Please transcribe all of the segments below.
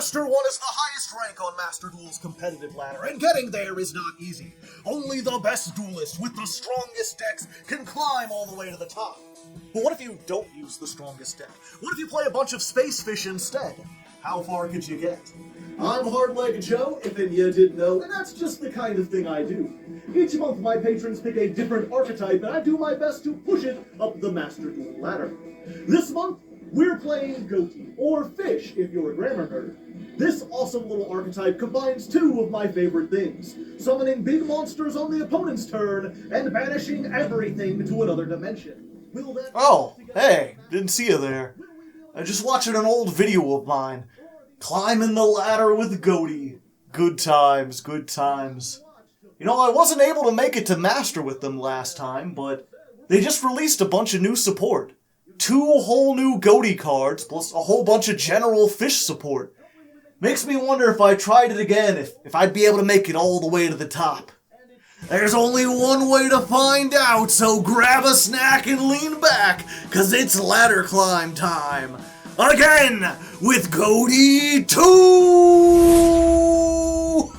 Master 1 is the highest rank on Master Duel's competitive ladder, and getting there is not easy. Only the best duelist with the strongest decks can climb all the way to the top. But what if you don't use the strongest deck? What if you play a bunch of Space Fish instead? How far could you get? I'm Hardleg Joe, if you didn't know, and that's just the kind of thing I do. Each month my patrons pick a different archetype, and I do my best to push it up the Master Duel ladder. This month, we're playing Ghoti, or Fish if you're a grammar nerd. This awesome little archetype combines two of my favorite things, summoning big monsters on the opponent's turn, and banishing everything to another dimension. Oh, hey, didn't see you there. I'm just watching an old video of mine. Climbing the ladder with Ghoti. Good times, good times. You know, I wasn't able to make it to Master with them last time, but they just released a bunch of new support. 2 whole new Ghoti cards, plus a whole bunch of general Fish support. Makes me wonder if I tried it again, if I'd be able to make it all the way to the top. There's only one way to find out, so grab a snack and lean back, cause it's ladder climb time. Again, with Ghoti 2!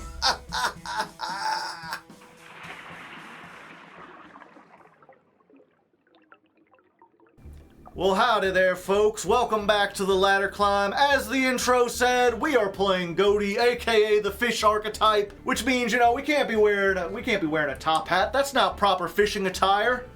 Well, howdy there, folks. Welcome back to the ladder climb. As the intro said, we are playing Ghoti, aka the Fish archetype, which means, you know, we can't be wearing a top hat. That's not proper fishing attire.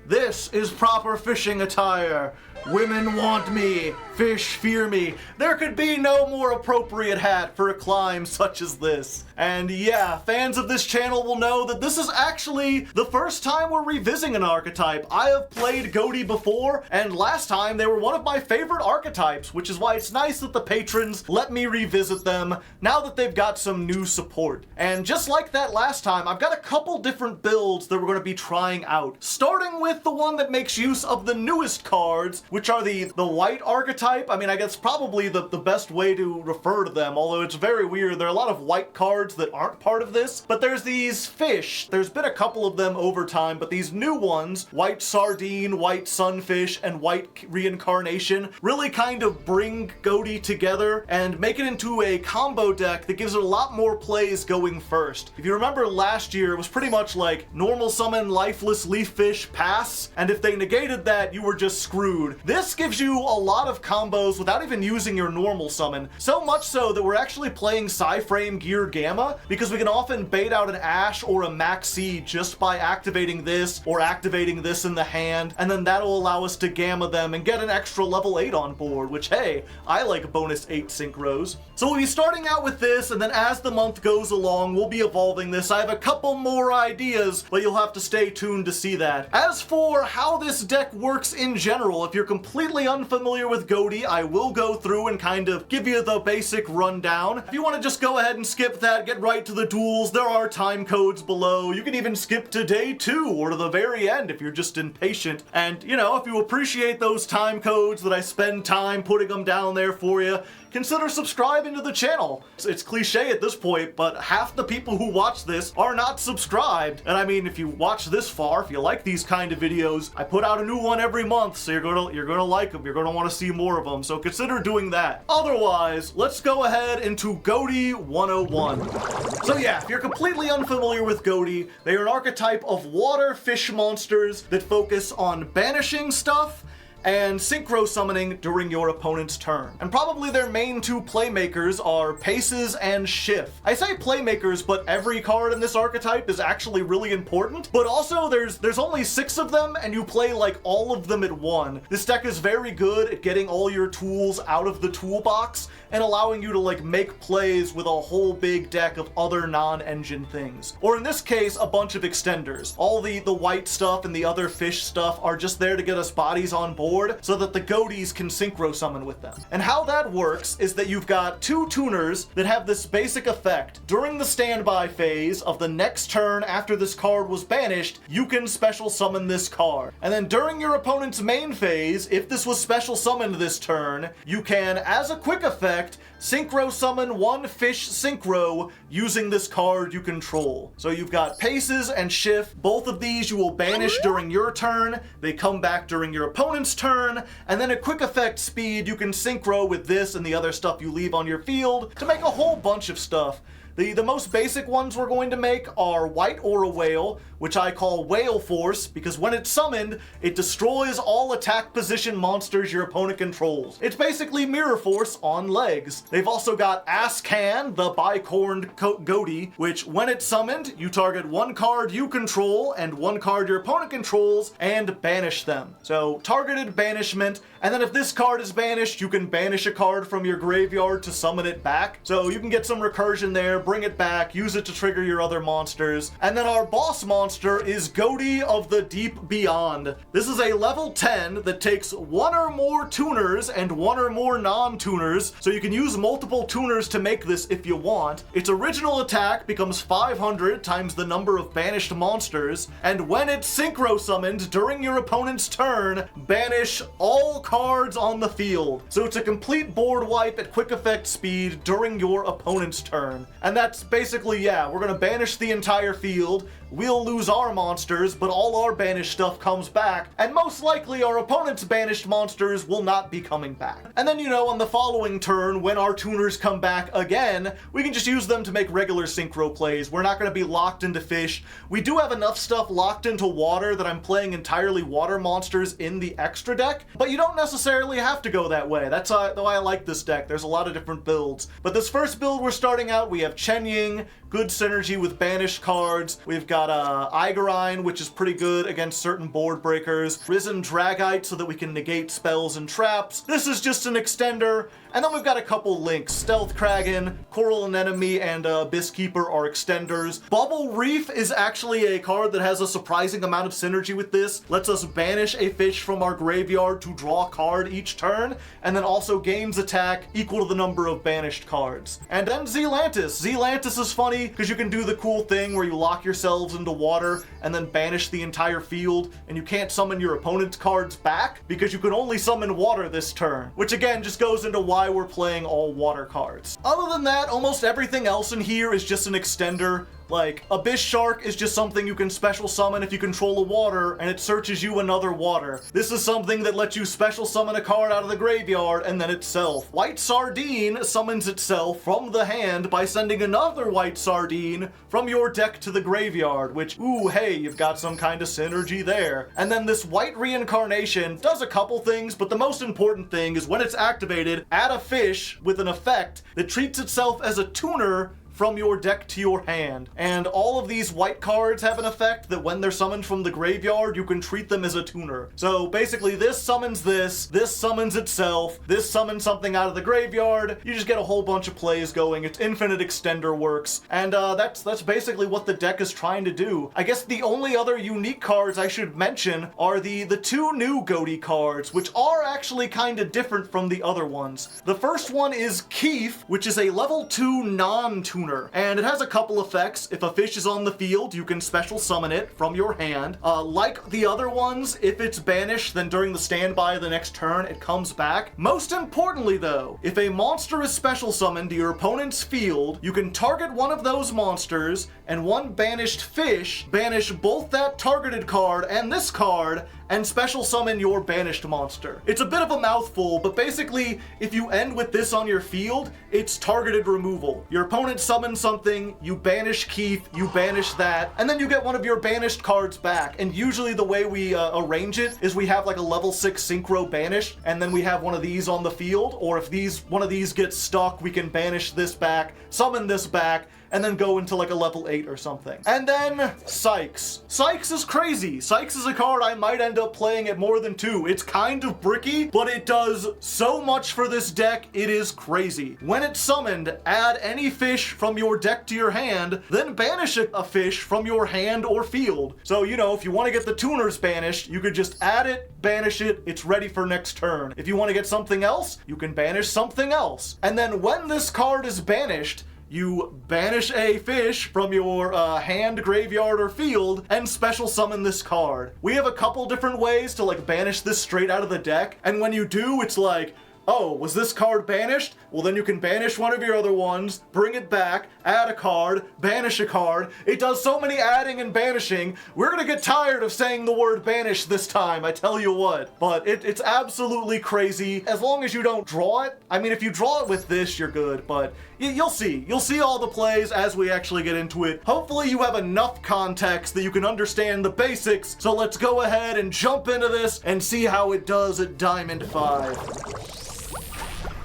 This is proper fishing attire. Women want me, fish fear me. There could be no more appropriate hat for a climb such as this. And yeah, fans of this channel will know that this is actually the first time we're revisiting an archetype. I have played Ghoti before, and last time they were one of my favorite archetypes, which is why it's nice that the patrons let me revisit them now that they've got some new support. And just like that last time, I've got a couple different builds that we're going to be trying out. Starting with the one that makes use of the newest cards, which are the white archetype. I mean, I guess probably the best way to refer to them, although it's very weird. There are a lot of white cards that aren't part of this, but there's these fish. There's been a couple of them over time, but these new ones, white sardine, white sunfish, and white reincarnation, really kind of bring Ghoti together and make it into a combo deck that gives it a lot more plays going first. If you remember last year, it was pretty much like normal summon, lifeless leaf fish, pass, and if they negated that, you were just screwed. This gives you a lot of combos without even using your normal summon, so much so that we're actually playing Psyframe Gear Gamma, because we can often bait out an Ash or a Maxi just by activating this or activating this in the hand, and then that'll allow us to Gamma them and get an extra level 8 on board, which hey, I like bonus 8 synchros. So we'll be starting out with this, and then as the month goes along, we'll be evolving this. I have a couple more ideas, but you'll have to stay tuned to see that. As for how this deck works in general, if you're completely unfamiliar with Ghoti, I will go through and kind of give you the basic rundown. If you want to just go ahead and skip that, get right to the duels, there are time codes below. You can even skip to day 2 or to the very end if you're just impatient. And, you know, if you appreciate those time codes that I spend time putting them down there for you, consider subscribing to the channel. It's cliche at this point, but half the people who watch this are not subscribed. And I mean, if you watch this far, if you like these kind of videos, I put out a new one every month, so you're gonna like them. You're gonna want to see more of them, so consider doing that. Otherwise, let's go ahead into Ghoti 101. So yeah, if you're completely unfamiliar with Ghoti, they are an archetype of water fish monsters that focus on banishing stuff and synchro summoning during your opponent's turn. And probably their main 2 playmakers are Paces and Shift. I say playmakers, but every card in this archetype is actually really important, but also there's only 6 of them, and you play like all of them at one. This deck is very good at getting all your tools out of the toolbox and allowing you to like make plays with a whole big deck of other non-engine things. Or in this case, a bunch of extenders. All the white stuff and the other fish stuff are just there to get us bodies on board so that the Ghotis can synchro summon with them. And how that works is that you've got 2 tuners that have this basic effect. During the standby phase of the next turn after this card was banished, you can special summon this card. And then during your opponent's main phase, if this was special summoned this turn, you can, as a quick effect, synchro summon 1 fish synchro using this card you control. So you've got Paces and Shift. Both of these you will banish during your turn. They come back during your opponent's turn, turn, and then at quick effect speed, you can synchro with this and the other stuff you leave on your field to make a whole bunch of stuff. The most basic ones we're going to make are White Aura Whale, which I call Whale Force, because when it's summoned, it destroys all attack position monsters your opponent controls. It's basically Mirror Force on legs. They've also got Ass Can, the bicorned Ghoti, which when it's summoned, you target one card you control and one card your opponent controls and banish them. So targeted banishment, and then if this card is banished, you can banish a card from your graveyard to summon it back. So you can get some recursion there, bring it back, use it to trigger your other monsters. And then our boss monster is Ghoti of the Deep Beyond. This is a level 10 that takes one or more tuners and one or more non-tuners, so you can use multiple tuners to make this if you want. Its original attack becomes 500 times the number of banished monsters, and when it's synchro summoned during your opponent's turn, banish all cards on the field. So it's a complete board wipe at quick effect speed during your opponent's turn. And that's basically, yeah, we're gonna banish the entire field. We'll lose our monsters, but all our banished stuff comes back, and most likely our opponent's banished monsters will not be coming back. And then, you know, on the following turn, when our tuners come back again, we can just use them to make regular synchro plays. We're not going to be locked into fish. We do have enough stuff locked into water that I'm playing entirely water monsters in the extra deck, but you don't necessarily have to go that way. That's why I like this deck. There's a lot of different builds. But this first build we're starting out, we have Chen Ying, good synergy with banished cards. We've got Igarine, which is pretty good against certain board breakers. Risen Dragite, so that we can negate spells and traps. This is just an extender. And then we've got a couple links. Stealth Kraken, Coral Anemone, and Abysskeeper are extenders. Bubble Reef is actually a card that has a surprising amount of synergy with this. Lets us banish a fish from our graveyard to draw a card each turn, and then also gains attack equal to the number of banished cards. And then Zealantis. Zealantis is funny because you can do the cool thing where you lock yourselves into water and then banish the entire field, and you can't summon your opponent's cards back because you can only summon water this turn, which again just goes into why we're playing all water cards. Other than that, almost everything else in here is just an extender. Like, Abyss Shark is just something you can special summon if you control a water, and it searches you another water. This is something that lets you special summon a card out of the graveyard and then itself. White Sardine summons itself from the hand by sending another White Sardine from your deck to the graveyard, which, ooh, hey, you've got some kind of synergy there. And then this White Reincarnation does a couple things, but the most important thing is when it's activated, add a fish with an effect that treats itself as a tuner from your deck to your hand. And all of these white cards have an effect that when they're summoned from the graveyard, you can treat them as a tuner. So basically this summons this summons itself, this summons something out of the graveyard. You just get a whole bunch of plays going. It's infinite extender works. And that's basically what the deck is trying to do. I guess the only other unique cards I should mention are the two new Ghoti cards, which are actually kind of different from the other ones. The first one is Keef, which is a level 2 non-tuner. And it has a couple effects. If a fish is on the field, you can special summon it from your hand. Like the other ones, if it's banished, then during the standby of the next turn, it comes back. Most importantly though, if a monster is special summoned to your opponent's field, you can target one of those monsters, and one banished fish, banish both that targeted card and this card, and special summon your banished monster. It's a bit of a mouthful, but basically, if you end with this on your field, it's targeted removal. Your opponent summons something, you banish Keef, you banish that, and then you get one of your banished cards back. And usually the way we arrange it is we have like a level 6 synchro banish, and then we have one of these on the field, or if one of these gets stuck, we can banish this back, summon this back, and then go into like a level 8 or something. And then Sykes. Sykes is crazy. Sykes is a card I might end up playing at more than 2. It's kind of bricky, but it does so much for this deck, it is crazy. When it's summoned, add any fish from your deck to your hand, then banish a fish from your hand or field. So, you know, if you want to get the tuners banished, you could just add it, banish it, it's ready for next turn. If you want to get something else, you can banish something else. And then when this card is banished, you banish a fish from your hand, graveyard, or field, and special summon this card. We have a couple different ways to like banish this straight out of the deck, and when you do, it's like, Oh, was this card banished? Well, then you can banish one of your other ones, bring it back, add a card, banish a card. It does so many adding and banishing. We're gonna get tired of saying the word banish this time, I tell you what. But it's absolutely crazy. As long as you don't draw it. I mean, if you draw it with this, you're good, but you'll see. You'll see all the plays as we actually get into it. Hopefully you have enough context that you can understand the basics. So let's go ahead and jump into this and see how it does at Diamond 5.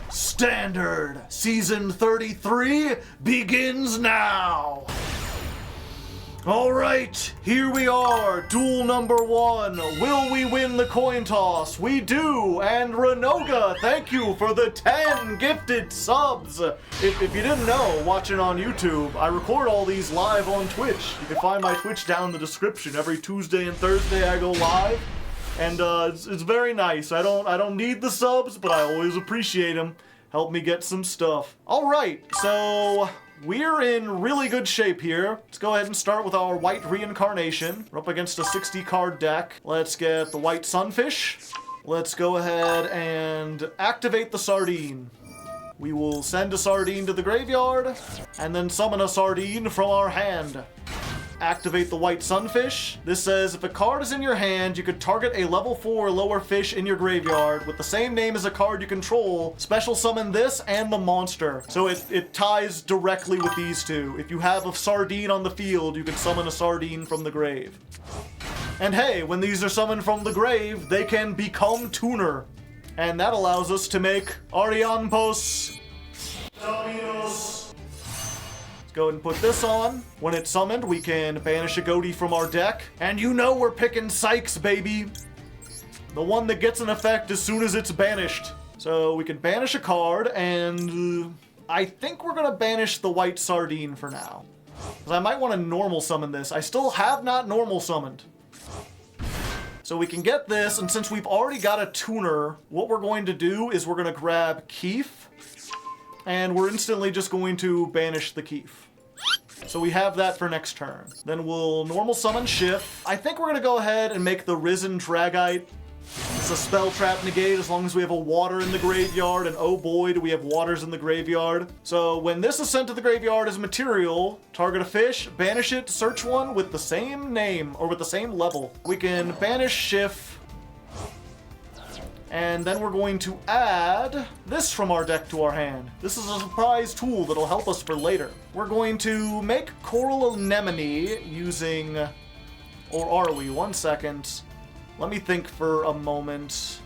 Standard Season 33 begins now! Alright, here we are, duel number 1. Will we win the coin toss? We do! And Renoga, thank you for the 10 gifted subs! If you didn't know, watching on YouTube, I record all these live on Twitch. You can find my Twitch down in the description. Every Tuesday and Thursday I go live. And it's very nice. I don't need the subs, but I always appreciate them. Help me get some stuff. Alright, so we're in really good shape here. Let's go ahead and start with our white reincarnation. We're up against a 60 card deck. Let's get the white sunfish. Let's go ahead and activate the sardine. We will send a sardine to the graveyard and then summon a sardine from our hand. Activate the white sunfish. This says if a card is in your hand, you could target a level 4 or lower fish in your graveyard with the same name as a card you control. Special summon this and the monster. So it ties directly with these two. If you have a sardine on the field, you can summon a sardine from the grave. And hey, when these are summoned from the grave, they can become tuner. And that allows us to make Ariampos Dominos. Go ahead and put this on. When it's summoned, we can banish a Ghoti from our deck. And you know we're picking Sykes, baby. The one that gets an effect as soon as it's banished. So we can banish a card, and I think we're gonna banish the white sardine for now. Because I might want to normal summon this. I still have not normal summoned. So we can get this, and since we've already got a tuner, what we're going to do is we're gonna grab Keef. And we're instantly just going to banish the Keef. So we have that for next turn. Then we'll normal summon Schiff. I think we're going to go ahead and make the Risen Dragite. It's a spell trap negate as long as we have a water in the graveyard, and oh boy do we have waters in the graveyard. So when this is sent to the graveyard as material, target a fish, banish it, search one with the same name, or with the same level. We can banish Schiff. And then we're going to add this from our deck to our hand. This is a surprise tool that'll help us for later. We're going to make Coral Anemone using... Or are we? 1 second. Let me think for a moment.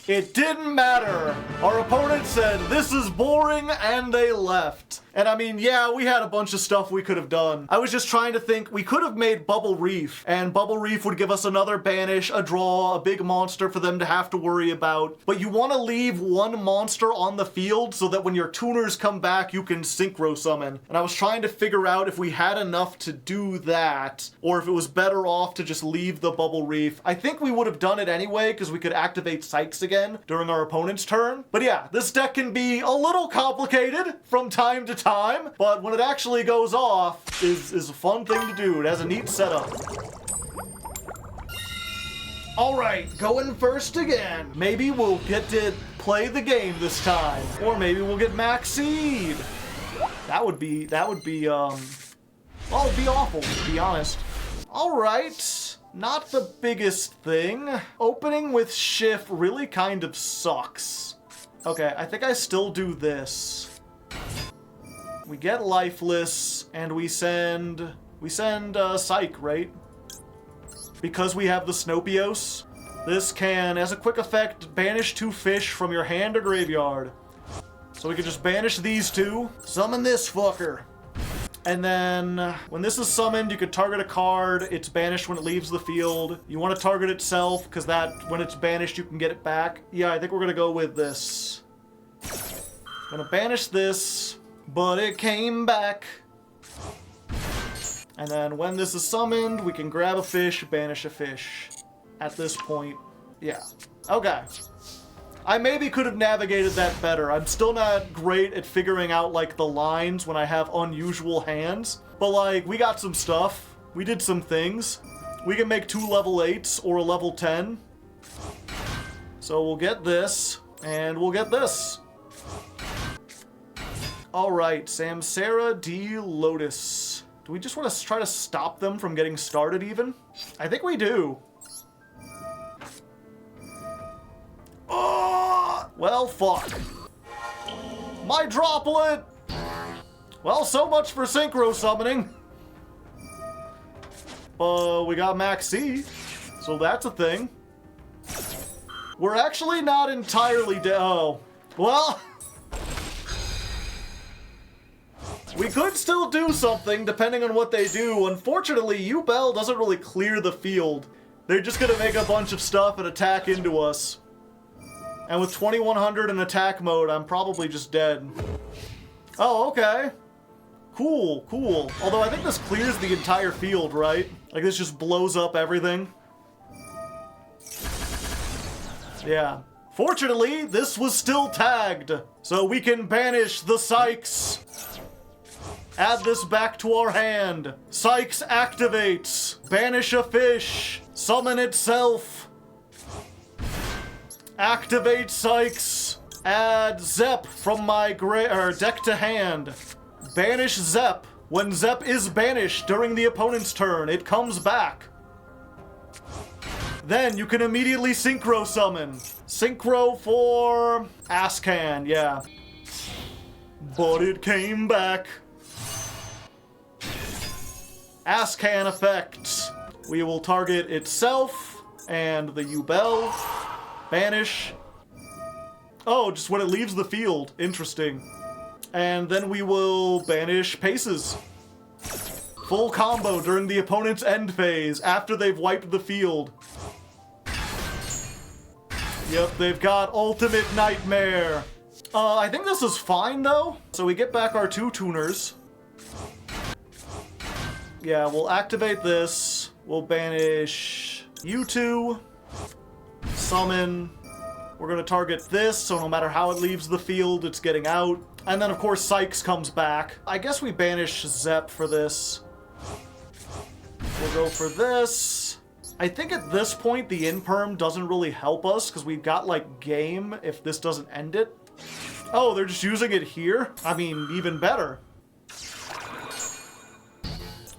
It didn't matter. Our opponent said, this is boring, and they left. And I mean, yeah, we had a bunch of stuff we could have done. I was just trying to think, we could have made Bubble Reef, and Bubble Reef would give us another banish, a draw, a big monster for them to have to worry about. But you want to leave one monster on the field so that when your tuners come back, you can synchro summon. And I was trying to figure out if we had enough to do that, or if it was better off to just leave the Bubble Reef. I think we would have done it anyway, because we could activate Sykes again during our opponent's turn. But yeah, this deck can be a little complicated from time to time, but when it actually goes off, is a fun thing to do. It has a neat setup. Alright, going first again. Maybe we'll get to play the game this time. Or maybe we'll get Max Seed. That would be, well, it'd be awful, to be honest. Alright, not the biggest thing. Opening with Schiff really kind of sucks. Okay, I think I still do this. We get Lifeless, and we send Psych, right? Because we have the Snopios. This can, as a quick effect, banish 2 fish from your hand or graveyard. So we can just banish these 2. Summon this fucker. And then, when this is summoned, you can target a card. It's banished when it leaves the field. You want to target itself, because that, when it's banished, you can get it back. Yeah, I think we're going to go with this. Gonna banish this. But it came back. And then when this is summoned, we can grab a fish, banish a fish. At this point, yeah. Okay. I maybe could have navigated that better. I'm still not great at figuring out, like, the lines when I have unusual hands. But, like, we got some stuff. We did some things. We can make 2 level 8s or a level 10. So we'll get this. And we'll get this. Alright, Samsara D. Lotus. Do we just want to try to stop them from getting started even? I think we do. Oh, well, fuck. My droplet! Well, so much for synchro summoning. We got Max C, so that's a thing. We're actually not entirely dead. Oh, well... We could still do something, depending on what they do. Unfortunately, Yubel doesn't really clear the field. They're just gonna make a bunch of stuff and attack into us. And with 2100 in attack mode, I'm probably just dead. Oh, okay. Cool, cool. Although I think this clears the entire field, right? Like, this just blows up everything. Yeah. Fortunately, this was still tagged, so we can banish the Sykes. Add this back to our hand. Sykes activates. Banish a fish. Summon itself. Activate Sykes. Add Zep from my deck to hand. Banish Zep. When Zep is banished during the opponent's turn, it comes back. Then you can immediately synchro summon. Synchro for Ascan, yeah. But it came back. Ascan effect. We will target itself and the Yubel. Banish. Oh, just when it leaves the field. Interesting. And then we will banish Paces. Full combo during the opponent's end phase after they've wiped the field. Yep, they've got Ultimate Nightmare. I think this is fine though. So we get back our 2 tuners. Yeah, we'll activate this. We'll banish you 2. Summon. We're gonna target this, so no matter how it leaves the field, it's getting out. And then, of course, Sykes comes back. I guess we banish Zep for this. We'll go for this. I think at this point, the Imperm doesn't really help us, because we've got, like, game if this doesn't end it. Oh, they're just using it here? I mean, even better.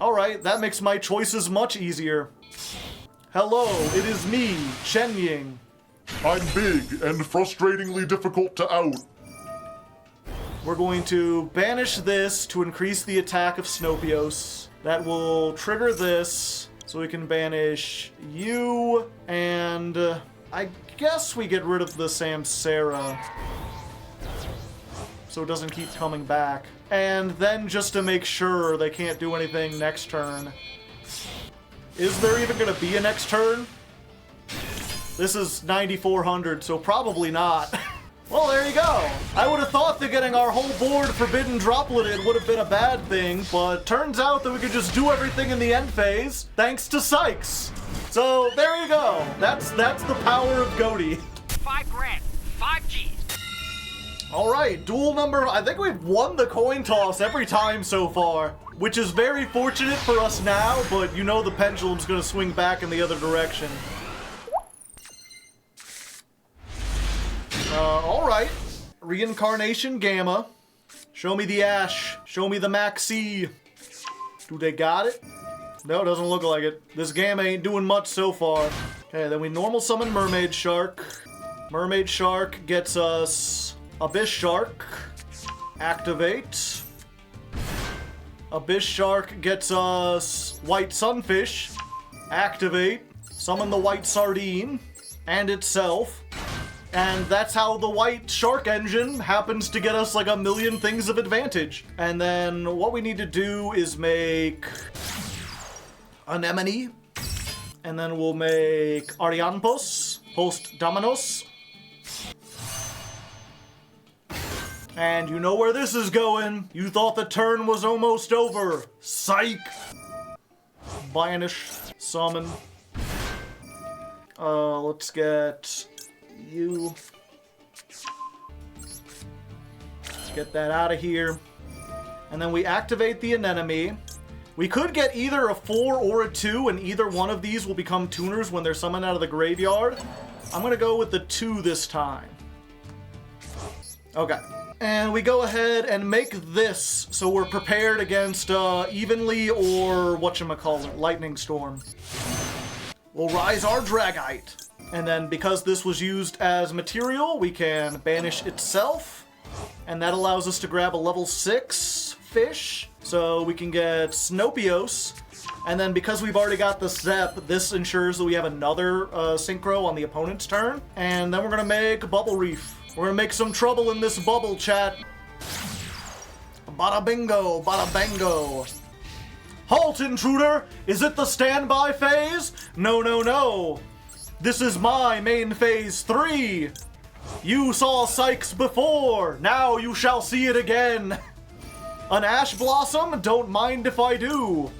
Alright, that makes my choices much easier. Hello, it is me, Chen Ying. I'm big and frustratingly difficult to out. We're going to banish this to increase the attack of Snopios. That will trigger this, so we can banish you, and I guess we get rid of the Samsara, so it doesn't keep coming back. And then just to make sure they can't do anything next turn. Is there even going to be a next turn? This is 9400, so probably not. Well, there you go. I would have thought that getting our whole board forbidden dropleted would have been a bad thing, but turns out that we could just do everything in the end phase thanks to Sykes. So there you go. That's the power of Ghoti. 5 grand, 5 G's. All right, duel number. I think we've won the coin toss every time so far, which is very fortunate for us now, but you know the pendulum's gonna swing back in the other direction. Alright. Reincarnation Gamma. Show me the Ash. Show me the Maxi. Do they got it? No, doesn't look like it. This Gamma ain't doing much so far. Okay, then we normal summon Mermaid Shark. Mermaid Shark gets us Abyss Shark. Activate. Abyss Shark gets us White Sunfish. Activate. Summon the White Sardine. And itself. And that's how the White Shark engine happens to get us like a million things of advantage. And then what we need to do is make Anemone. And then we'll make Arianpos, Post Dominos. And you know where this is going. You thought the turn was almost over. Psych! Banish, summon. Let's get you. Let's get that out of here. And then we activate the anemone. We could get either a 4 or a 2, and either one of these will become tuners when they're summoned out of the graveyard. I'm gonna go with the 2 this time. Okay. And we go ahead and make this so we're prepared against Evenly or whatchamacallit, Lightning Storm. We'll rise our Dragite. And then because this was used as material, we can banish itself. And that allows us to grab a level 6 fish. So we can get Snopios. And then because we've already got the Zep, this ensures that we have another synchro on the opponent's turn. And then we're going to make Bubble Reef. We're going to make some trouble in this bubble, chat. Bada bingo, bada bango. Halt, intruder! Is it the standby phase? No, no, no. This is my main phase 3. You saw Sykes before. Now you shall see it again. An Ash Blossom? Don't mind if I do.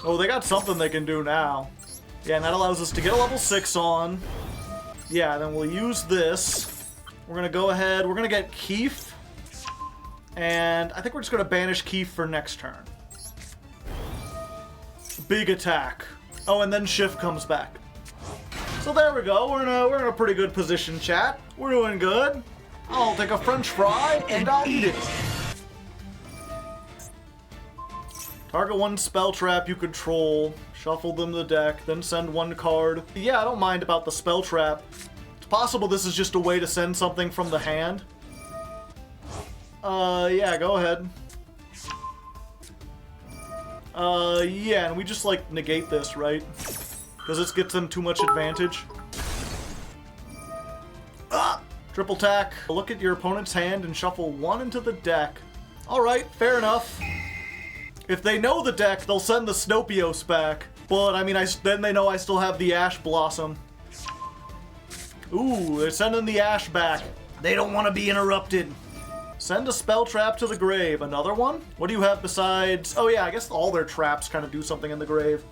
Oh, they got something they can do now. Yeah, and that allows us to get a level 6 on. Yeah, then we'll use this. We're going to go ahead. We're going to get Keef. And I think we're just going to banish Keef for next turn. Big attack. Oh, and then Shift comes back. So there we go. We're in a pretty good position, chat. We're doing good. I'll take a French fry and I'll eat it. Target one spell trap you control, shuffle them to the deck, then send one card. Yeah, I don't mind about the spell trap. It's possible this is just a way to send something from the hand. Yeah, go ahead. Yeah, and we just, like, negate this, right? Because this gets them too much advantage. Ah! Triple tack. Look at your opponent's hand and shuffle one into the deck. Alright, fair enough. If they know the deck, they'll send the Snopios back. But, I mean, then they know I still have the Ash Blossom. Ooh, they're sending the Ash back. They don't want to be interrupted. Send a spell trap to the grave. Another one? What do you have besides... Oh yeah, I guess all their traps kind of do something in the grave.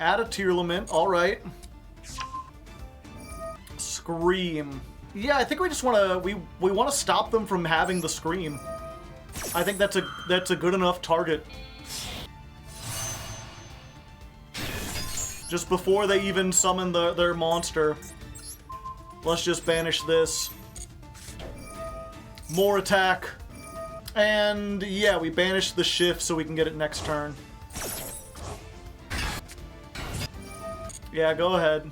Add a Tearlament. Alright. Scream. Yeah, I think we just want to... We want to stop them from having the Scream. I think that's a good enough target. Just before they even summon their monster. Let's just banish this. More attack. And yeah, we banish the Shift so we can get it next turn. Yeah, go ahead.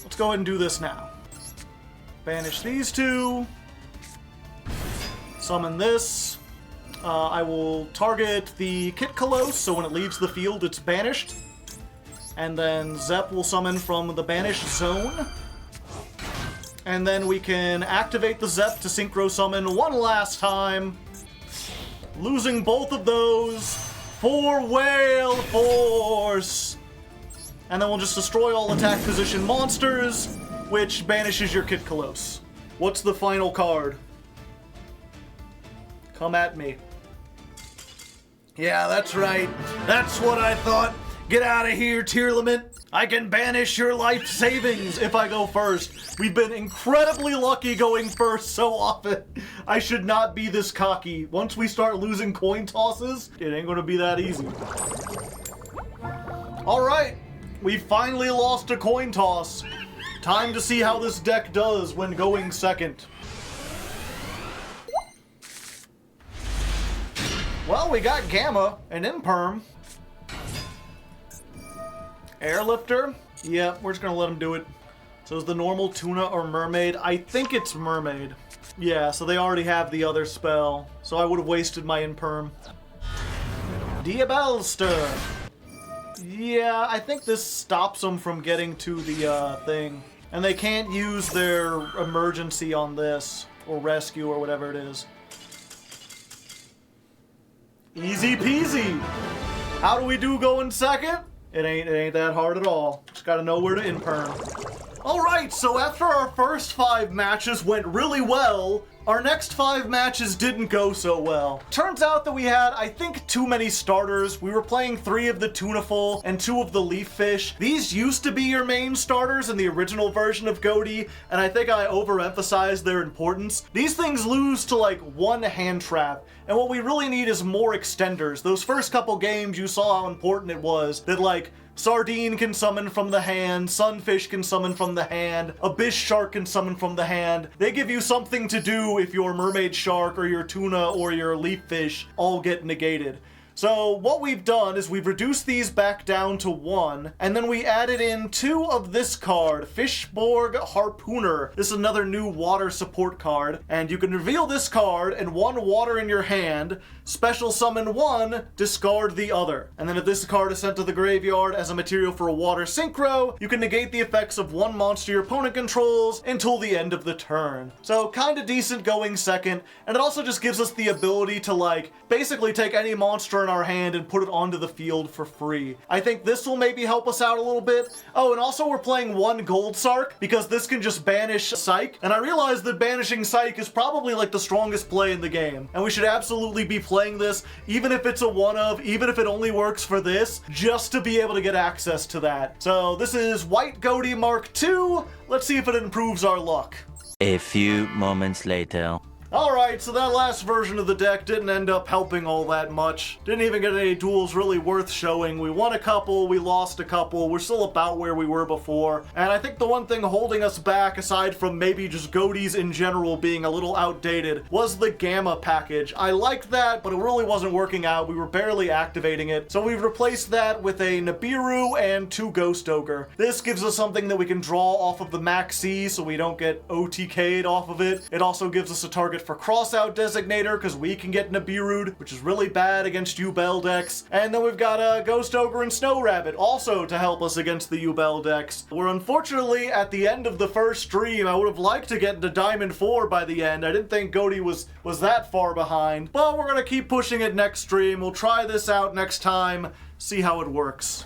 Let's go ahead and do this now. Banish these two. Summon this. I will target the Kit Colossus, so when it leaves the field, it's banished. And then Zep will summon from the banished zone. And then we can activate the Zep to synchro summon one last time. Losing both of those for Whale Force. And then we'll just destroy all attack position monsters, which banishes your Kit Colossus. What's the final card? Come at me. Yeah, that's right. That's what I thought. Get out of here, Tearlament. I can banish your life savings if I go first. We've been incredibly lucky going first so often. I should not be this cocky. Once we start losing coin tosses, it ain't gonna be that easy. Alright, we finally lost a coin toss. Time to see how this deck does when going second. Well, we got Gamma and Imperm. Airlifter? Yeah, we're just gonna let him do it. So is the normal Tuna or Mermaid? I think it's Mermaid. Yeah, so they already have the other spell. So I would have wasted my Imperm. Diabellster. Yeah, I think this stops them from getting to the thing. And they can't use their emergency on this. Or rescue or whatever it is. Easy peasy. How do we do going second? It ain't that hard at all. Just gotta know where to Imperm. Alright, so after our first 5 matches went really well, our next 5 matches didn't go so well. Turns out that we had, I think, too many starters. We were playing 3 of the Tunaful and 2 of the Leaf Fish. These used to be your main starters in the original version of Ghoti, and I think I overemphasized their importance. These things lose to like 1 hand trap, and what we really need is more extenders. Those first couple games, you saw how important it was that like Sardine can summon from the hand, Sunfish can summon from the hand, Abyss Shark can summon from the hand. They give you something to do if your Mermaid Shark or your Tuna or your Leaf Fish all get negated. So what we've done is we've reduced these back down to 1, and then we added in 2 of this card, Fishborg Harpooner. This is another new water support card, and you can reveal this card and 1 water in your hand, special summon 1, discard the other. And then if this card is sent to the graveyard as a material for a water synchro, you can negate the effects of 1 monster your opponent controls until the end of the turn. So kinda decent going second, and it also just gives us the ability to like basically take any monster in our hand and put it onto the field for free. I think this will maybe help us out a little bit. Oh, and also we're playing 1 Gold Sark because this can just banish Psych, and I realize that banishing Psych is probably like the strongest play in the game, and we should absolutely be playing this, even if it's a one of, even if it only works for this, just to be able to get access to that. So this is White Ghoti Mark II. Let's see if it improves our luck. A few moments later. Alright, so that last version of the deck didn't end up helping all that much. Didn't even get any duels really worth showing. We won a couple, we lost a couple, we're still about where we were before. And I think the one thing holding us back, aside from maybe just Ghotis in general being a little outdated, was the Gamma package. I liked that, but it really wasn't working out. We were barely activating it. So we've replaced that with a Nibiru and 2 Ghost Ogre. This gives us something that we can draw off of the Maxi so we don't get OTK'd off of it. It also gives us a target for Crossout Designator because we can get Nibiru'd, which is really bad against Yubel decks. And then we've got a Ghost Ogre and Snow Rabbit also to help us against the Yubel decks. We're unfortunately at the end of the first stream. I would have liked to get into Diamond 4 by the end. I didn't think Ghoti was that far behind, but we're gonna keep pushing it next stream. We'll try this out next time, see how it works.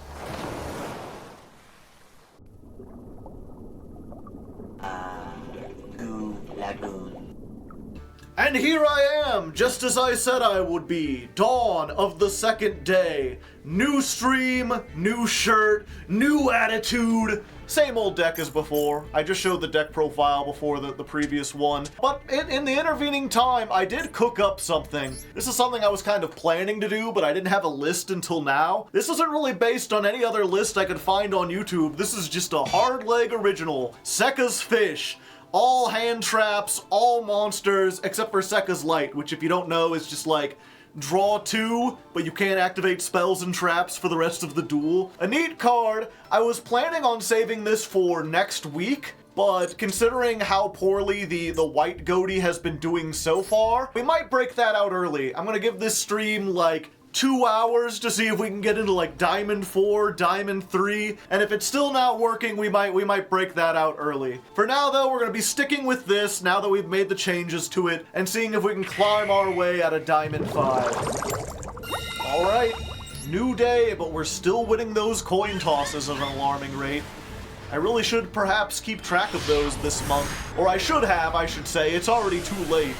Lagoon. And here I am, just as I said I would be. Dawn of the second day. New stream, new shirt, new attitude. Same old deck as before. I just showed the deck profile before the previous one. But in the intervening time, I did cook up something. This is something I was kind of planning to do, but I didn't have a list until now. This isn't really based on any other list I could find on YouTube. This is just a Hardleg original. Sekka's Fish. All hand traps, all monsters, except for Sekka's Light, which if you don't know is just like, draw 2, but you can't activate spells and traps for the rest of the duel. A neat card. I was planning on saving this for next week, but considering how poorly the White Ghoti has been doing so far, we might break that out early. I'm gonna give this stream like 2 hours to see if we can get into like Diamond 4, Diamond 3, and if it's still not working, we might break that out early. For now though, we're gonna be sticking with this now that we've made the changes to it and seeing if we can climb our way out of Diamond 5. Alright, new day, but we're still winning those coin tosses at an alarming rate. I really should perhaps keep track of those this month. Or I should say, it's already too late.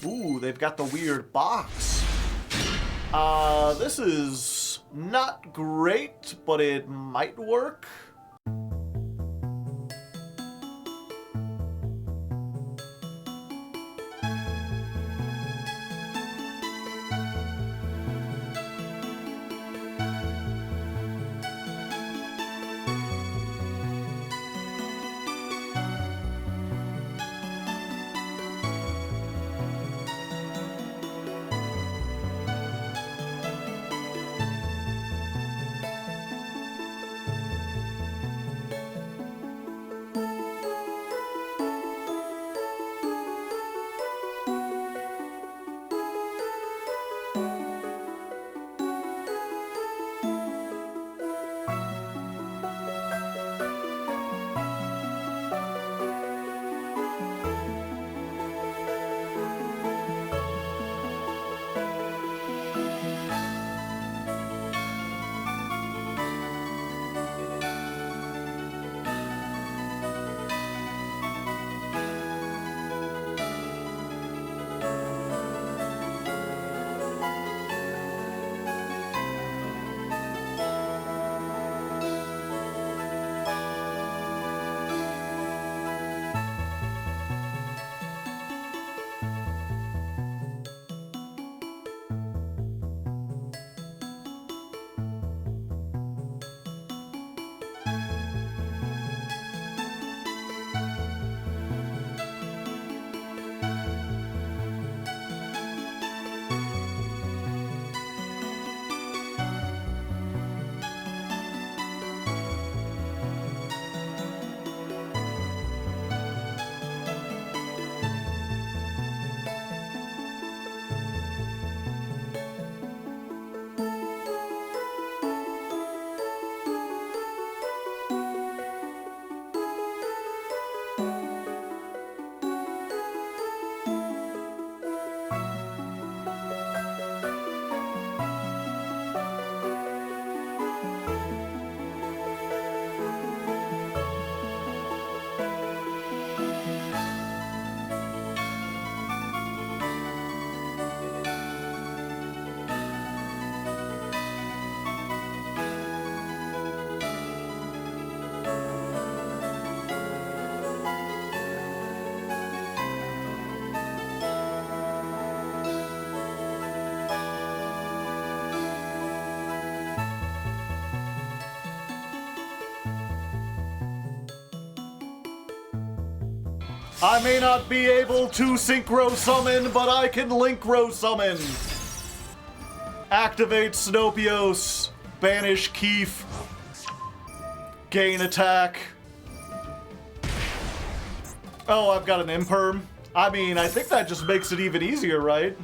Ooh, they've got the weird box. This is not great, but it might work. I may not be able to synchro summon, but I can linkro summon. Activate Snopios. Banish Keef. Gain attack. Oh, I've got an imperm. I mean, I think that just makes it even easier, right?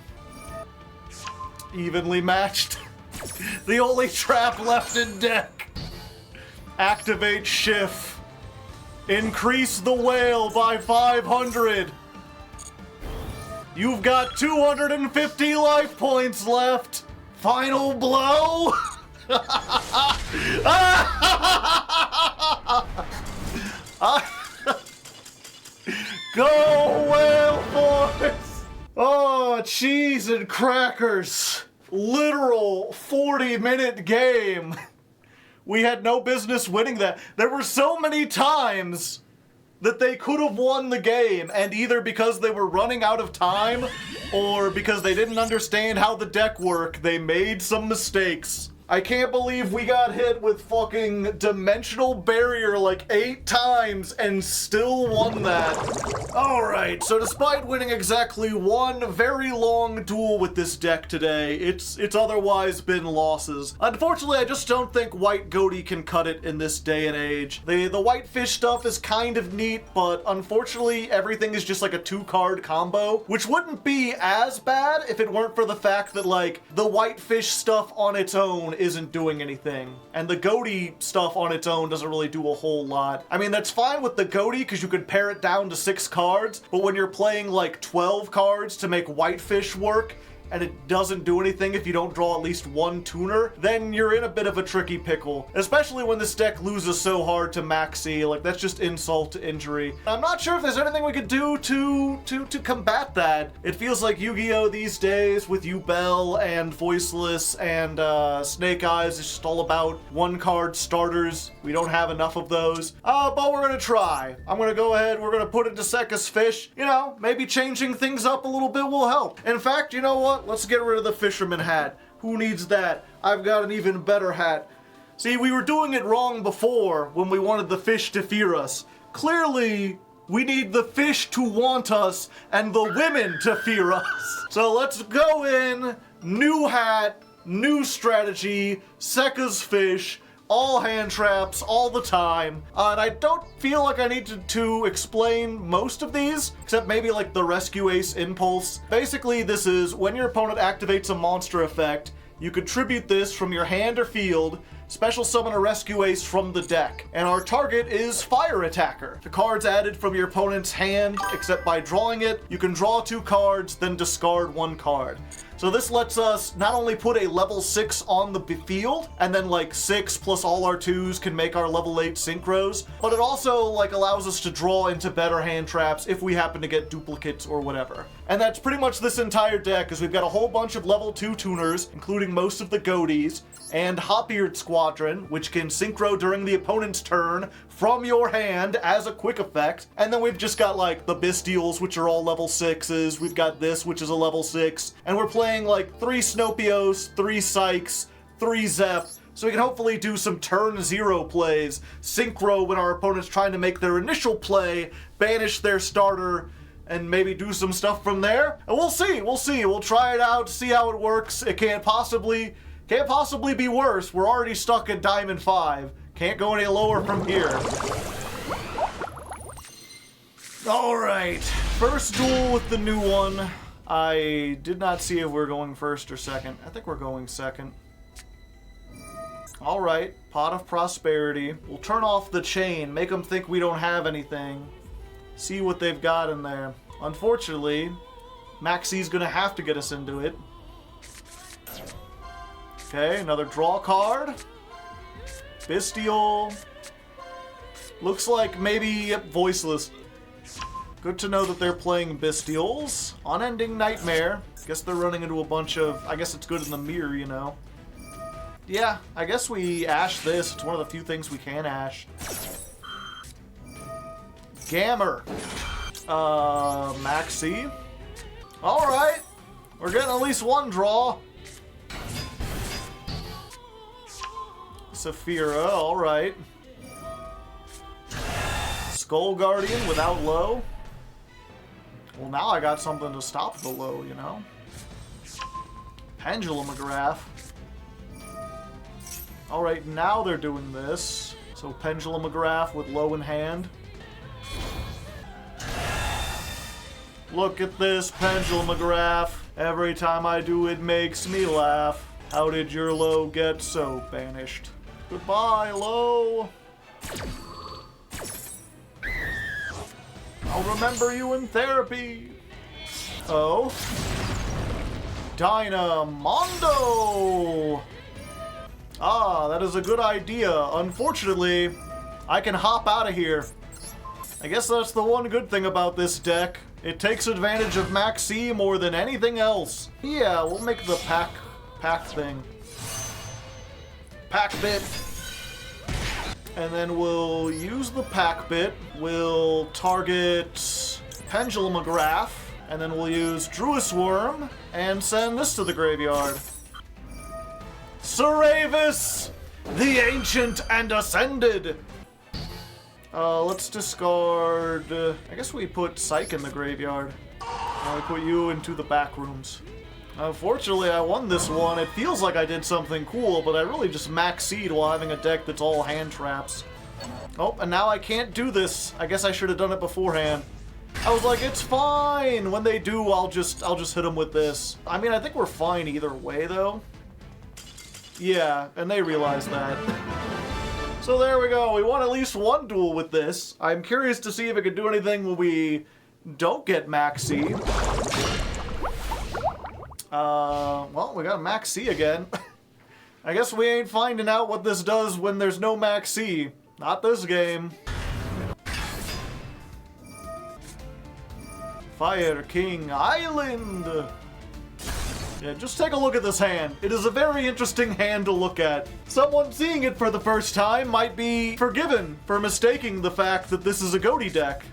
Evenly matched. The only trap left in deck. Activate Shift. Increase the whale by 500. You've got 250 life points left. Final blow. Go whale force! Oh, cheese and crackers. Literal 40-minute game. We had no business winning that. There were so many times that they could have won the game, and either because they were running out of time or because they didn't understand how the deck worked, they made some mistakes. I can't believe we got hit with fucking Dimensional Barrier like 8 times and still won that. Alright, so despite winning exactly one very long duel with this deck today, it's otherwise been losses. Unfortunately, I just don't think White Ghoti can cut it in this day and age. The White Fish stuff is kind of neat, but unfortunately everything is just like a 2-card combo, which wouldn't be as bad if it weren't for the fact that like the White Fish stuff on its own isn't doing anything, and the Ghoti stuff on its own doesn't really do a whole lot. I mean, that's fine with the Ghoti because you could pare it down to 6 cards, but when you're playing like 12 cards to make Whitefish work, and it doesn't do anything if you don't draw at least one tuner, then you're in a bit of a tricky pickle. Especially when this deck loses so hard to Maxi, like that's just insult to injury. I'm not sure if there's anything we could do to combat that. It feels like Yu-Gi-Oh! These days with Yubel and Voiceless and Snake Eyes, it's just all about 1-card starters. We don't have enough of those. But we're gonna try. I'm gonna go ahead, we're gonna put into Sekka's Fish. You know, maybe changing things up a little bit will help. In fact, you know what? Let's get rid of the fisherman hat. Who needs that? I've got an even better hat. See, we were doing it wrong before when we wanted the fish to fear us. Clearly, we need the fish to want us and the women to fear us. So let's go in, new hat, new strategy, Sekka's Fish, all hand traps, all the time. And I don't feel like I need to explain most of these, except maybe like the Rescue Ace Impulse. Basically, this is when your opponent activates a monster effect, you contribute this from your hand or field, special summon a Rescue Ace from the deck. And our target is Fire Attacker. The card's added from your opponent's hand, except by drawing it, you can draw 2 cards, then discard 1 card. So this lets us not only put a level 6 on the field, and then like 6 plus all our 2s can make our level 8 synchros, but it also like allows us to draw into better hand traps if we happen to get duplicates or whatever. And that's pretty much this entire deck, because we've got a whole bunch of level 2 tuners, including most of the Ghotis, and Hopbeard Squadron, which can synchro during the opponent's turn from your hand as a quick effect. And then we've just got like the Bystials, which are all level 6s. We've got this, which is a level 6. And we're playing like 3 Snopios, 3 Sykes, 3 Zep, so we can hopefully do some turn 0 plays, synchro when our opponent's trying to make their initial play, banish their starter, and maybe do some stuff from there. And we'll see. We'll try it out, see how it works. It can't possibly be worse. We're already stuck at Diamond 5. Can't go any lower from here. Alright, first duel with the new one. I did not see if we're going first or second. I think we're going second. Alright, Pot of Prosperity. We'll turn off the chain, make them think we don't have anything. See what they've got in there. Unfortunately, Maxi's gonna have to get us into it. Okay, another draw card. Bystial. Looks like maybe Voiceless. Good to know that they're playing Bystials. Unending Nightmare. Guess they're running into a bunch of... I guess it's good in the mirror, you know. Yeah, I guess we ash this. It's one of the few things we can ash. Gammer. Maxi. Alright. We're getting at least one draw. Saphira, alright. Skull Guardian without low. Well, now I got something to stop the low, you know? Pendulumograph. Alright, now they're doing this. So Pendulumograph with low in hand. Look at this Pendulumograph. Every time I do it makes me laugh. How did your low get so banished? Goodbye, low. I'll remember you in therapy. Oh. Dynamondo! Ah, that is a good idea. Unfortunately, I can hop out of here. I guess that's the one good thing about this deck. It takes advantage of Max C more than anything else. Yeah, we'll make the pack thing. Pack bit. And then we'll use the pack bit. We'll target Pendulumograph. And then we'll use Druisworm and send this to the graveyard. Suravis, the Ancient and Ascended. Let's discard... I guess we put Psyche in the graveyard. And we put you into the back rooms. Unfortunately, I won this one. It feels like I did something cool, but I really just max-seed while having a deck that's all hand traps. Oh, and now I can't do this. I guess I should have done it beforehand. I was like, it's fine. When they do, I'll just hit them with this. I mean, I think we're fine either way, though. Yeah, and they realize that. So there we go. We won at least one duel with this. I'm curious to see if it can do anything when we don't get Max C. Well, we got Max C again. I guess we ain't finding out what this does when there's no Max C. Not this game. Fire King Island! Yeah, just take a look at this hand. It is a very interesting hand to look at. Someone seeing it for the first time might be forgiven for mistaking the fact that this is a Ghoti deck.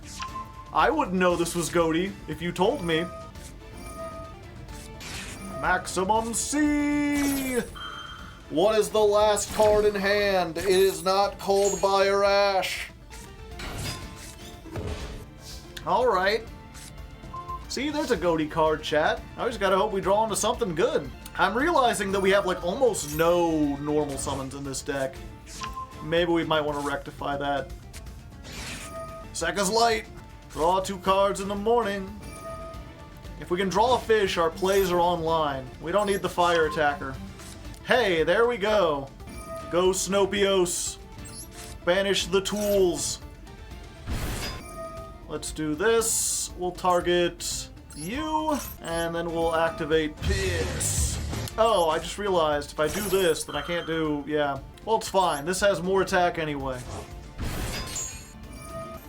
I wouldn't know this was Ghoti if you told me. Maximum C! What is the last card in hand? It is not Cold Buyer Ash. Alright. See, there's a Ghoti card, chat. I just gotta hope we draw into something good. I'm realizing that we have, like, almost no normal summons in this deck. Maybe we might want to rectify that. Sekka's Light. Draw 2 cards in the morning. If we can draw a fish, our plays are online. We don't need the fire attacker. Hey, there we go. Go Snopios. Banish the tools. Let's do this. We'll target you, and then we'll activate Piss. Oh, I just realized if I do this, then I can't do... yeah. Well, it's fine. This has more attack anyway.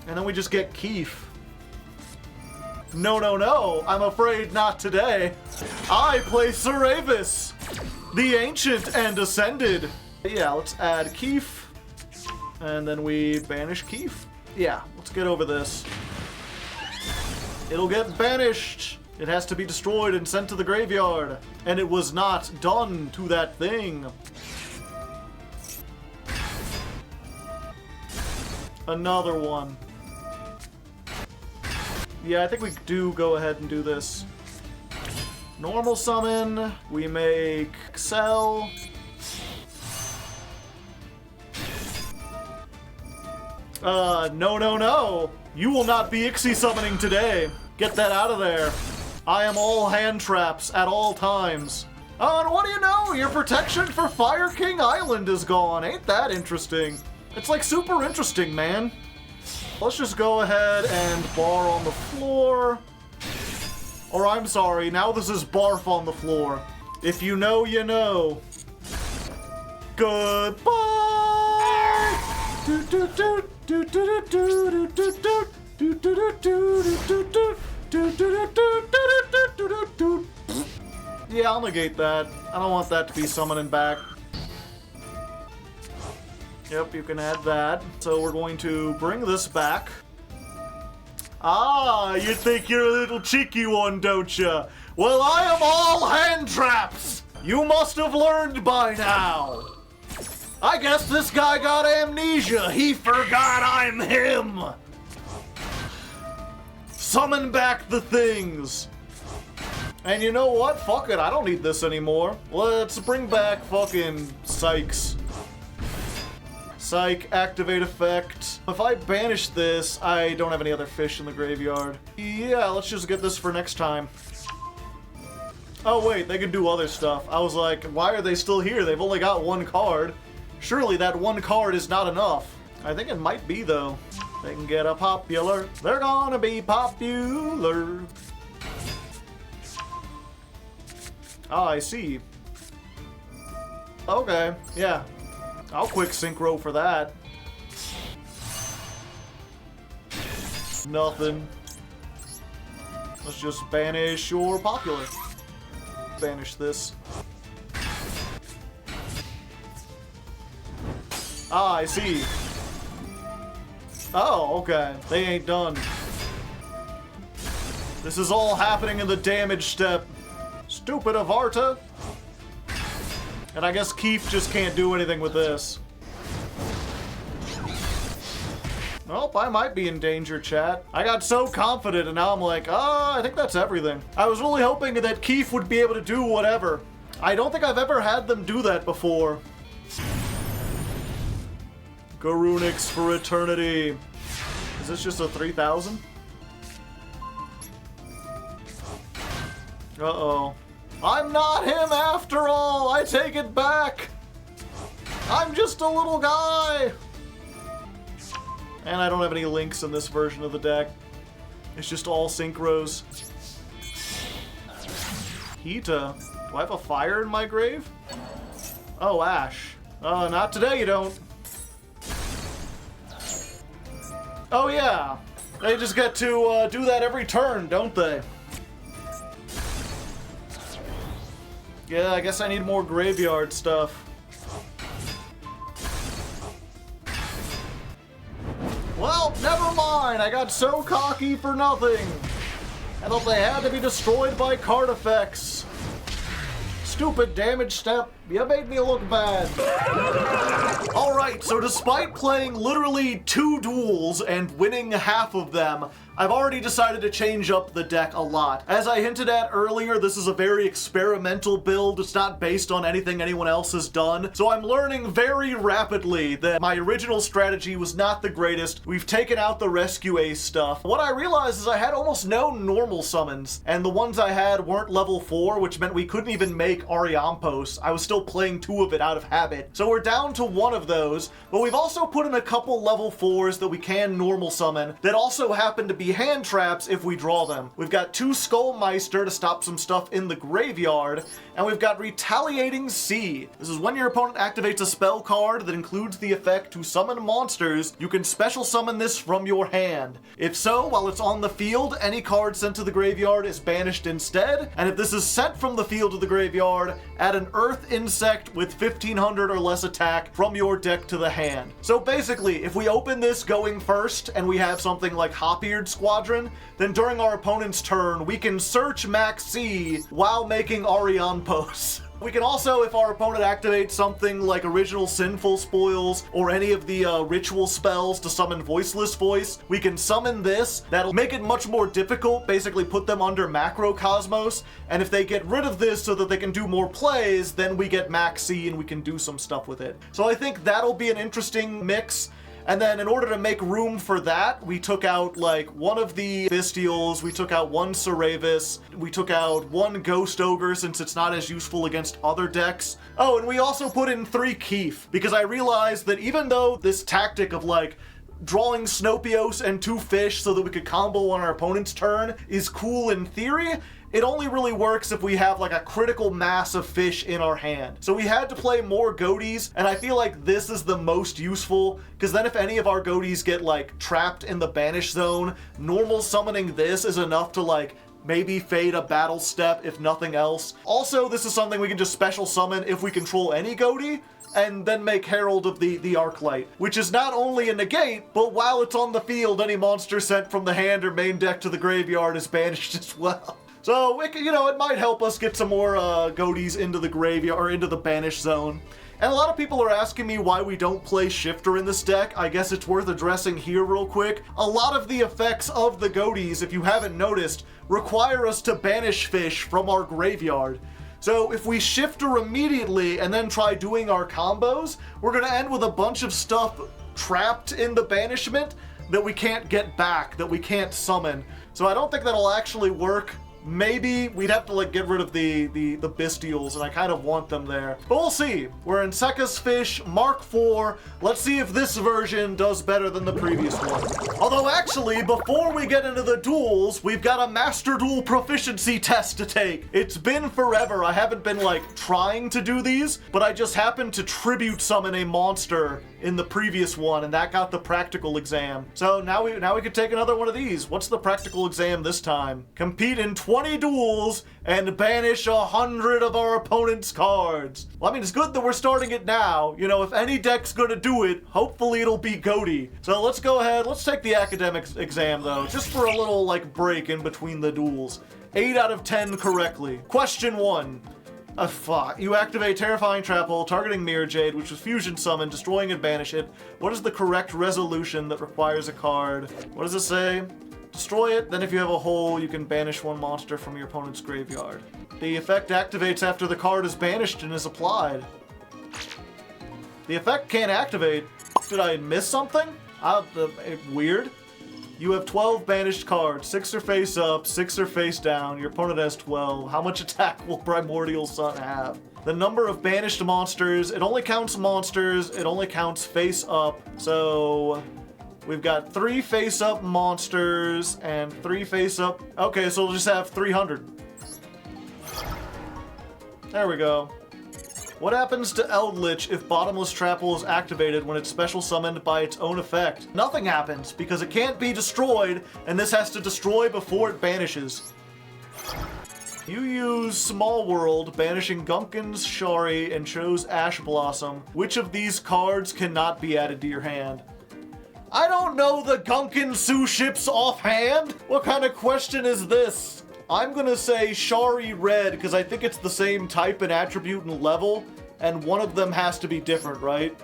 And then we just get Keef. No, no, no. I'm afraid not today. I play Suravis, the Ancient and Ascended. Yeah, let's add Keef. And then we banish Keef. Yeah, let's get over this. It'll get banished. It has to be destroyed and sent to the graveyard. And it was not done to that thing. Another one. Yeah, I think we do go ahead and do this. Normal summon. We make Excel. No, no, no. You will not be Ixie summoning today. Get that out of there. I am all hand traps at all times. Oh, and what do you know? Your protection for Fire King Island is gone. Ain't that interesting? It's like super interesting, man. Let's just go ahead and bar on the floor. Or I'm sorry, now this is barf on the floor. If you know, you know. Goodbye! Yeah, I'll negate that. I don't want that to be summoning back. Yep, you can add that. So we're going to bring this back. Ah, you think you're a little cheeky one, don't you? Well, I am all hand traps! You must have learned by now. I guess this guy got amnesia. He forgot I'm him. Summon back the things! And you know what? Fuck it, I don't need this anymore. Let's bring back fucking Psychs. Psych, activate effect. If I banish this, I don't have any other fish in the graveyard. Yeah, let's just get this for next time. Oh wait, they can do other stuff. I was like, why are they still here? They've only got one card. Surely that one card is not enough. I think it might be though. They can get a popular. They're gonna be popular. Ah, I see. Okay, yeah. I'll quick synchro for that. Nothing. Let's just banish your popular. Banish this. Ah, I see. Oh, okay. They ain't done. This is all happening in the damage step. Stupid Avarta. And I guess Keith just can't do anything with this. Nope, I might be in danger, chat. I got so confident and now I'm like, I think that's everything. I was really hoping that Keith would be able to do whatever. I don't think I've ever had them do that before. Garunix for eternity. Is this just a 3000? Uh-oh. I'm not him after all! I take it back! I'm just a little guy! And I don't have any links in this version of the deck. It's just all synchros. Hita. Do I have a fire in my grave? Oh, Ash. Not today you don't. Oh yeah. They just get to do that every turn, don't they? Yeah, I guess I need more graveyard stuff. Well, never mind. I got so cocky for nothing. I thought they had to be destroyed by card effects. Stupid damage step. You made me look bad. Alright, so despite playing literally 2 duels and winning half of them, I've already decided to change up the deck a lot. As I hinted at earlier, this is a very experimental build. It's not based on anything anyone else has done. So I'm learning very rapidly that my original strategy was not the greatest. We've taken out the Rescue Ace stuff. What I realized is I had almost no normal summons, and the ones I had weren't level 4, which meant we couldn't even make Ariampos. I was still playing 2 of it out of habit. So we're down to 1 of those, but we've also put in a couple level 4s that we can normal summon that also happen to be hand traps if we draw them. We've got 2 Skullmeister to stop some stuff in the graveyard, and we've got Retaliating Sea. This is when your opponent activates a spell card that includes the effect to summon monsters, you can special summon this from your hand. If so, while it's on the field, any card sent to the graveyard is banished instead, and if this is sent from the field to the graveyard, add an Earth Insect with 1500 or less attack from your deck to the hand. So basically, if we open this going first and we have something like Hop-Eared Squadron, then during our opponent's turn, we can search Max C while making Ariampos. We can also, if our opponent activates something like Original Sinful Spoils or any of the ritual spells to summon Voiceless Voice, we can summon this. That'll make it much more difficult, basically put them under Macrocosmos, and if they get rid of this so that they can do more plays, then we get Max C and we can do some stuff with it. So I think that'll be an interesting mix. And then in order to make room for that, we took out like 1 of the Bystials, we took out 1 Seravis, we took out 1 Ghost Ogre since it's not as useful against other decks. Oh, and we also put in 3 Keef, because I realized that even though this tactic of like drawing Snopios and 2 fish so that we could combo on our opponent's turn is cool in theory, it only really works if we have like a critical mass of fish in our hand. So we had to play more Ghotis, and I feel like this is the most useful, because then if any of our Ghotis get like trapped in the banish zone, normal summoning this is enough to like maybe fade a battle step if nothing else. Also, this is something we can just special summon if we control any Ghoti, and then make Herald of the Arclight, which is not only a negate, but while it's on the field, any monster sent from the hand or main deck to the graveyard is banished as well. So, it might help us get some more Ghotis into the graveyard, or into the banish zone. And a lot of people are asking me why we don't play Shifter in this deck. I guess it's worth addressing here real quick. A lot of the effects of the Ghotis, if you haven't noticed, require us to banish fish from our graveyard. So if we Shifter immediately and then try doing our combos, we're gonna end with a bunch of stuff trapped in the banishment that we can't get back, that we can't summon. So I don't think that'll actually work. Maybe we'd have to like get rid of the Bystials, and I kind of want them there. But we'll see. We're in Sekka's Fish Mark IV. Let's see if this version does better than the previous one. Although actually, before we get into the duels, we've got a Master Duel proficiency test to take. It's been forever. I haven't been like trying to do these, but I just happened to tribute summon a monster in the previous one, and that got the practical exam. So now we could take another one of these. What's the practical exam this time? Compete in 20 duels and banish 100 of our opponent's cards. Well, I mean, it's good that we're starting it now. You know, if any deck's gonna do it, hopefully it'll be Ghoti. So let's go ahead. Let's take the academic exam though, just for a little like break in between the duels. 8 out of 10 correctly. Question 1. You activate Terrifying Trap Hole, targeting Mirror Jade, which was fusion summon, destroying and banish it. What is the correct resolution that requires a card? What does it say? Destroy it, then if you have a hole, you can banish one monster from your opponent's graveyard. The effect activates after the card is banished and is applied. The effect can't activate. Did I miss something? Weird. You have 12 banished cards. 6 are face up, 6 are face down. Your opponent has 12. How much attack will Primordial Sun have? The number of banished monsters. It only counts monsters. It only counts face up. So we've got 3 face up monsters and 3 face up. Okay, so we'll just have 300. There we go. What happens to Eldritch if Bottomless Trap Hole is activated when it's special summoned by its own effect? Nothing happens, because it can't be destroyed, and this has to destroy before it banishes. You use Small World, banishing Gunkins, Shari, and chose Ash Blossom. Which of these cards cannot be added to your hand? I don't know the Gunkin Sue ships offhand! What kind of question is this? I'm gonna say Shari Red, because I think it's the same type and attribute and level, and one of them has to be different, right?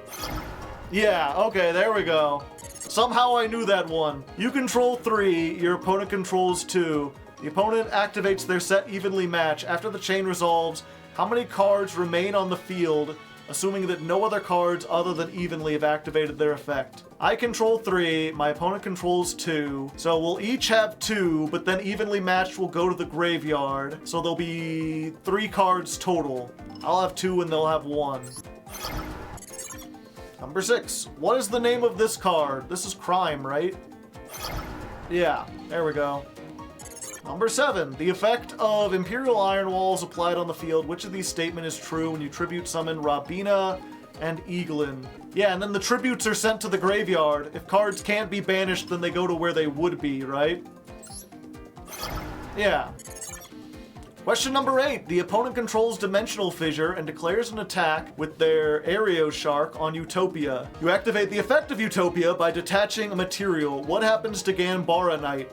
Yeah, okay, there we go. Somehow I knew that one. You control 3, your opponent controls 2. The opponent activates their set evenly match. After the chain resolves, how many cards remain on the field, assuming that no other cards other than evenly have activated their effect? I control 3, my opponent controls 2, so we'll each have 2, but then evenly matched will go to the graveyard, so there'll be 3 cards total. I'll have 2 and they'll have 1. Number 6. What is the name of this card? This is Crime, right? Yeah, there we go. Number 7. The effect of Imperial Iron Walls applied on the field. Which of these statements is true when you tribute summon Rabina and Eaglin? Yeah, and then the tributes are sent to the graveyard. If cards can't be banished, then they go to where they would be, right? Yeah. Question number 8. The opponent controls Dimensional Fissure and declares an attack with their Aereo Shark on Utopia. You activate the effect of Utopia by detaching a material. What happens to Ganbara Knight?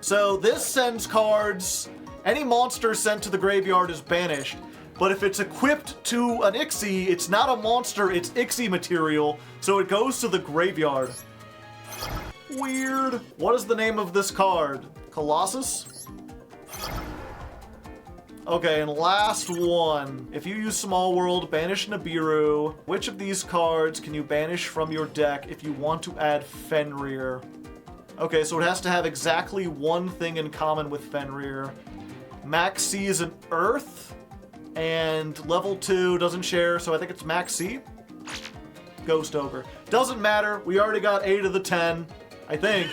So this sends cards, any monster sent to the graveyard is banished, but if it's equipped to an Ixie, it's not a monster, it's Ixie material, so it goes to the graveyard. Weird. What is the name of this card? Colossus? Okay, and last one. If you use Small World, banish Nibiru. Which of these cards can you banish from your deck if you want to add Fenrir? Okay, so it has to have exactly one thing in common with Fenrir. Max C is an Earth, and level 2 doesn't share, so I think it's Max C? Ghost Ogre. Doesn't matter, we already got 8 of the 10, I think.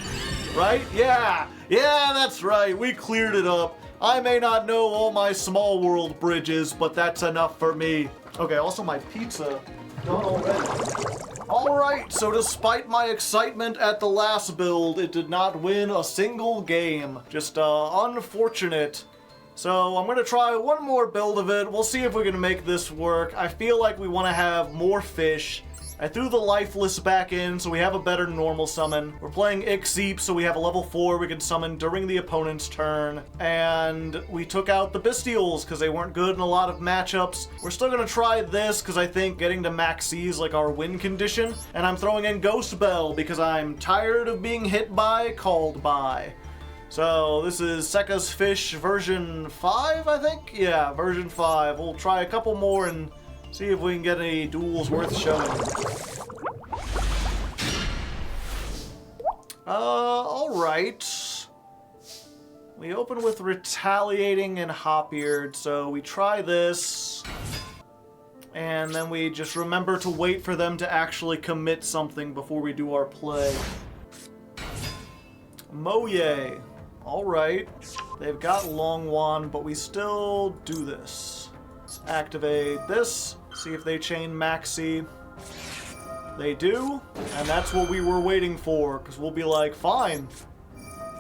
Right? Yeah! Yeah, that's right, we cleared it up. I may not know all my Small World bridges, but that's enough for me. Okay, also my pizza. Done already. Alright, so despite my excitement at the last build, it did not win a single game. Just unfortunate. So I'm gonna try one more build of it. We'll see if we can make this work. I feel like we want to have more fish I threw the Lifeless back in, so we have a better normal summon. We're playing Ixeep, so we have a level 4 we can summon during the opponent's turn. And we took out the Bystials, because they weren't good in a lot of matchups. We're still going to try this, because I think getting to max C is like our win condition. And I'm throwing in Ghost Bell, because I'm tired of being hit by, called by. So this is Sekka's Fish version 5, I think? Yeah, version 5. We'll try a couple more and see if we can get any duels worth showing. Alright. We open with Retaliating and Hop-Eared, so we try this. And then we just remember to wait for them to actually commit something before we do our play. Moye. Alright. They've got Long Wand, but we still do this. Let's activate this. See if they chain Maxi. They do, and that's what we were waiting for, because we'll be like, fine,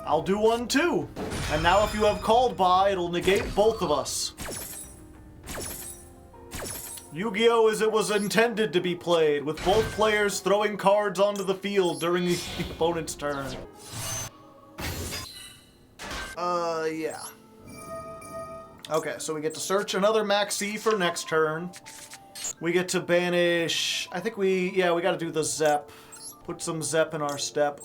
I'll do one too. And now if you have called by, it'll negate both of us. Yu-Gi-Oh! As it was intended to be played, with both players throwing cards onto the field during the opponent's turn. Yeah. Okay, so we get to search another Maxi for next turn. We get to banish... I think we gotta do the Zep. Put some Zep in our step.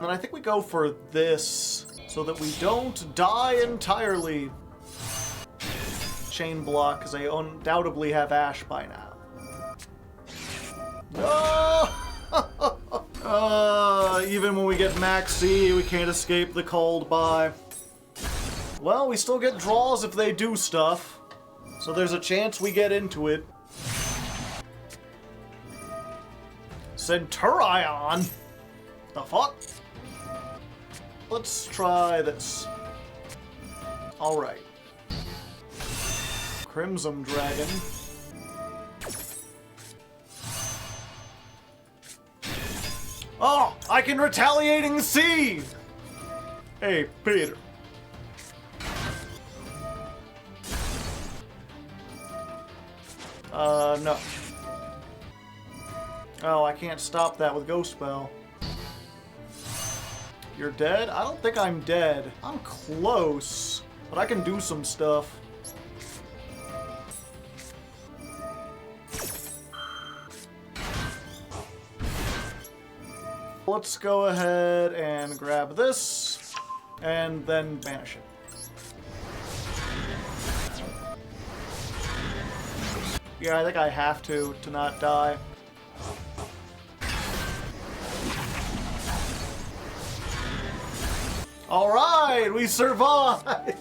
And I think we go for this, so that we don't die entirely. Chain block, because they undoubtedly have Ash by now. No! Even when we get Max C, we can't escape the called by. Well, we still get draws if they do stuff. So there's a chance we get into it. Centurion? The fuck? Let's try this. Alright. Crimson Dragon. Oh! I can Retaliating C! Hey, Peter. No. Oh, I can't stop that with Ghost Bell. You're dead? I don't think I'm dead. I'm close, but I can do some stuff. Let's go ahead and grab this, and then banish it. Yeah, I think I have to not die. Alright, we survived!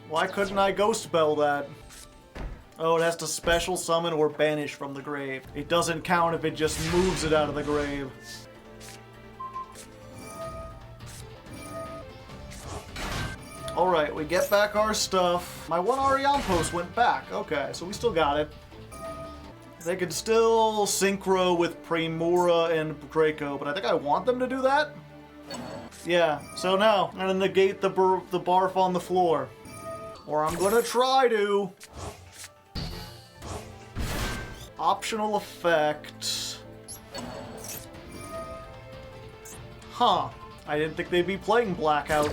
Why couldn't I Ghost Bell that? Oh, it has to special summon or banish from the grave. It doesn't count if it just moves it out of the grave. Alright, we get back our stuff. My one Arion post went back. Okay, so we still got it. They could still synchro with Primura and Draco, but I think I want them to do that. Yeah, so now I'm gonna negate the barf on the floor. Or I'm gonna try to. Optional effect. Huh. I didn't think they'd be playing Blackout.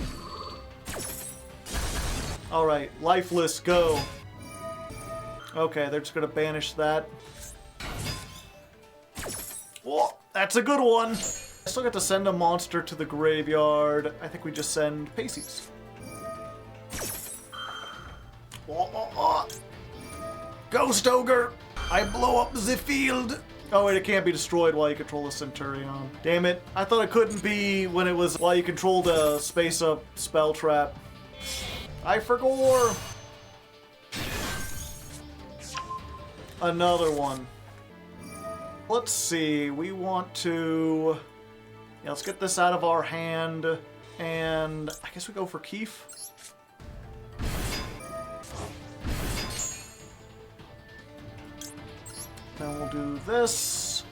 Alright, Lifeless, go. Okay, they're just gonna banish that. Oh, that's a good one! I still got to send a monster to the graveyard. I think we just send Pacey's. Ghost Ogre! I blow up the field! Oh wait, it can't be destroyed while you control a Centurion. Damn it. I thought it couldn't be when it was while you controlled a Space Up spell trap. I forgot. Another one. Let's see, we want to... Yeah, let's get this out of our hand, and I guess we go for Keef. Then we'll do this.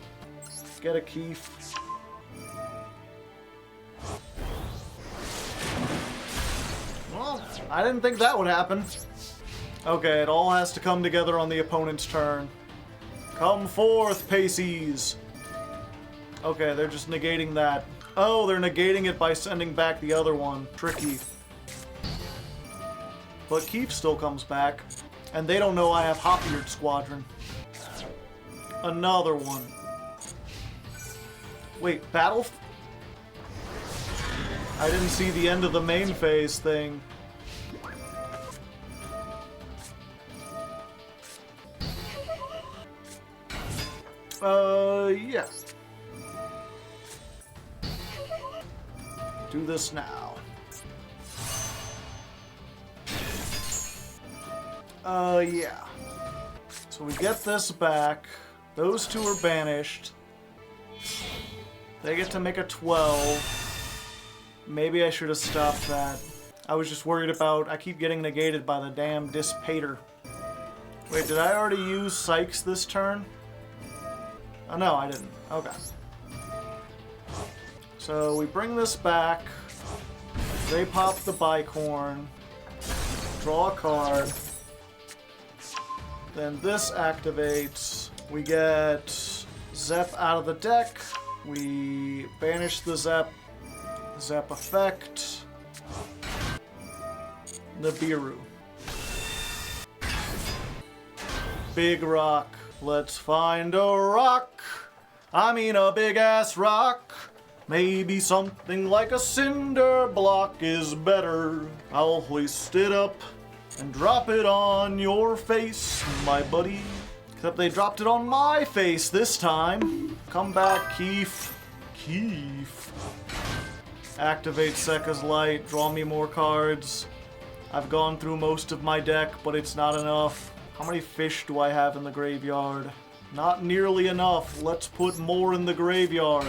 Get a Keef. Well, I didn't think that would happen. Okay, it all has to come together on the opponent's turn. Come forth, Paces! Okay, they're just negating that. Oh, they're negating it by sending back the other one. Tricky. But Keith still comes back. And they don't know I have Hop-Eared Squadron. Another one. Wait, battle? I didn't see the end of the main phase thing. Yeah. Do this now. Yeah. So we get this back. Those two are banished. They get to make a 12. Maybe I should have stopped that. I was just worried about... I keep getting negated by the damn Dissipator. Wait, did I already use Sykes this turn? Oh, no, I didn't. Okay. So we bring this back. They pop the Bicorn. Draw a card. Then this activates. We get Zep out of the deck. We banish the Zep. Zep effect. Nibiru. Big rock. Let's find a rock. I mean a big-ass rock. Maybe something like a cinder block is better. I'll hoist it up and drop it on your face, my buddy. Except they dropped it on my face this time. Come back, Keith. Keith. Activate Sekka's Light. Draw me more cards. I've gone through most of my deck, but it's not enough. How many fish do I have in the graveyard? Not nearly enough. Let's put more in the graveyard.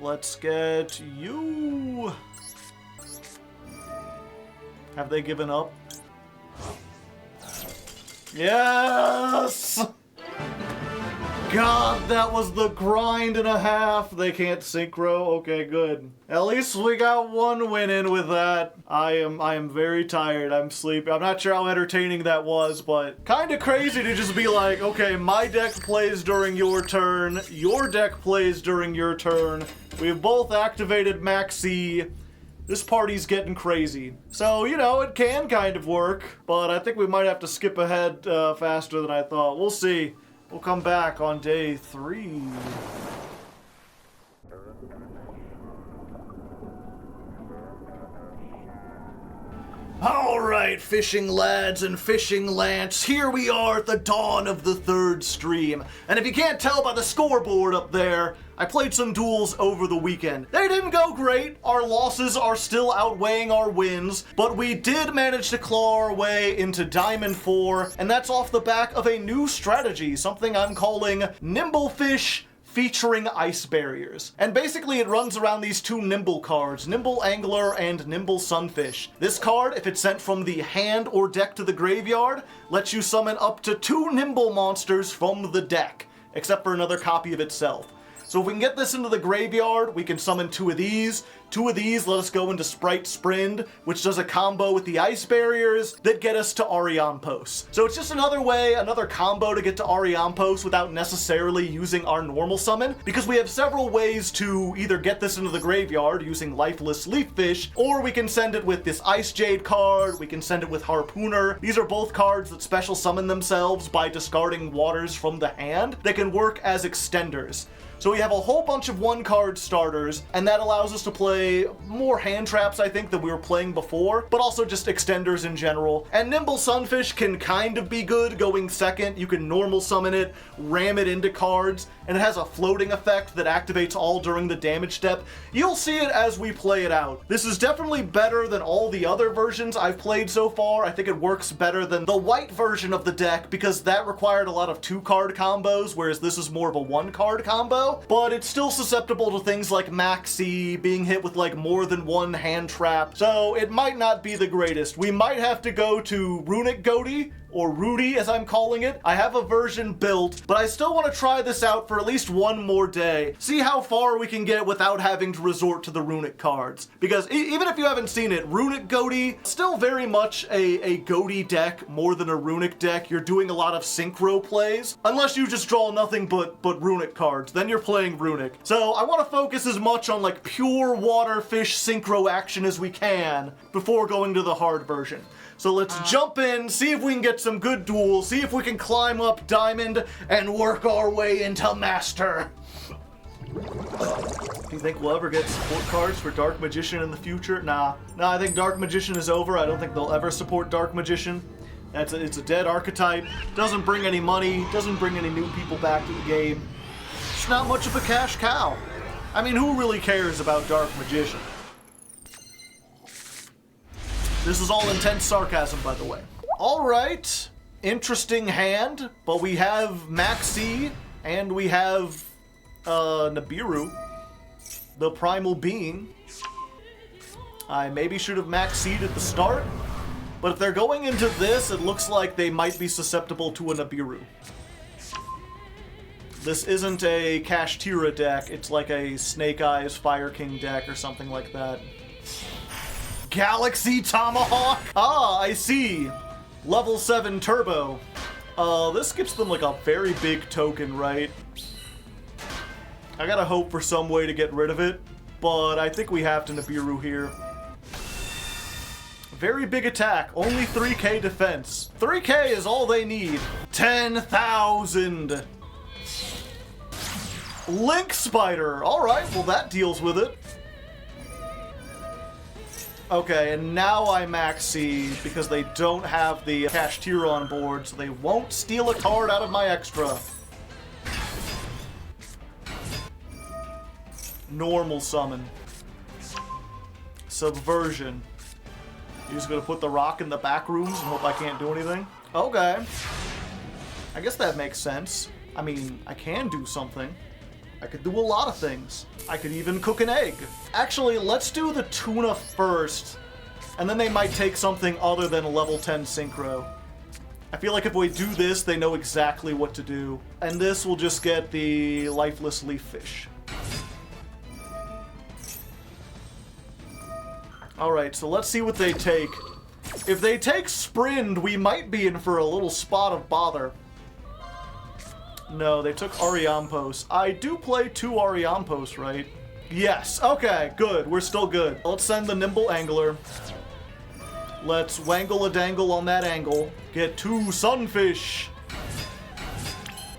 Let's get you. Have they given up? Yes! God, that was the grind and a half. They can't synchro. Okay, good. At least we got one win in with that. I am very tired. I'm sleepy. I'm not sure how entertaining that was, but kind of crazy to just be like, okay, my deck plays during your turn. Your deck plays during your turn. We've both activated Maxi. This party's getting crazy. So, you know, it can kind of work, but I think we might have to skip ahead faster than I thought. We'll see. We'll come back on day 3. Alright, fishing lads and fishing lance, here we are at the dawn of the 3rd stream. And if you can't tell by the scoreboard up there, I played some duels over the weekend. They didn't go great, our losses are still outweighing our wins, but we did manage to claw our way into Diamond 4, and that's off the back of a new strategy, something I'm calling Nimble Fish featuring ice barriers. And basically it runs around these two Nimble cards, Nimble Angler and Nimble Sunfish. This card, if it's sent from the hand or deck to the graveyard, lets you summon up to 2 Nimble monsters from the deck, except for another copy of itself. So if we can get this into the graveyard, we can summon 2 of these. 2 of these let us go into Sprite Sprind, which does a combo with the ice barriers that get us to Ariampos. So it's just another way, another combo to get to Ariampos without necessarily using our normal summon, because we have several ways to either get this into the graveyard using Lifeless Leaffish, or we can send it with this Ice Jade card, we can send it with Harpooner. These are both cards that special summon themselves by discarding waters from the hand. They can work as extenders. So we have a whole bunch of 1-card starters, and that allows us to play more hand traps, I think, than we were playing before, but also just extenders in general. And Nimble Sunfish can kind of be good going second. You can normal summon it, ram it into cards, and it has a floating effect that activates all during the damage step. You'll see it as we play it out. This is definitely better than all the other versions I've played so far. I think it works better than the white version of the deck, because that required a lot of 2-card combos, whereas this is more of a 1-card combo. But it's still susceptible to things like Maxi, being hit with like more than 1 hand trap, so it might not be the greatest. We might have to go to Runic Ghoti or Rudy as I'm calling it. I have a version built, but I still want to try this out for at least one more day. See how far we can get without having to resort to the runic cards. Because even if you haven't seen it, runic Ghoti, still very much a Ghoti deck more than a runic deck. You're doing a lot of synchro plays, unless you just draw nothing but runic cards. Then you're playing runic. So I want to focus as much on like pure water fish synchro action as we can before going to the hard version. So let's jump in, see if we can get some good duels, see if we can climb up Diamond and work our way into Master. Do you think we'll ever get support cards for Dark Magician in the future? Nah, I think Dark Magician is over. I don't think they'll ever support Dark Magician. It's a dead archetype. Doesn't bring any money, doesn't bring any new people back to the game. It's not much of a cash cow. I mean, who really cares about Dark Magician? This is all intense sarcasm, by the way. All right, interesting hand, but we have Maxi and we have Nibiru, the primal being. I maybe should have Maxi'd at the start, but if they're going into this, it looks like they might be susceptible to a Nibiru. This isn't a Kashtira deck, it's like a Snake Eyes Fire King deck or something like that. Galaxy Tomahawk? Ah, I see. Level 7 Turbo. This gets them like a very big token, right? I gotta hope for some way to get rid of it, but I think we have to Nibiru here. Very big attack, only 3k defense. 3k is all they need. 10,000. Link Spider. Alright, well that deals with it. Okay, and now I Maxi because they don't have the Kashtira on board, so they won't steal a card out of my extra. Normal summon. Subversion. You're just gonna put the rock in the back rooms and hope I can't do anything? Okay. I guess that makes sense. I mean, I can do something. I could do a lot of things. I could even cook an egg. Actually, let's do the tuna first, and then they might take something other than a level 10 synchro. I feel like if we do this, they know exactly what to do. And this will just get the lifeless leaf fish. Alright, so let's see what they take. If they take Sprind, we might be in for a little spot of bother. No, they took Ariampos. I do play 2 Ariampos, right? Yes. Okay, good. We're still good. Let's send the Nimble Angler. Let's wangle a dangle on that angle. Get 2 Sunfish.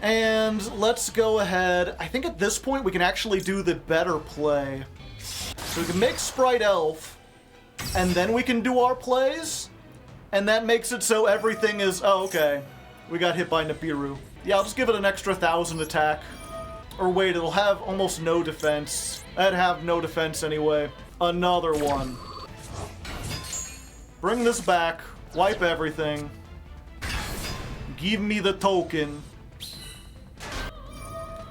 And let's go ahead. I think at this point we can actually do the better play. So we can make Sprite Elf, and then we can do our plays. And that makes it so everything is... Oh, okay. We got hit by Nibiru. Yeah, I'll just give it an extra 1,000 attack. Or wait, it'll have almost no defense. I'd have no defense anyway. Another one. Bring this back. Wipe everything. Give me the token.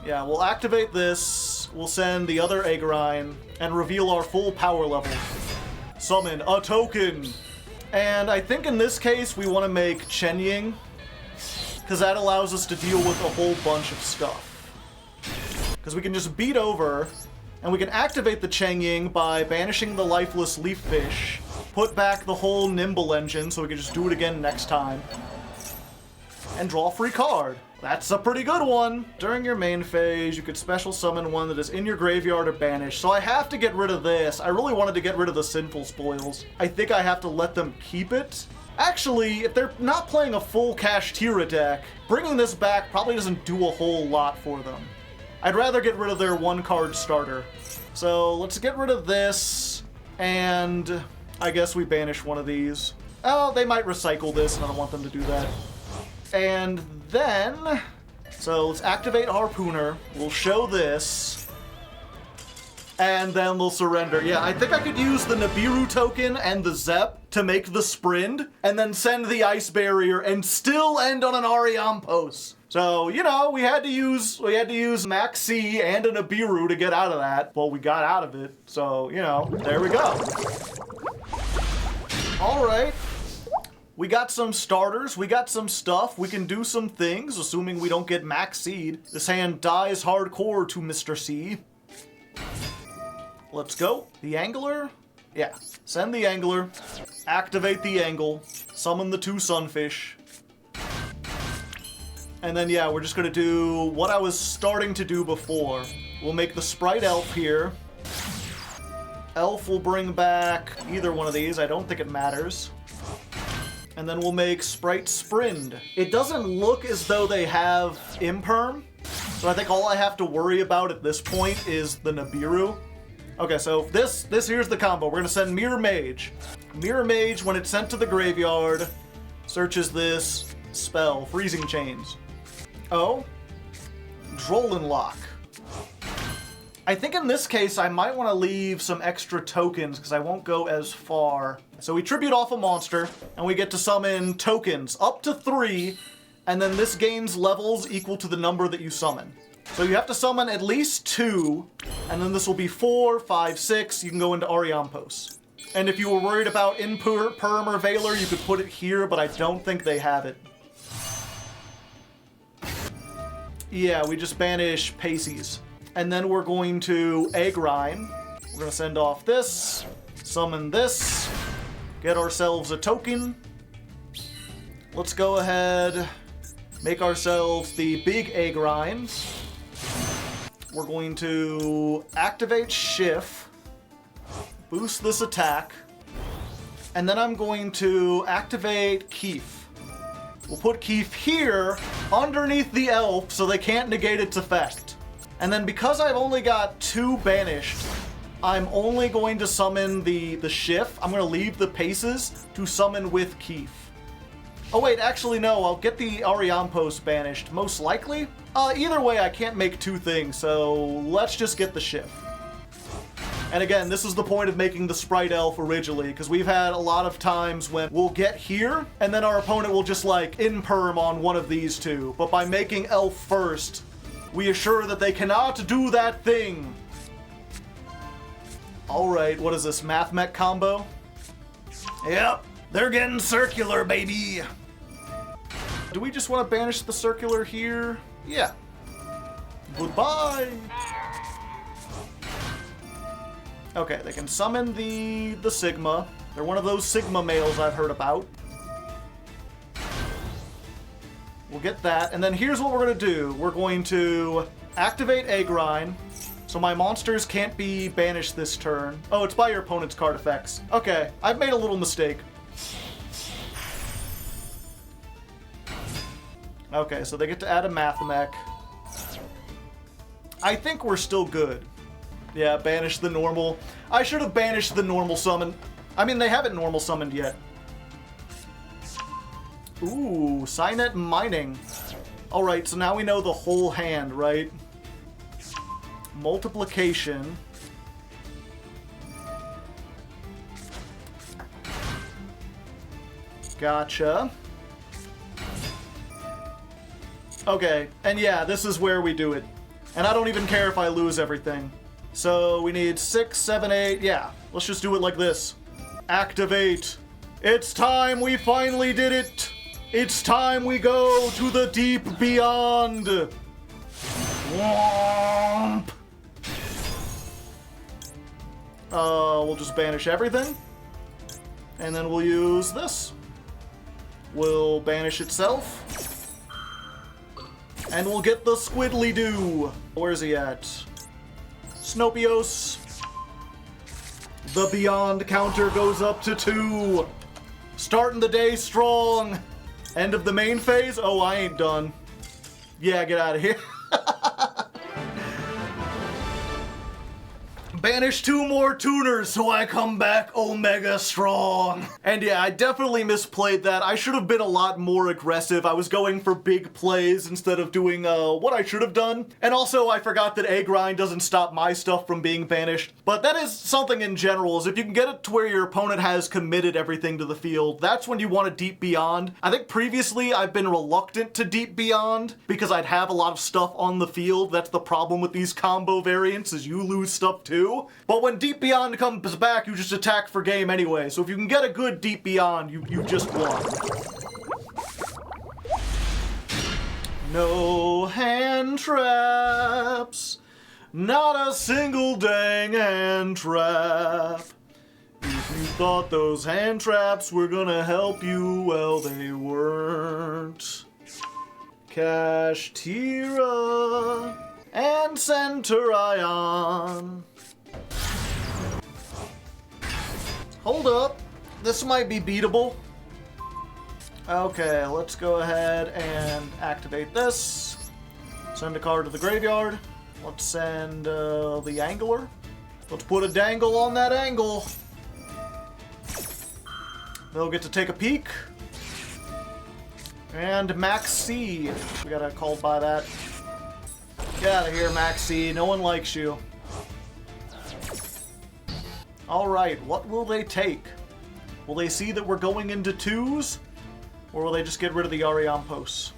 Yeah, we'll activate this. We'll send the other Agarine and reveal our full power level. Summon a token. And I think in this case we want to make Chen-Ying, because that allows us to deal with a whole bunch of stuff. Because we can just beat over, and we can activate the Chen-Ying by banishing the lifeless leaf fish, put back the whole Nimble engine so we can just do it again next time, and draw a free card. That's a pretty good one. During your main phase, you could special summon one that is in your graveyard or banished. So I have to get rid of this. I really wanted to get rid of the Sinful Spoils. I think I have to let them keep it. Actually, if they're not playing a full Kashtira deck, bringing this back probably doesn't do a whole lot for them. I'd rather get rid of their 1-card starter. So let's get rid of this, and I guess we banish one of these. Oh, they might recycle this, and I don't want them to do that. And then, so let's activate Harpooner. We'll show this, and then we'll surrender. Yeah, I think I could use the Nibiru token and the Zep to make the Sprind, and then send the Ice Barrier, and still end on an Ariampos. So, you know, we had to use Maxi and a Nibiru to get out of that. Well, we got out of it, so, you know, there we go. Alright. We got some starters, we got some stuff, we can do some things, assuming we don't get max seed. This hand dies hardcore to Mr. C. Let's go. The Angler? Yeah. Send the Angler. Activate the Angle. Summon the 2 Sunfish. And then, yeah, we're just gonna do what I was starting to do before. We'll make the Sprite Elf here. Elf will bring back either one of these. I don't think it matters. And then we'll make Sprite Sprind. It doesn't look as though they have Imperm, so I think all I have to worry about at this point is the Nibiru. Okay, so this here's the combo. We're gonna send Mirror Mage. Mirror Mage, when it's sent to the graveyard, searches this spell, Freezing Chains. Oh, Drollenlock. I think in this case I might want to leave some extra tokens because I won't go as far. So we tribute off a monster, and we get to summon tokens up to 3, and then this gains levels equal to the number that you summon. So you have to summon at least 2, and then this will be 4, 5, 6. You can go into Ariampos. And if you were worried about Perm or Valor, you could put it here, but I don't think they have it. Yeah, we just banish Paces. And then we're going to Agrine. We're going to send off this, summon this, get ourselves a token. Let's go ahead, make ourselves the big Agrines. We're going to activate Shift, boost this attack, and then I'm going to activate Keef. We'll put Keef here underneath the elf so they can't negate its effect. And then because I've only got 2 banished, I'm only going to summon the Shift. I'm going to leave the Paces to summon with Keef. Oh wait, actually no, I'll get the Ariampos banished, most likely. Either way, I can't make 2 things, so let's just get the Shift. And again, this is the point of making the Sprite Elf originally, because we've had a lot of times when we'll get here, and then our opponent will just like Imperm on one of these 2. But by making Elf first, we assure that they cannot do that thing. Alright, what is this, Matchmech combo? Yep, they're getting circular, baby! Do we just want to banish the circular here? Yeah. Goodbye! Okay, they can summon the Sigma. They're one of those Sigma males I've heard about. We'll get that, and then here's what we're going to do. We're going to activate Agrine, so my monsters can't be banished this turn. Oh, it's by your opponent's card effects. Okay, I've made a little mistake. Okay, so they get to add a Matchmech. I think we're still good. Yeah, banish the normal. I should have banished the normal summon. I mean, they haven't normal summoned yet. Ooh, Cynet Mining. Alright, so now we know the whole hand, right? Multiplication. Gotcha. Okay, and yeah, this is where we do it. And I don't even care if I lose everything. So we need 6, 7, 8, yeah. Let's just do it like this. Activate. It's time, we finally did it. It's time we go to the deep beyond. Womp. We'll just banish everything. And then we'll use this. We'll banish itself. And we'll get the Squidly-Doo. Where's he at? Snopios. The Beyond counter goes up to 2. Starting the day strong. End of the main phase? Oh, I ain't done. Yeah, get out of here. Banish 2 more tuners so I come back Omega strong. And yeah, I definitely misplayed that. I should have been a lot more aggressive. I was going for big plays instead of doing what I should have done. And also, I forgot that Agrine doesn't stop my stuff from being banished. But that is something in general, is if you can get it to where your opponent has committed everything to the field, that's when you want to Deep Beyond. I think previously I've been reluctant to Deep Beyond because I'd have a lot of stuff on the field. That's the problem with these combo variants, is you lose stuff too. do, but when Deep Beyond comes back, you just attack for game anyway. So if you can get a good Deep Beyond, you just won. No hand traps. Not a single dang hand trap. If you thought those hand traps were gonna help you, well, they weren't. Kashtira and Centurion. Hold up. This might be beatable. Okay, let's go ahead and activate this. Send a card to the graveyard. Let's send the Angler. Let's put a dangle on that angle. They'll get to take a peek. And Max C. We gotta call by that. Get out of here, Max C. No one likes you. Alright, what will they take? Will they see that we're going into 2s? Or will they just get rid of the Arion posts?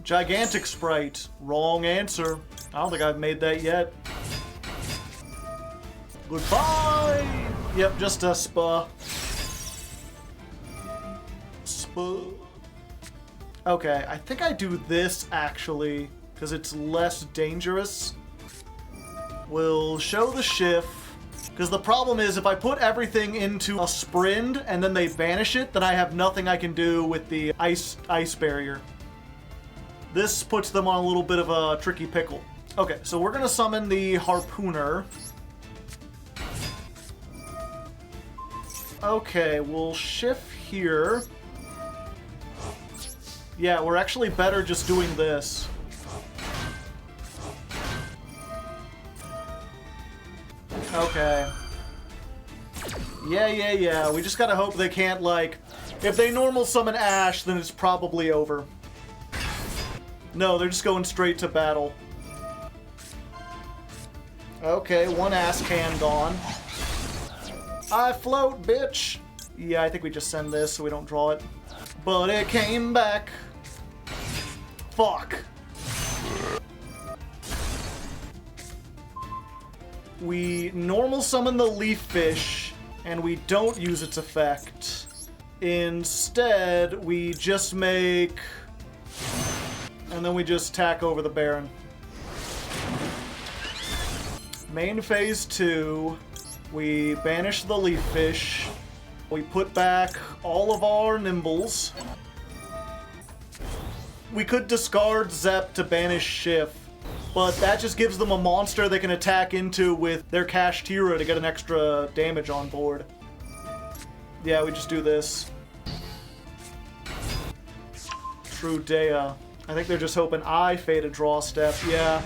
Gigantic Sprite. Wrong answer. I don't think I've made that yet. Goodbye! Yep, just a spa. Spa. Okay, I think I do this actually, because it's less dangerous. We'll show the shift, because the problem is if I put everything into a sprint and then they banish it, then I have nothing I can do with the ice barrier. This puts them on a little bit of a tricky pickle. Okay, so we're gonna summon the Harpooner. Okay, we'll shift here. Yeah, we're actually better just doing this. Okay. Yeah. We just gotta hope they can't, like... If they normal summon Ash, then it's probably over. No, they're just going straight to battle. Okay, one ass can gone. I float, bitch! Yeah, I think we just send this so we don't draw it. But it came back. Fuck. We normal summon the Leaf Fish, and we don't use its effect. Instead, we just make... And then we just tack over the Baron. Main phase 2, we banish the Leaf Fish. We put back all of our Nimbles. We could discard Zep to banish Shift, but that just gives them a monster they can attack into with their Kashtira to get an extra damage on board. Yeah, we just do this. Two-Dea. I think they're just hoping I fade a draw step. Yeah.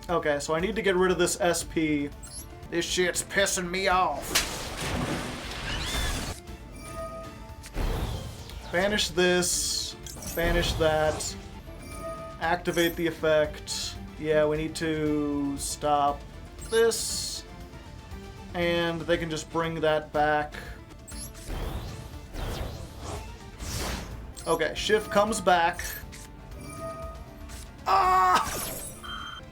Okay, so I need to get rid of this SP. This shit's pissing me off. Banish this. Banish that. Activate the effect. Yeah, we need to stop this. And they can just bring that back. Okay, Shift comes back. Ah!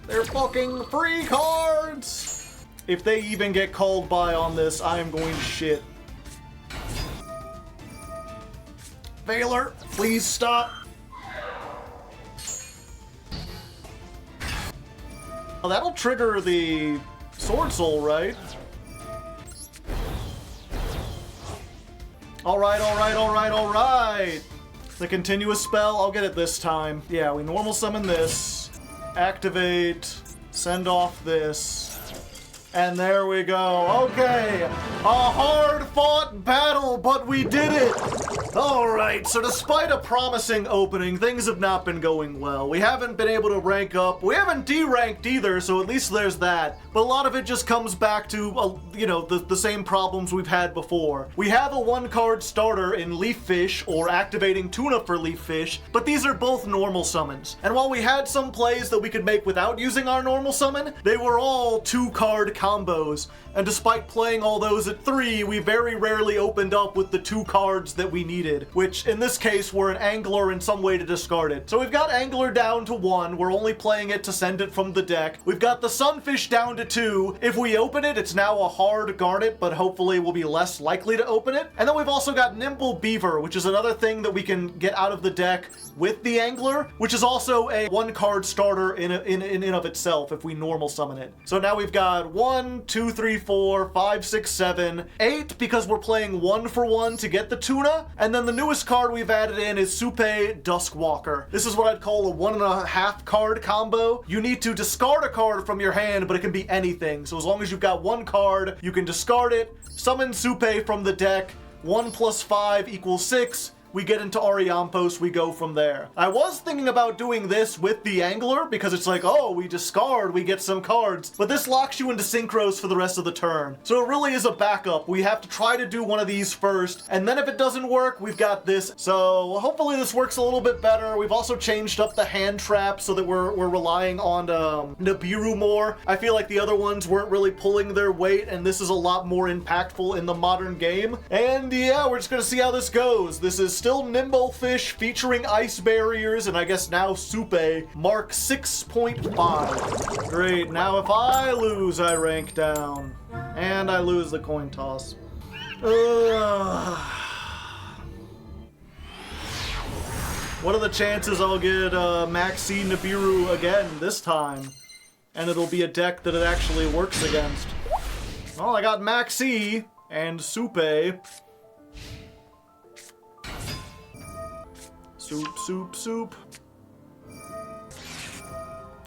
They're fucking free cards! If they even get called by on this, I am going to shit. Veiler, please stop. Oh, that'll trigger the Swordsoul, right? Alright. The continuous spell, I'll get it this time. Yeah, we normal summon this. Activate. Send off this. And there we go. Okay. A hard-fought battle, but we did it! Alright, so despite a promising opening, things have not been going well. We haven't been able to rank up. We haven't D-ranked either, so at least there's that. But a lot of it just comes back to, you know, the same problems we've had before. We have a one-card starter in Leaf Fish, or activating Tuna for Leaf Fish, but these are both normal summons. And while we had some plays that we could make without using our normal summon, they were all two-card combos. And despite playing all those at 3, we very rarely opened up with the 2 cards that we needed. needed, which in this case we're an angler and some way to discard it. So we've got angler down to 1. We're only playing it to send it from the deck. We've got the sunfish down to 2. If we open it, it's now a hard garnet, but hopefully we'll be less likely to open it. And then we've also got nimble beaver, which is another thing that we can get out of the deck with the angler, which is also a 1-card starter in of itself if we normal summon it. So now we've got 1, 2, 3, 4, 5, 6, 7, 8 because we're playing 1 for 1 to get the tuna. And then the newest card we've added in is Souperheavy Duskwalker. This is what I'd call a 1.5 card combo. You need to discard a card from your hand, but it can be anything. So as long as you've got 1 card, you can discard it, summon Souperheavy from the deck. 1 + 5 = 6. We get into Ariampos, we go from there. I was thinking about doing this with the angler because it's like, oh, we discard, we get some cards, but this locks you into synchros for the rest of the turn. So it really is a backup. We have to try to do one of these first, and then if it doesn't work, we've got this. So hopefully this works a little bit better. We've also changed up the hand trap so that we're relying on Nibiru more. I feel like the other ones weren't really pulling their weight, and this is a lot more impactful in the modern game. And yeah, we're just gonna see how this goes. This is still Nimblefish featuring ice barriers, and I guess now Souperheavy, mark 6.5. Great, now if I lose, I rank down. And I lose the coin toss. What are the chances I'll get Maxi Nibiru again this time? And it'll be a deck that it actually works against. Well, I got Maxi and Souperheavy. Soup.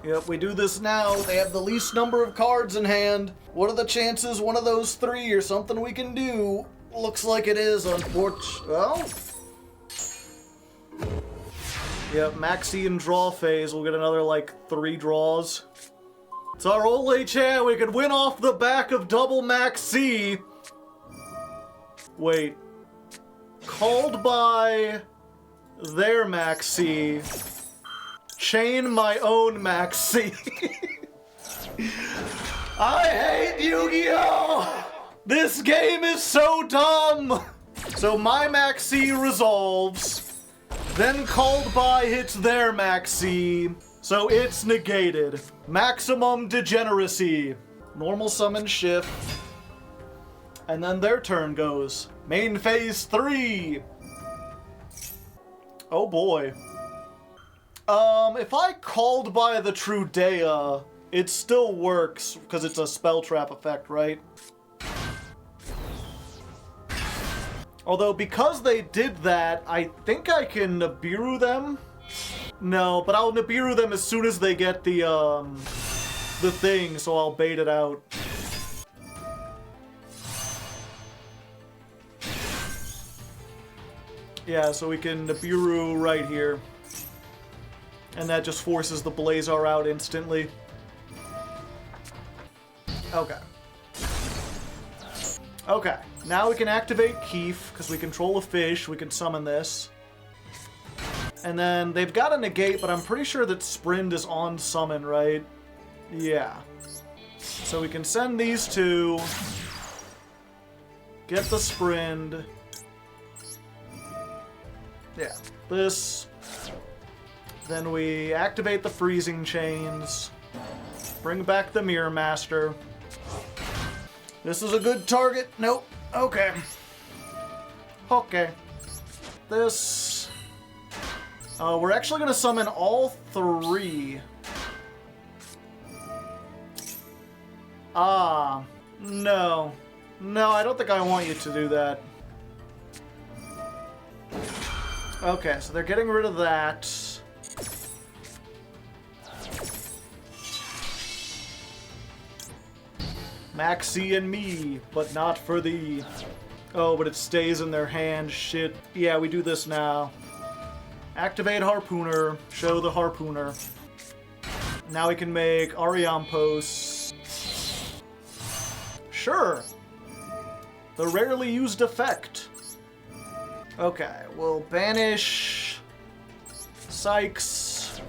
Yep, we do this now. They have the least number of cards in hand. What are the chances one of those 3 or something we can do? Looks like it is, unfortunately. Well. Yep, Maxi and draw phase. We'll get another, like, 3 draws. It's our only chance. We could win off the back of double Maxi. Wait. Called by their Maxi. Chain my own Maxi. I hate Yu-Gi-Oh! This game is so dumb! So my Maxi resolves, then called by hits their Maxi, so it's negated. Maximum degeneracy. Normal summon shift. And then their turn goes. Main phase 3. Oh boy. If I called by the Two-Dea, it still works, because it's a spell trap effect, right? Although, because they did that, I think I can Nibiru them? No, but I'll Nibiru them as soon as they get the thing, so I'll bait it out. Yeah, so we can Nibiru right here. And that just forces the Blazar out instantly. Okay. Okay, now we can activate Keef, because we control a fish, we can summon this. And then they've got a negate, but I'm pretty sure that Sprind is on summon, right? Yeah. So we can send these 2. Get the Sprind. Yeah, this. Then we activate the freezing chains. Bring back the Mirror Master. This is a good target. Nope. Okay. Okay. This. We're actually going to summon all 3. Ah. No. No, I don't think I want you to do that. Okay, so they're getting rid of that. Maxi and me, but not for thee. Oh, but it stays in their hand. Shit. Yeah, we do this now. Activate Harpooner. Show the Harpooner. Now we can make Ariampos. Sure. The rarely used effect. Okay, we'll banish Sykes.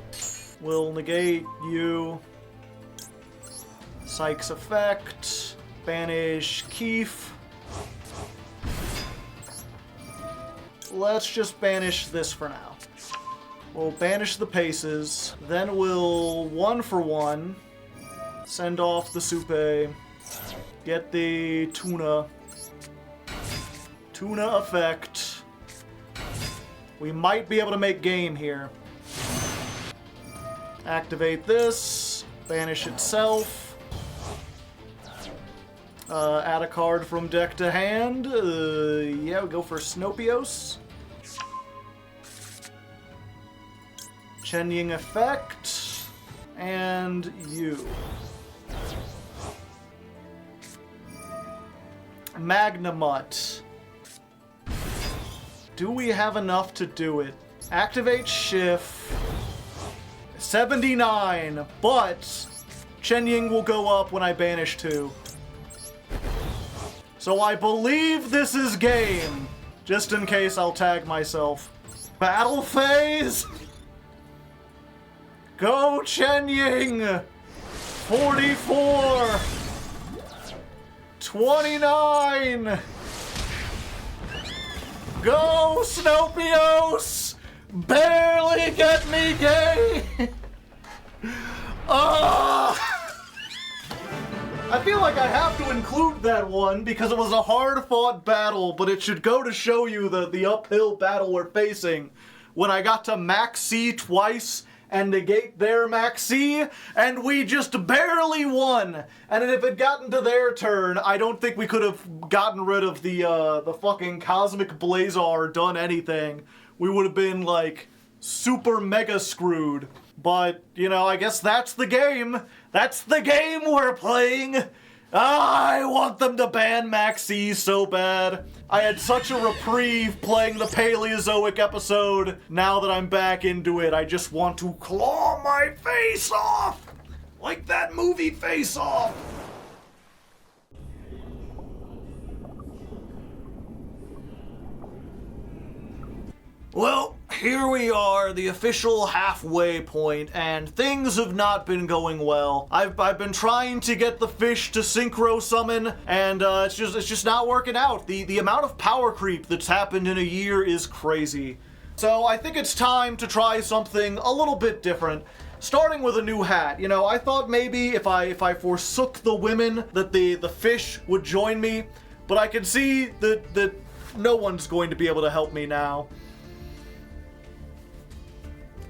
We'll negate you. Sykes effect. Banish Keef. let's just banish this for now. We'll banish the Paces, then we'll 1-for-1 send off the Soupe, get the Tuna effect. We might be able to make game here. Activate this, banish itself, add a card from deck to hand. Yeah, we'll go for Snopios. Chen-Ying effect, and you. Magnamut. Do we have enough to do it? Activate Shift. 79, but Chen-Ying will go up when I banish 2. So I believe this is game. Just in case, I'll tag myself. Battle phase? Go Chen-Ying! 44! 29! Go Snopios! Barely get me gay! I feel like I have to include that one because it was a hard-fought battle, but it should go to show you the uphill battle we're facing. When I got to Max C twice and negate their Max C, and we just barely won. And if it had gotten to their turn, I don't think we could have gotten rid of the fucking Cosmic Blazar, done anything. We would have been, like, super mega screwed. But, you know, I guess that's the game. That's the game we're playing. I want them to ban Maxi so bad. I had such a reprieve playing the Paleozoic episode. Now that I'm back into it, I just want to claw my face off. Like that movie Face Off. Well, here we are, the official halfway point, and things have not been going well. I've been trying to get the fish to synchro summon, and it's just not working out. The amount of power creep that's happened in a year is crazy. So I think it's time to try something a little bit different. Starting with a new hat. You know, I thought maybe if I forsook the women that the fish would join me, but I can see that no one's going to be able to help me now.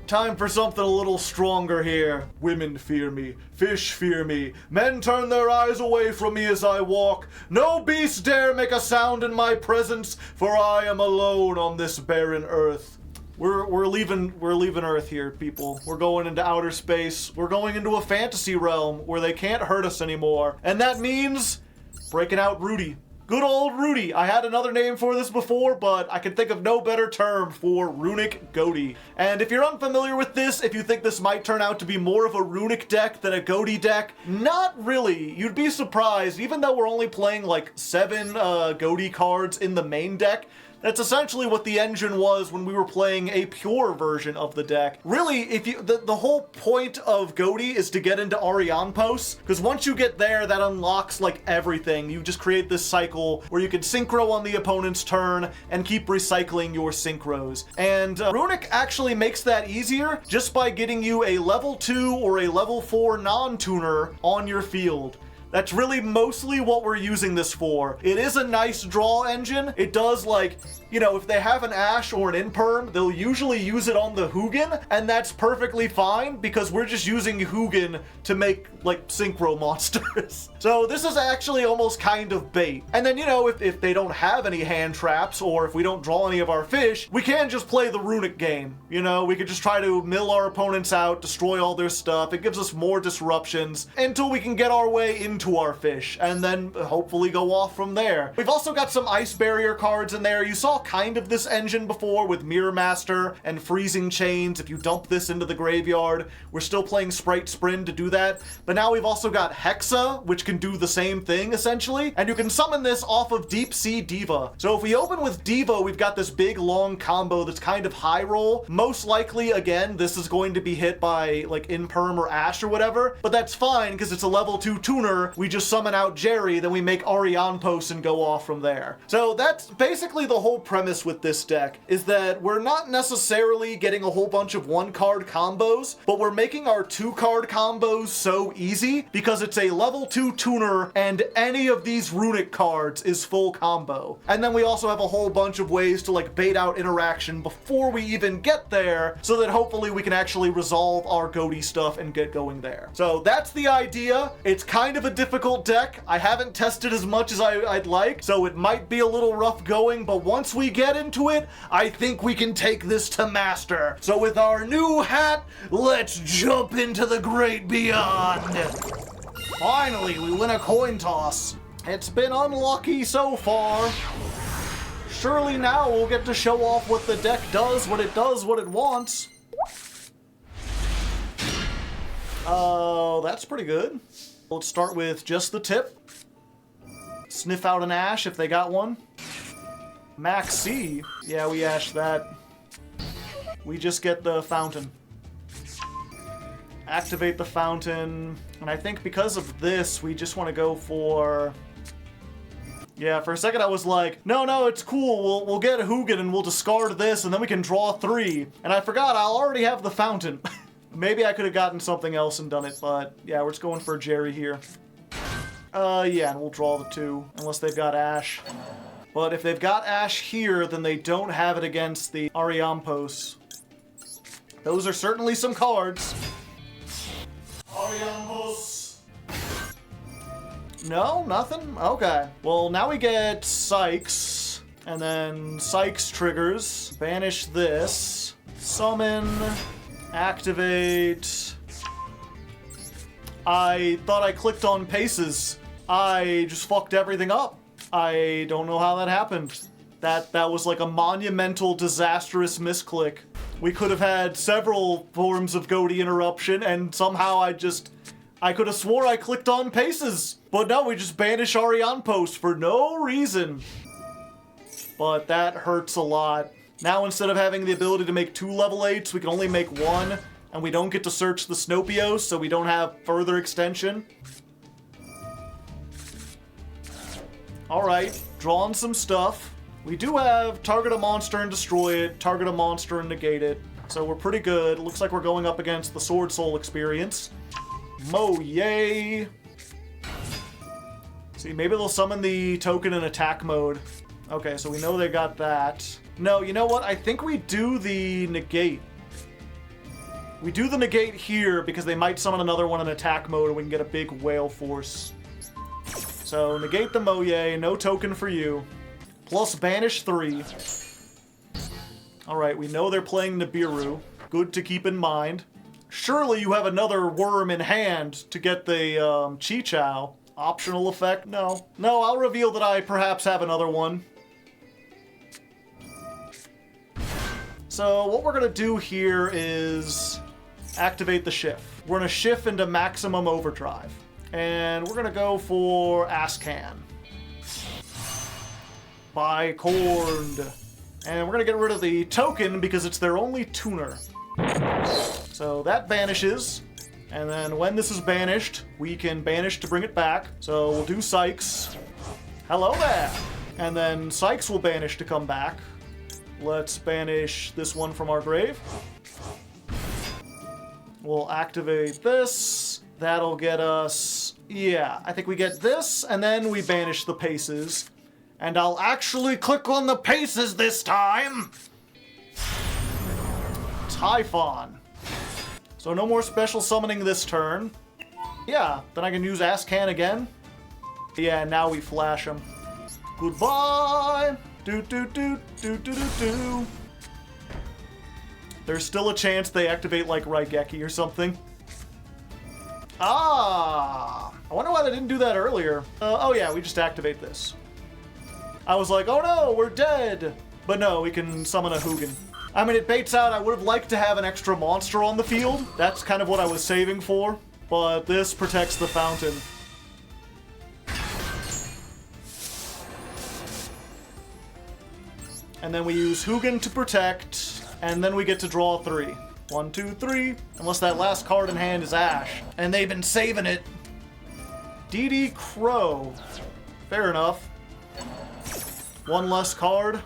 Time for something a little stronger here. Women fear me. Fish fear me. Men turn their eyes away from me as I walk. No beast dare make a sound in my presence, for I am alone on this barren earth. We're leaving Earth here, people. We're going into outer space. We're going into a fantasy realm where they can't hurt us anymore. And that means breaking out Rudy. Good old Rudy. I had another name for this before, but I can think of no better term for Runic Ghoti. And if you're unfamiliar with this, if you think this might turn out to be more of a Runic deck than a Ghoti deck, not really. You'd be surprised, even though we're only playing like 7 Ghoti cards in the main deck. That's essentially what the engine was when we were playing a pure version of the deck. Really, if you the whole point of Ghoti is to get into Arianpos, because once you get there, that unlocks like everything. You just create this cycle where you can synchro on the opponent's turn and keep recycling your synchros. And Runic actually makes that easier just by getting you a level 2 or a level 4 non-tuner on your field. That's really mostly what we're using this for. It is a nice draw engine. It does, like, you know, if they have an Ash or an Imperm, they'll usually use it on the Hugin, and that's perfectly fine because we're just using Hugin to make, like, synchro monsters. So this is actually almost kind of bait. And then, you know, if they don't have any hand traps or if we don't draw any of our fish, we can just play the Runic game. You know, we could just try to mill our opponents out, destroy all their stuff. It gives us more disruptions until we can get our way into our fish and then hopefully go off from there. We've also got some ice barrier cards in there. You saw kind of this engine before with Mirror Master and Freezing Chains. If you dump this into the graveyard, we're still playing Sprite Sprint to do that, but now we've also got Hexa, which can do the same thing essentially, and you can summon this off of Deep Sea Diva. So if we open with Diva, we've got this big long combo that's kind of high roll. Most likely, again, this is going to be hit by like Imperm or Ash or whatever, but that's fine because it's a level 2 tuner we just summon out Jerry, then we make Arianpos and go off from there. So that's basically the whole premise with this deck, is that we're not necessarily getting a whole bunch of 1-card combos, but we're making our 2-card combos so easy because it's a level 2 tuner and any of these runic cards is full combo. And then we also have a whole bunch of ways to like bait out interaction before we even get there, so that hopefully we can actually resolve our Ghoti stuff and get going there. So that's the idea. It's kind of a difficult deck. I haven't tested as much as I'd like, so it might be a little rough going, but once we get into it, I think we can take this to master. So with our new hat, let's jump into the great beyond. Finally, we win a coin toss. It's been unlucky so far. Surely now we'll get to show off what the deck does, what it wants. That's pretty good. Let's start with just the tip. Sniff out an Ash if they got one. Max C. Yeah, we Ash that. We just get the fountain. Activate the fountain. And I think because of this, we just want to go for... Yeah, for a second I was like, no, it's cool. We'll get a Hugin and we'll discard this and then we can draw 3. And I forgot I'll already have the fountain. Maybe I could have gotten something else and done it, but yeah, we're just going for Jerry here. Yeah, and we'll draw the 2, unless they've got Ash. But if they've got Ash here, then they don't have it against the Arianpos. Those are certainly some cards. Arianpos. No, nothing? Okay. Well, now we get Sykes, and then Sykes triggers. Banish this. Summon. Activate. I thought I clicked on Paces. I just fucked everything up. I don't know how that happened. That was like a monumental, disastrous misclick. We could have had several forms of Ghoti interruption, and somehow I could have swore I clicked on Paces. But no, we just banish Arianpos for no reason. But that hurts a lot. Now instead of having the ability to make 2 level 8s, we can only make 1, and we don't get to search the Snopios, so we don't have further extension. Alright, drawing some stuff. We do have target a monster and destroy it, target a monster and negate it, so we're pretty good. Looks like we're going up against the Swordsoul experience. Yay! See, maybe they'll summon the token in attack mode. Okay, so we know they got that. No, you know what? I think we do the negate. We do the negate here because they might summon another one in attack mode and we can get a big whale force. So negate the Moye, no token for you. Plus banish 3. Alright, we know they're playing Nibiru. Good to keep in mind. Surely you have another worm in hand to get the Chi-Chow. Optional effect? No. No, I'll reveal that I perhaps have another one. So what we're going to do here is activate the shift. We're going to shift into maximum overdrive. And we're going to go for Ascan. Bicorned. And we're going to get rid of the token because it's their only tuner. So that vanishes. And then when this is banished, we can banish to bring it back. So we'll do Sykes. Hello there! And then Sykes will banish to come back. Let's banish this one from our grave. We'll activate this. That'll get us... Yeah, I think we get this, and then we banish the Paces. And I'll actually click on the Paces this time! Typhon. So no more special summoning this turn. Yeah, then I can use Ascan again. Yeah, now we flash him. Goodbye! Do. There's still a chance they activate like Raigeki or something. Ah! I wonder why they didn't do that earlier. Oh yeah, we just activate this. I was like, oh no, we're dead! But no, we can summon a Hugin. I mean, it baits out, I would have liked to have an extra monster on the field. That's kind of what I was saving for. But this protects the fountain. And then we use Hugin to protect, and then we get to draw 3. 1, 2, 3. Unless that last card in hand is Ash. And they've been saving it. DD Crow. Fair enough. One less card.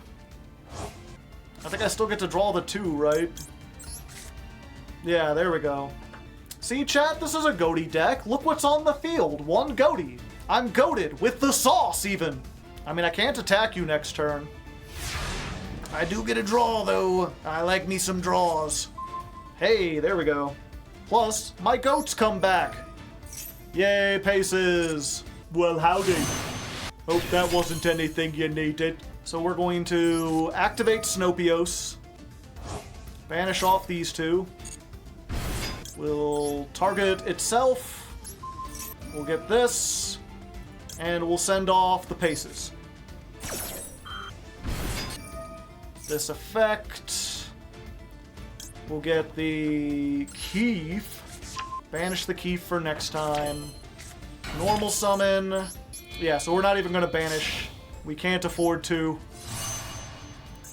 I think I still get to draw the 2, right? Yeah, there we go. See, chat, this is a Ghoti deck. Look what's on the field. 1 Ghoti. I'm goated with the sauce, even. I mean, I can't attack you next turn. I do get a draw, though. I like me some draws. Hey, there we go. Plus, my goats come back. Yay, paces. Well, howdy. Hope that wasn't anything you needed. So we're going to activate Snopios. Banish off these 2. We'll target itself. We'll get this. And we'll send off the paces. This effect. We'll get the Keef. Banish the Keef for next time. Normal summon. Yeah, so we're not even going to banish. We can't afford to.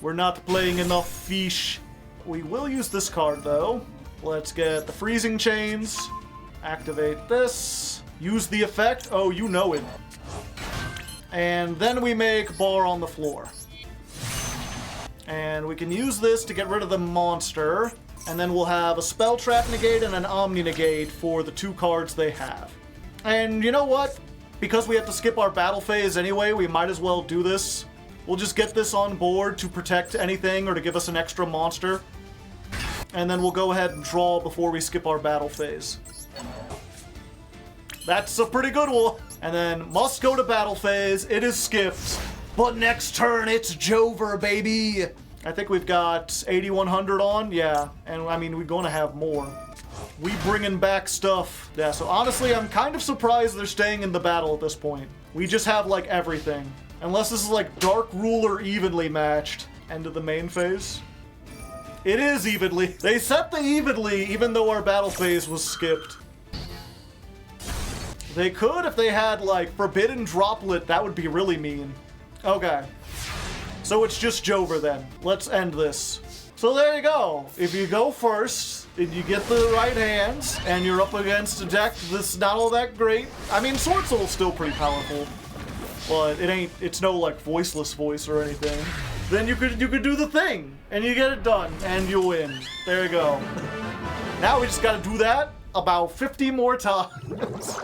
We're not playing enough fish. We will use this card, though. Let's get the Freezing Chains. Activate this. Use the effect. Oh, you know it. And then we make Bar on the Floor. And we can use this to get rid of the monster. And then we'll have a Spell Trap Negate and an Omni Negate for the 2 cards they have. And you know what? Because we have to skip our battle phase anyway, we might as well do this. We'll just get this on board to protect anything or to give us an extra monster. And then we'll go ahead and draw before we skip our battle phase. That's a pretty good one. And then must go to battle phase. It is skipped. But next turn, it's Jover, baby. I think we've got 8100 on. Yeah. And I mean, we're going to have more. We bringing back stuff. Yeah, so honestly, I'm kind of surprised they're staying in the battle at this point. We just have, like, everything. Unless this is, like, Dark Ruler evenly matched. End of the main phase. It is evenly. They set the evenly, even though our battle phase was skipped. They could if they had, like, Forbidden Droplet. That would be really mean. Okay. So it's just Jover, then. Let's end this. So there you go. If you go first, if you get the right hands, and you're up against a deck that's not all that great. I mean, Swordsoul's still pretty powerful, but it's no, like, voiceless voice or anything. Then you could do the thing, and you get it done, and you win. There you go. Now we just gotta do that about 50 more times.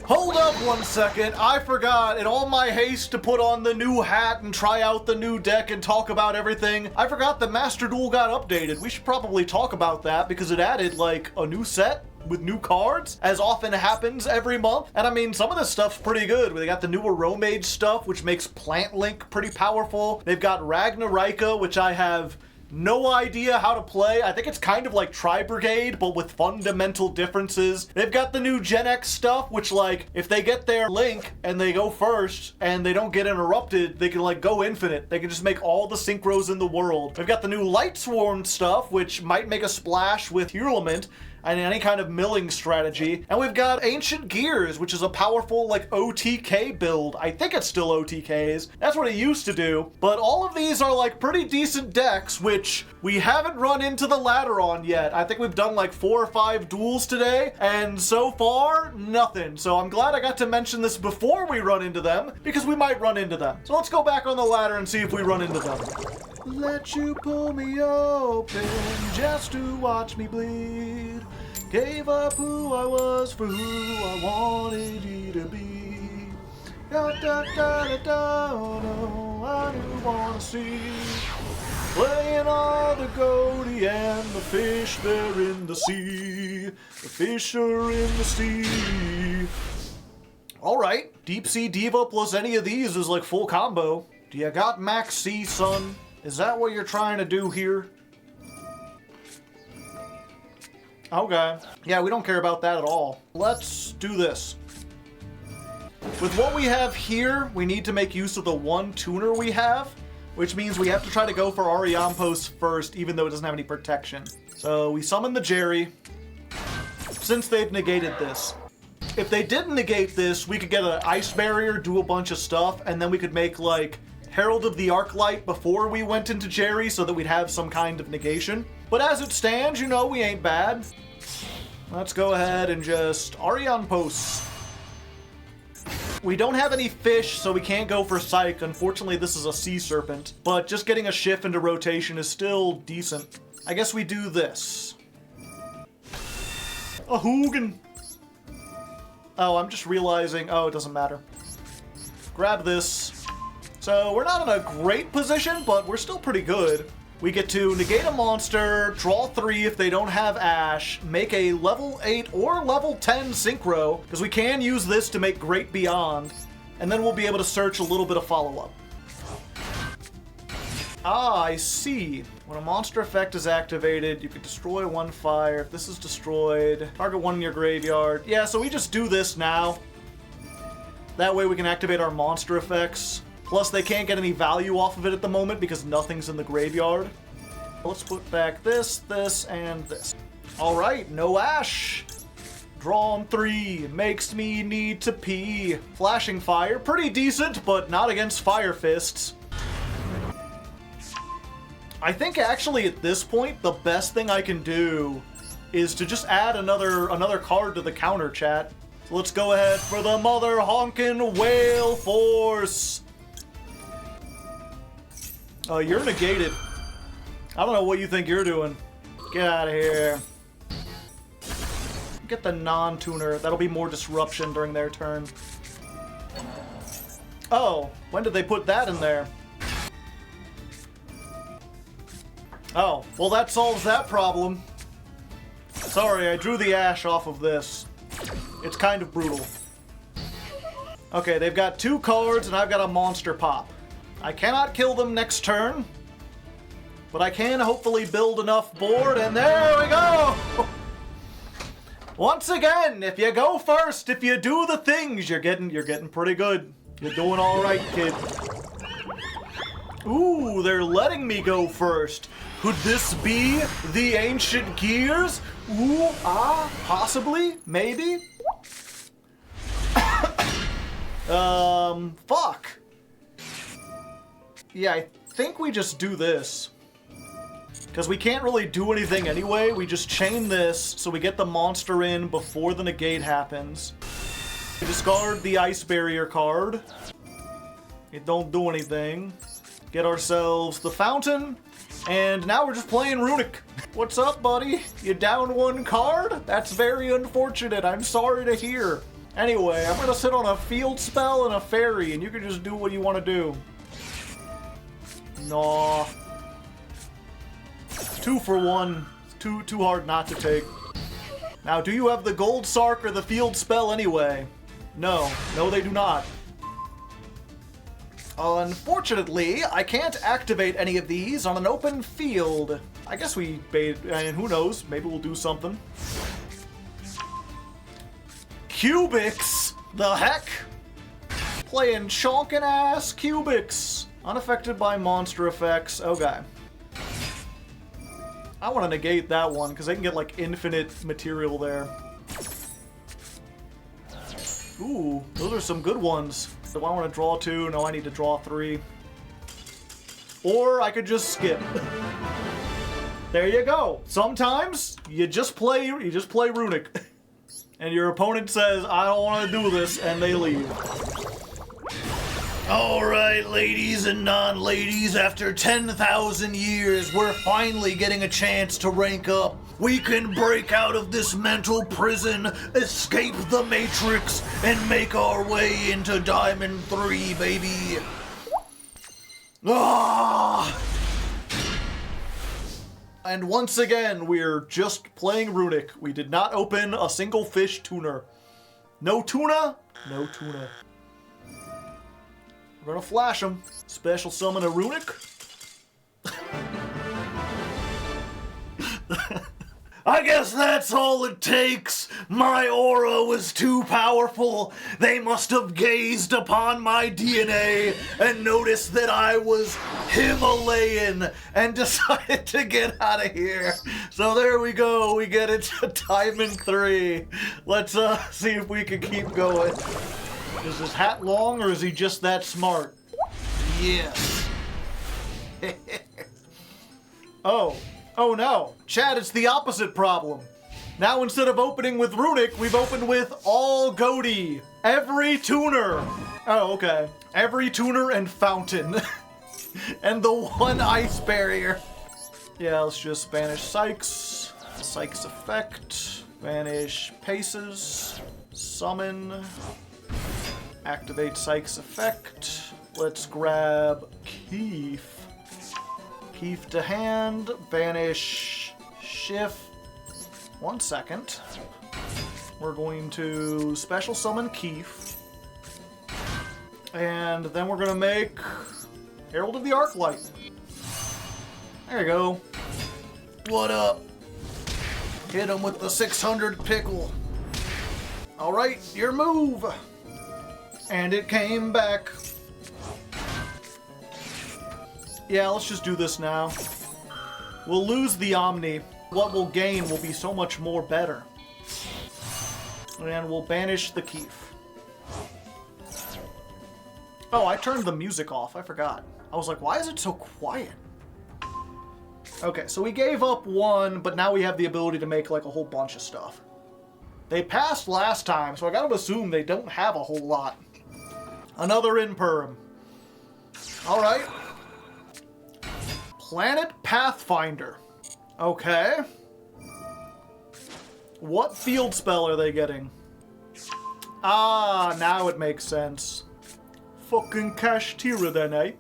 Hold up 1 second, I forgot, in all my haste to put on the new hat and try out the new deck and talk about everything, I forgot that Master Duel got updated. We should probably talk about that because it added, like, a new set with new cards, as often happens every month. And I mean, some of this stuff's pretty good. They got the new Aromage stuff, which makes Plant Link pretty powerful. They've got Ragnarika, which I have no idea how to play. I think it's kind of like Tri-Brigade, but with fundamental differences. They've got the new Genex stuff, which, like, if they get their Link and they go first and they don't get interrupted, they can, like, go infinite. They can just make all the synchros in the world. They've got the new Lightsworn stuff, which might make a splash with Tearlament and any kind of milling strategy. And we've got Ancient Gears, which is a powerful, like, OTK build. I think it's still OTKs. That's what it used to do. But all of these are, like, pretty decent decks, which we haven't run into the ladder on yet. I think we've done, like, 4 or 5 duels today, and so far, nothing. So I'm glad I got to mention this before we run into them, because we might run into them. So let's go back on the ladder and see if we run into them. Let you pull me open just to watch me bleed. Gave up who I was for who I wanted you to be. Da da da da da, oh no, I do wanna see. Playing all the Ghoti and the fish there in the sea. The fish are in the sea. Alright, Deep Sea Diva plus any of these is like full combo. Do you got Max C, son? Is that what you're trying to do here? Okay. Yeah, we don't care about that at all. Let's do this. With what we have here, we need to make use of the 1 tuner we have, which means we have to try to go for Ariampos first, even though it doesn't have any protection. So we summon the Jerry, since they've negated this. If they didn't negate this, we could get an Ice Barrier, do a bunch of stuff, and then we could make, like, Herald of the Arclight before we went into Jerry so that we'd have some kind of negation. But as it stands, you know, we ain't bad. Let's go ahead and just Ariampos. We don't have any fish, so we can't go for Psych. Unfortunately, this is a Sea Serpent. But just getting a Shift into rotation is still decent. I guess we do this. A Hugin. Oh, I'm just realizing... Oh, it doesn't matter. Grab this. So, we're not in a great position, but we're still pretty good. We get to negate a monster, draw 3 if they don't have Ash, make a level 8 or level 10 synchro, because we can use this to make Great Beyond, and then we'll be able to search a little bit of follow-up. Ah, I see. When a monster effect is activated, you can destroy 1 fire. If this is destroyed, target 1 in your graveyard. Yeah, so we just do this now. That way we can activate our monster effects. Plus, they can't get any value off of it at the moment because nothing's in the graveyard. Let's put back this, this, and this. Alright, no Ash. Drawn 3, makes me need to pee. Flashing Fire, pretty decent, but not against Fire Fists. I think actually at this point, the best thing I can do is to just add another card to the counter, chat. So let's go ahead for the Mother Honkin' Whale Force. You're negated. I don't know what you think you're doing. Get out of here. Get the non-tuner. That'll be more disruption during their turn. Oh, when did they put that in there? Oh, well that solves that problem. Sorry, I drew the Ash off of this. It's kind of brutal. Okay, they've got 2 cards and I've got a monster pop. I cannot kill them next turn, but I can hopefully build enough board, and there we go! Once again, if you go first, if you do the things, you're getting pretty good. You're doing all right, kid. Ooh, they're letting me go first. Could this be the Ancient Gears? Ooh, possibly, maybe. Fuck. Yeah, I think we just do this. Because we can't really do anything anyway. We just chain this so we get the monster in before the negate happens. We discard the Ice Barrier card. It don't do anything. Get ourselves the Fountain. And now we're just playing Runic. What's up, buddy? You down 1 card? That's very unfortunate. I'm sorry to hear. Anyway, I'm gonna sit on a field spell and a fairy, and you can just do what you want to do. No. 2 for 1. Too hard not to take. Now, do you have the Gold Sark or the field spell anyway? No. No, they do not. Unfortunately, I can't activate any of these on an open field. I guess we bait, and who knows, maybe we'll do something. Cubics? The heck? Playing chonkin' ass Cubics. Unaffected by monster effects. Okay. I want to negate that one, because they can get, like, infinite material there. Ooh, those are some good ones. Do I want to draw 2? No, I need to draw 3. Or I could just skip. There you go. Sometimes you just play Runic. And your opponent says, I don't want to do this, and they leave. Alright, ladies and non-ladies, after 10,000 years, we're finally getting a chance to rank up. We can break out of this mental prison, escape the Matrix, and make our way into Diamond 3, baby. Ah! And once again, we're just playing Runic. We did not open a single fish tuner. No tuna? No tuna. We're gonna flash him. Special summon a Runic. I guess that's all it takes. My aura was too powerful. They must have gazed upon my DNA and noticed that I was Himalayan and decided to get out of here. So there we go. We get into Diamond 3. Let's see if we can keep going. Is his hat long, or is he just that smart? Yes. Oh no. Chad, it's the opposite problem. Now instead of opening with Runic, we've opened with all Ghoti. Every tuner. Oh, okay. Every tuner and fountain. And the one ice barrier. Yeah, let's just banish Psychs. Psychs effect. Banish Paces. Summon. Activate Psychs effect. Let's grab Keef. Keef to hand. Banish Shift. 1 second. We're going to special summon Keef. And then we're going to make Herald of the Arclight. There you go. What up? Hit him with the 600 pickle. Alright, your move. And it came back. Yeah, let's just do this now. We'll lose the Omni. What we'll gain will be so much more better. And we'll banish the Keef. Oh, I turned the music off. I forgot. I was like, why is it so quiet? Okay, so we gave up one, but now we have the ability to make like a whole bunch of stuff. They passed last time, so I gotta assume they don't have a whole lot. Another Imperm. Alright. Planet Pathfinder. Okay. What field spell are they getting? Ah, now it makes sense. Fucking Kashtira then, eh?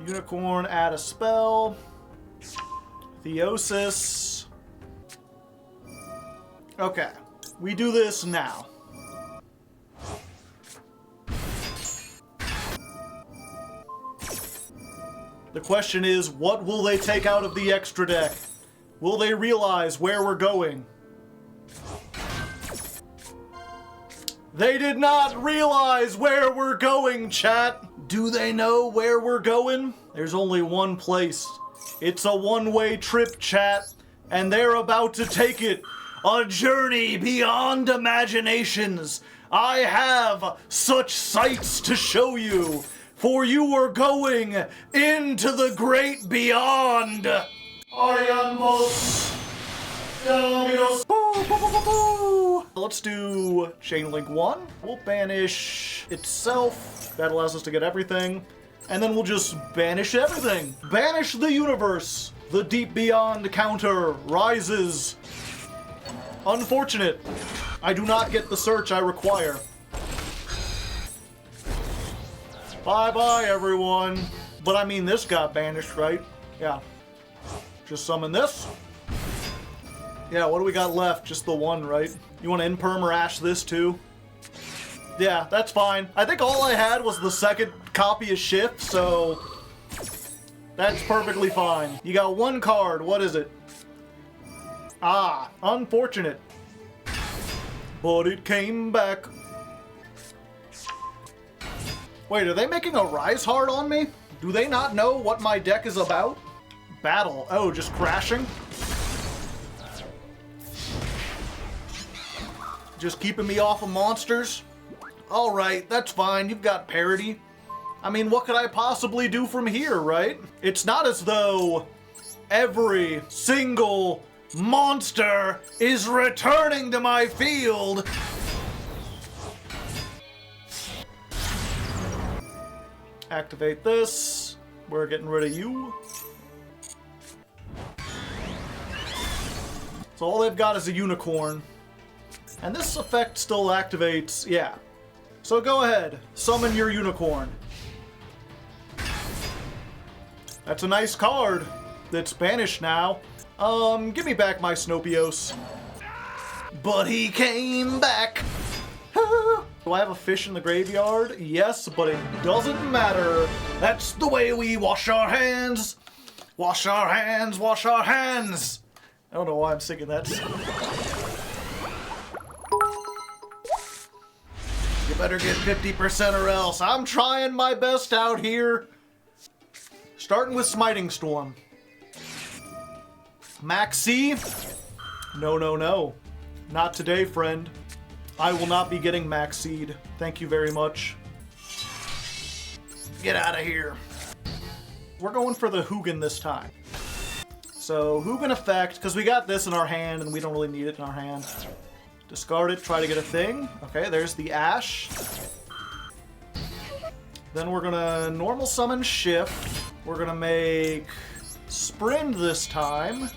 Unicorn, add a spell. Theosis. Okay, we do this now. The question is, what will they take out of the extra deck? Will they realize where we're going? They did not realize where we're going, chat. Do they know where we're going? There's only one place. It's a one-way trip, chat. And they're about to take it. A journey beyond imaginations. I have such sights to show you. For you are going into the great beyond. Ariamos. Dominos. Let's do Chain Link 1. We'll banish itself. That allows us to get everything. And then we'll just banish everything. Banish the universe. The deep beyond counter rises. Unfortunate. I do not get the search I require. Bye-bye, everyone. But I mean, this got banished, right? Yeah. Just summon this. Yeah, what do we got left? Just the one, right? You want to Imperm or Ash this, too? Yeah, that's fine. I think all I had was the second copy of Shift, so... that's perfectly fine. You got one card. What is it? Ah, unfortunate. But it came back. Wait, are they making a Rise Hard on me? Do they not know what my deck is about? Battle. Oh, just crashing? Just keeping me off of monsters? Alright, that's fine. You've got parity. I mean, what could I possibly do from here, right? It's not as though every single monster is returning to my field. Activate this. We're getting rid of you. So all they've got is a unicorn. And this effect still activates, yeah. So go ahead, summon your unicorn. That's a nice card. That's banished now. Give me back my Snopios. But he came back. Do I have a fish in the graveyard? Yes, but it doesn't matter. That's the way we wash our hands. Wash our hands, wash our hands. I don't know why I'm singing that. You better get 50% or else. I'm trying my best out here. Starting with Smiting Storm. Maxi? No, no, no. Not today, friend. I will not be getting Maxied. Thank you very much. Get out of here. We're going for the Hugin this time. So Hugin effect, because we got this in our hand and we don't really need it in our hand. Discard it, try to get a thing. Okay, there's the Ash. Then we're gonna normal summon Shift. We're gonna make Sprint this time.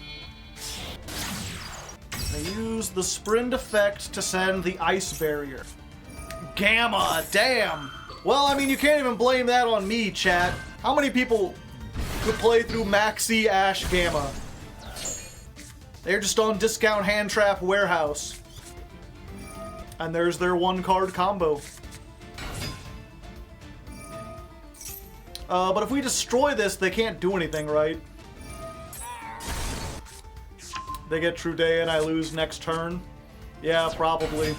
I use the Sprint effect to send the Ice Barrier. Gamma, damn! Well, I mean, you can't even blame that on me, chat. How many people could play through Maxi Ash Gamma? They're just on Discount Hand Trap Warehouse. And there's their 1-card combo. But if we destroy this, they can't do anything, right? They get Two-Dea and I lose next turn? Yeah, probably.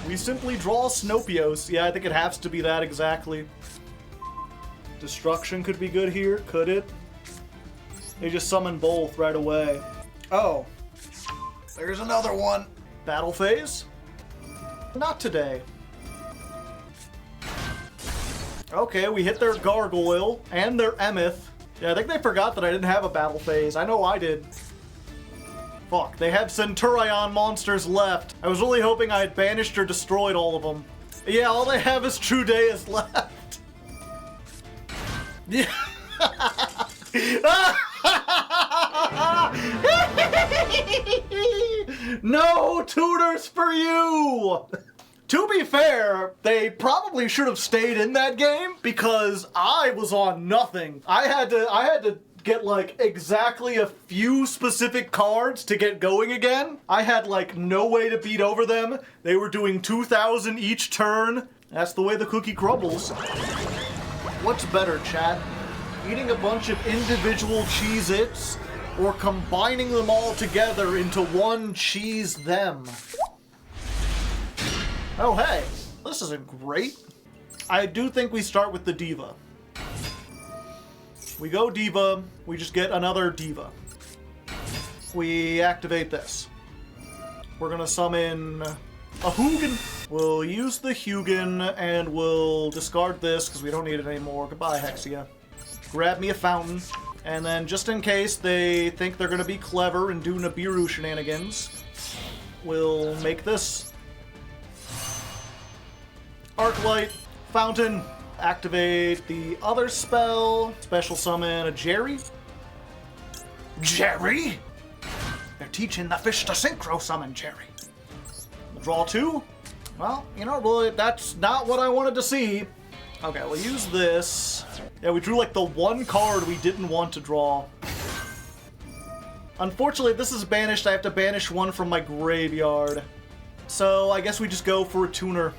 We simply draw Snopios. Yeah, I think it has to be that exactly. Destruction could be good here, could it? They just summon both right away. Oh. There's another one. Battle phase? Not today. Okay, we hit their Gargoyle and their Emeth. Yeah, I think they forgot that I didn't have a battle phase. I know I did. Fuck, they have Centurion monsters left. I was really hoping I had banished or destroyed all of them. Yeah, all they have is Two-Deas left. Yeah. No tutors for you! To be fair, they probably should have stayed in that game because I was on nothing. I had to get like exactly a few specific cards to get going again. I had like no way to beat over them. They were doing 2,000 each turn. That's the way the cookie crumbles. What's better, chat? Eating a bunch of individual Cheez-Its or combining them all together into one cheese them? Oh, hey, this isn't great. I do think we start with the Diva. We go Diva, we just get another Diva. We activate this. We're gonna summon a Hugin. We'll use the Hugin and we'll discard this because we don't need it anymore. Goodbye, Hexia. Grab me a Fountain. And then just in case they think they're gonna be clever and do Nibiru shenanigans, we'll make this. Arclight, Fountain, activate the other spell, special summon a Jerry. Jerry? They're teaching the fish to synchro summon Jerry. We'll draw 2. Well, you know, really, that's not what I wanted to see. Okay, we'll use this. Yeah, we drew like the one card we didn't want to draw. Unfortunately, if this is banished, I have to banish one from my graveyard. So I guess we just go for a tuner.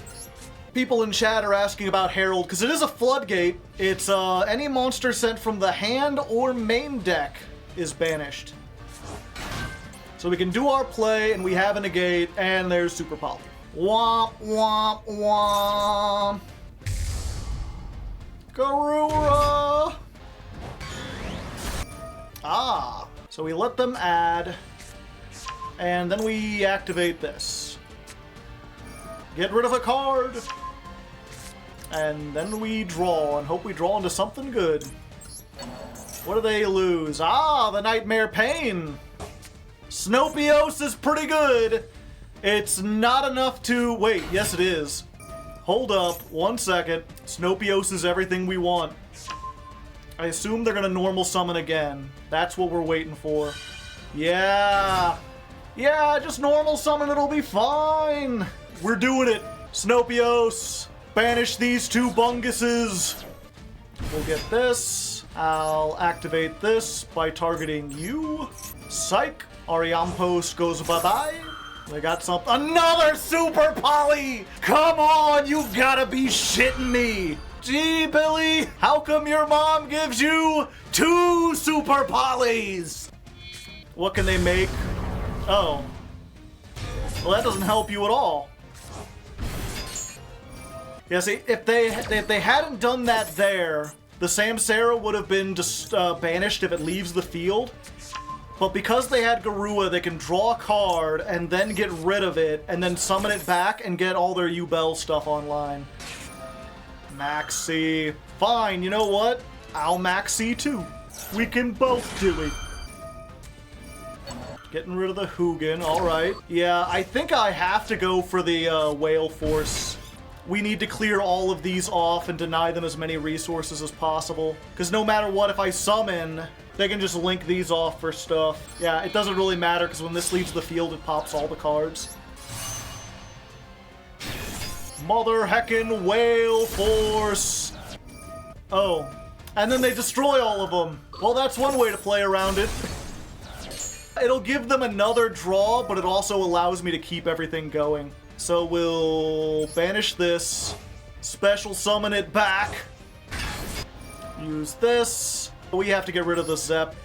People in chat are asking about Herald, because it is a floodgate. It's any monster sent from the hand or main deck is banished. So we can do our play, and we have a negate, and there's Super Poly. Womp, womp, womp. Garura! Ah, so we let them add, and then we activate this. Get rid of a card! And then we draw, and hope we draw into something good. What do they lose? Ah, the Nightmare Pain! Snopios is pretty good! It's not enough to... Wait, yes it is. Hold up, 1 second. Snopios is everything we want. I assume they're gonna normal summon again. That's what we're waiting for. Yeah! Yeah, just normal summon, it'll be fine! We're doing it! Snopios! Banish these 2 bunguses! We'll get this. I'll activate this by targeting you. Psych! Ariampos goes bye-bye. We got something. Another Super Poly! Come on, you gotta be shitting me! Gee, Billy, how come your mom gives you 2 Super Polys? What can they make? Oh. Well, that doesn't help you at all. Yeah, see, if they hadn't done that there, the Samsara would have been just banished if it leaves the field. But because they had Garua, they can draw a card and then get rid of it and then summon it back and get all their Yubel stuff online. Maxi. Fine, you know what? I'll Maxi too. We can both do it. Getting rid of the Hugin, alright. Yeah, I think I have to go for the Whale Force. We need to clear all of these off and deny them as many resources as possible. Because no matter what, if I summon, they can just link these off for stuff. Yeah, it doesn't really matter because when this leaves the field, it pops all the cards. Mother heckin' Whale Force! Oh, and then they destroy all of them. Well, that's one way to play around it. It'll give them another draw, but it also allows me to keep everything going. So we'll banish this, special summon it back, use this. We have to get rid of the Zep.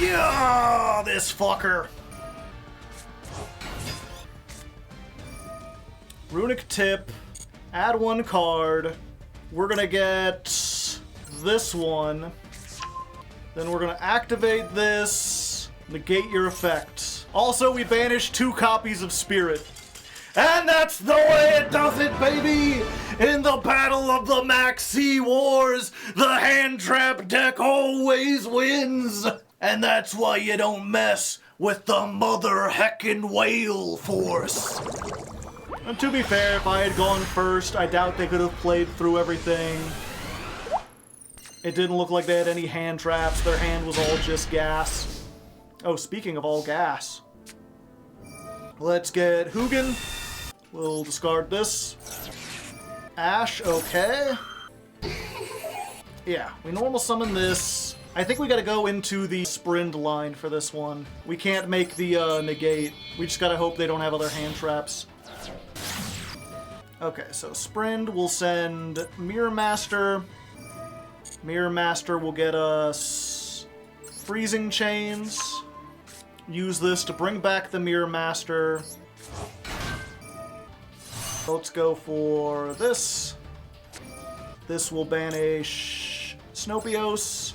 Yeah, this fucker. Runic Tip, add one card. We're gonna get this one. Then we're gonna activate this, negate your effect. Also, we banish 2 copies of Spirit. And that's the way it does it, baby! In the Battle of the Maxi Wars, the hand trap deck always wins! And that's why you don't mess with the Mother heckin' Whale Force. And to be fair, if I had gone first, I doubt they could have played through everything. It didn't look like they had any hand traps. Their hand was all just gas. Oh, speaking of all gas. Let's get Hugin. We'll discard this. Ash, okay. Yeah, we normal summon this. I think we gotta go into the Sprint line for this one. We can't make the negate. We just gotta hope they don't have other hand traps. Okay, so Sprint will send Mirror Master. Mirror Master will get us Freezing Chains. Use this to bring back the Mirror Master. Let's go for this. This will banish Snopios,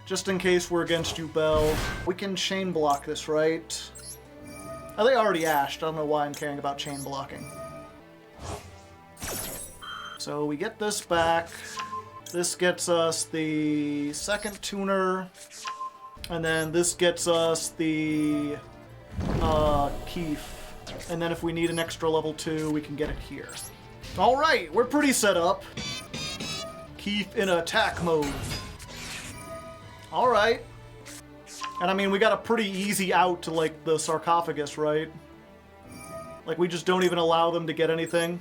just in case we're against Yubel. We can chain block this, right? Oh, they already ashed. I don't know why I'm caring about chain blocking. So we get this back. This gets us the second tuner. And then this gets us the Keef. And then if we need an extra level 2, we can get it here. Alright, we're pretty set up. Keef in attack mode. Alright. And I mean, we got a pretty easy out to, like, the sarcophagus, right? Like, we just don't even allow them to get anything.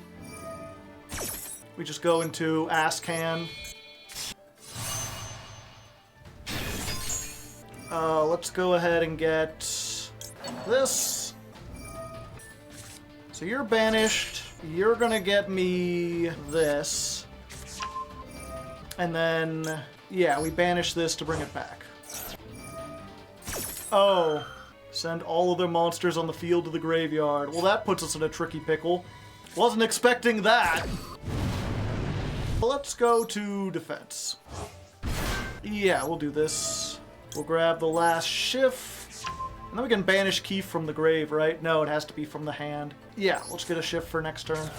We just go into Ass Can. Let's go ahead and get this. So you're banished. You're gonna get me this. And then, yeah, we banish this to bring it back. Oh, send all of their monsters on the field to the graveyard. Well, that puts us in a tricky pickle. Wasn't expecting that. Let's go to defense. Yeah, we'll do this. We'll grab the last shift. And then we can banish Keef from the grave, right? No, it has to be from the hand. Yeah, let's get a shift for next turn.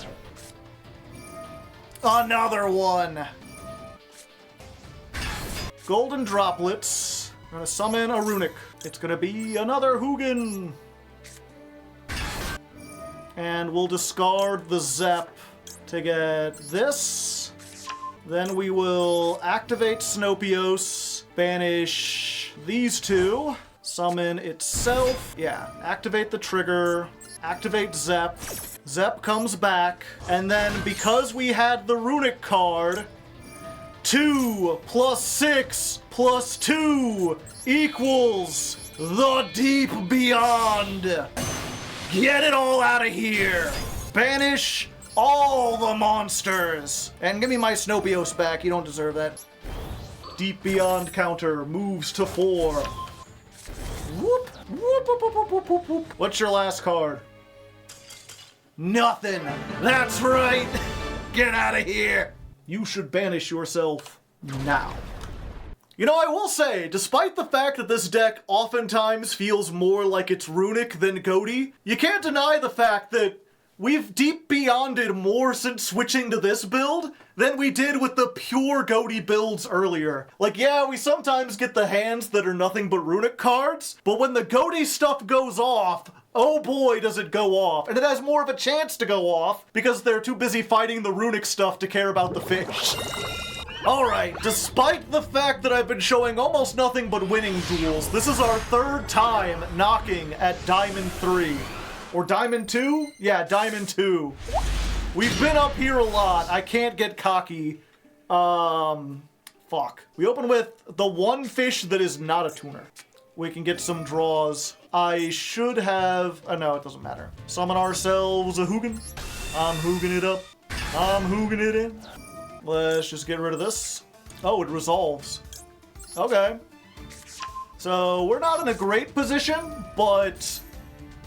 Another one! Golden Droplets. We're gonna summon a Runic. It's gonna be another Hugin! And we'll discard the Zep to get this. Then we will activate Snopios, banish these 2, summon itself. Yeah, activate the trigger, activate Zep. Zep comes back, and then because we had the Runic card, 2 + 6 + 2 equals the Deep Beyond. Get it all out of here. Banish all the monsters! And give me my Snopios back, you don't deserve that. Deep Beyond counter moves to 4. Whoop, whoop, whoop, whoop, whoop, whoop, whoop. What's your last card? Nothing! That's right! Get out of here! You should banish yourself now. You know, I will say, despite the fact that this deck oftentimes feels more like it's Runic than Ghoti, you can't deny the fact that we've deep beyonded more since switching to this build than we did with the pure Ghoti builds earlier. Like, yeah, we sometimes get the hands that are nothing but runic cards, but when the Ghoti stuff goes off, oh boy does it go off. And it has more of a chance to go off because they're too busy fighting the runic stuff to care about the fish. Alright, despite the fact that I've been showing almost nothing but winning duels, this is our third time knocking at Diamond 3. Or Diamond 2? Yeah, Diamond 2. We've been up here a lot. I can't get cocky. Fuck. We open with the one fish that is not a tuner. We can get some draws. I should have... Oh, no, it doesn't matter. Summon ourselves a Hugin. I'm Hugin it up. I'm Hugin it in. Let's just get rid of this. Oh, it resolves. Okay. So, we're not in a great position, but...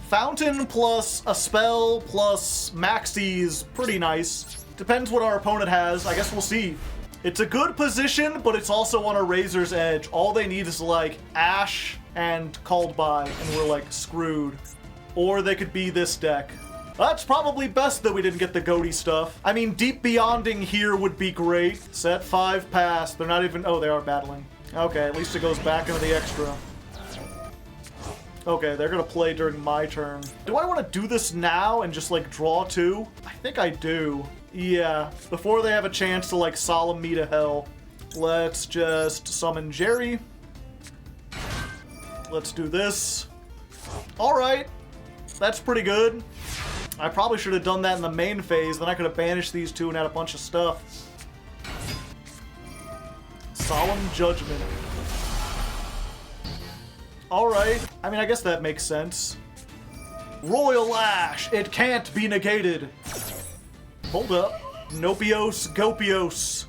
Fountain plus a spell plus Maxie's pretty nice. Depends what our opponent has. I guess we'll see. It's a good position, but it's also on a razor's edge. All they need is, like, Ash and Called By, and we're, like, screwed. Or they could be this deck. That's probably best that we didn't get the Ghoti stuff. I mean, deep beyonding here would be great. Set 5 pass. They're not even... Oh, they are battling. Okay, at least it goes back into the extra. Okay, they're gonna play during my turn. Do I want to do this now and just, like, draw 2? I think I do. Yeah, before they have a chance to, like, solemn me to hell. Let's just summon Jerry. Let's do this. Alright, that's pretty good. I probably should have done that in the main phase, then I could have banished these two and had a bunch of stuff. Solemn Judgment. Alright, I mean, I guess that makes sense. Royal Lash, it can't be negated. Hold up. Nopios, Gopios.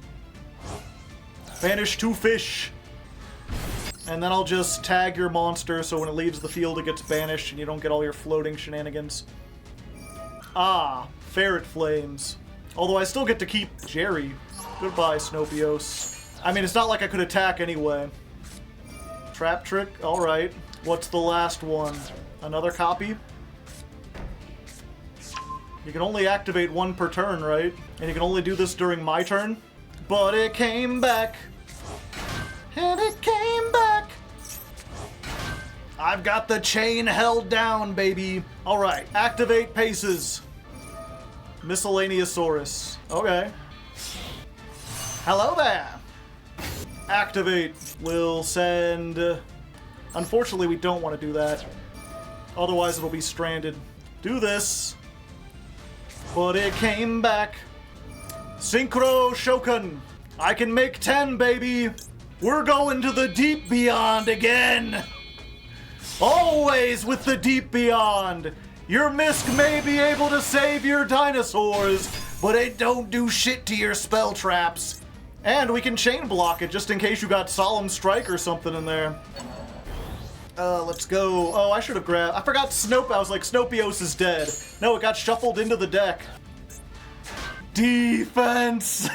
Banish 2 fish. And then I'll just tag your monster so when it leaves the field it gets banished and you don't get all your floating shenanigans. Ah, Ferret Flames. Although I still get to keep Jerry. Goodbye, Snopios. I mean, it's not like I could attack anyway. Trap Trick? Alright. What's the last one? Another copy? You can only activate 1 per turn, right? And you can only do this during my turn? But it came back. And it came back. I've got the chain held down, baby. Alright, activate Paces. Miscellaneousaurus. Okay. Hello there. Activate. We'll send... Unfortunately, we don't want to do that. Otherwise, it'll be stranded. Do this. But it came back. Synchro Shokan. I can make 10, baby. We're going to the deep beyond again. Always with the deep beyond. Your Misk may be able to save your dinosaurs, but it don't do shit to your spell traps. And we can chain block it just in case you got Solemn Strike or something in there. Let's go. Oh, I should have grabbed... I forgot Snope. I was like, Snopios is dead. No, it got shuffled into the deck. Defense!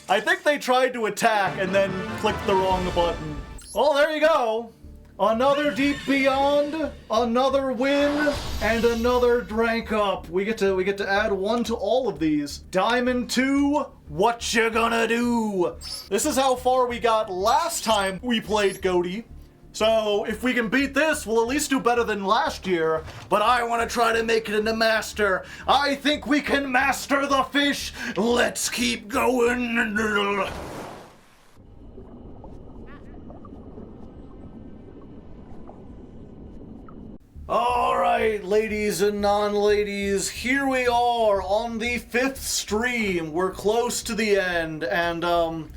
I think they tried to attack and then clicked the wrong button. Oh, there you go. Another Deep Beyond, another win, and another Drank Up. We get to add 1 to all of these. Diamond 2, what you gonna do? This is how far we got last time we played Ghoti. So, if we can beat this, we'll at least do better than last year. But I want to try to make it into Master. I think we can master the fish. Let's keep going. Alright, ladies and non-ladies, here we are on the 5th stream. We're close to the end, and,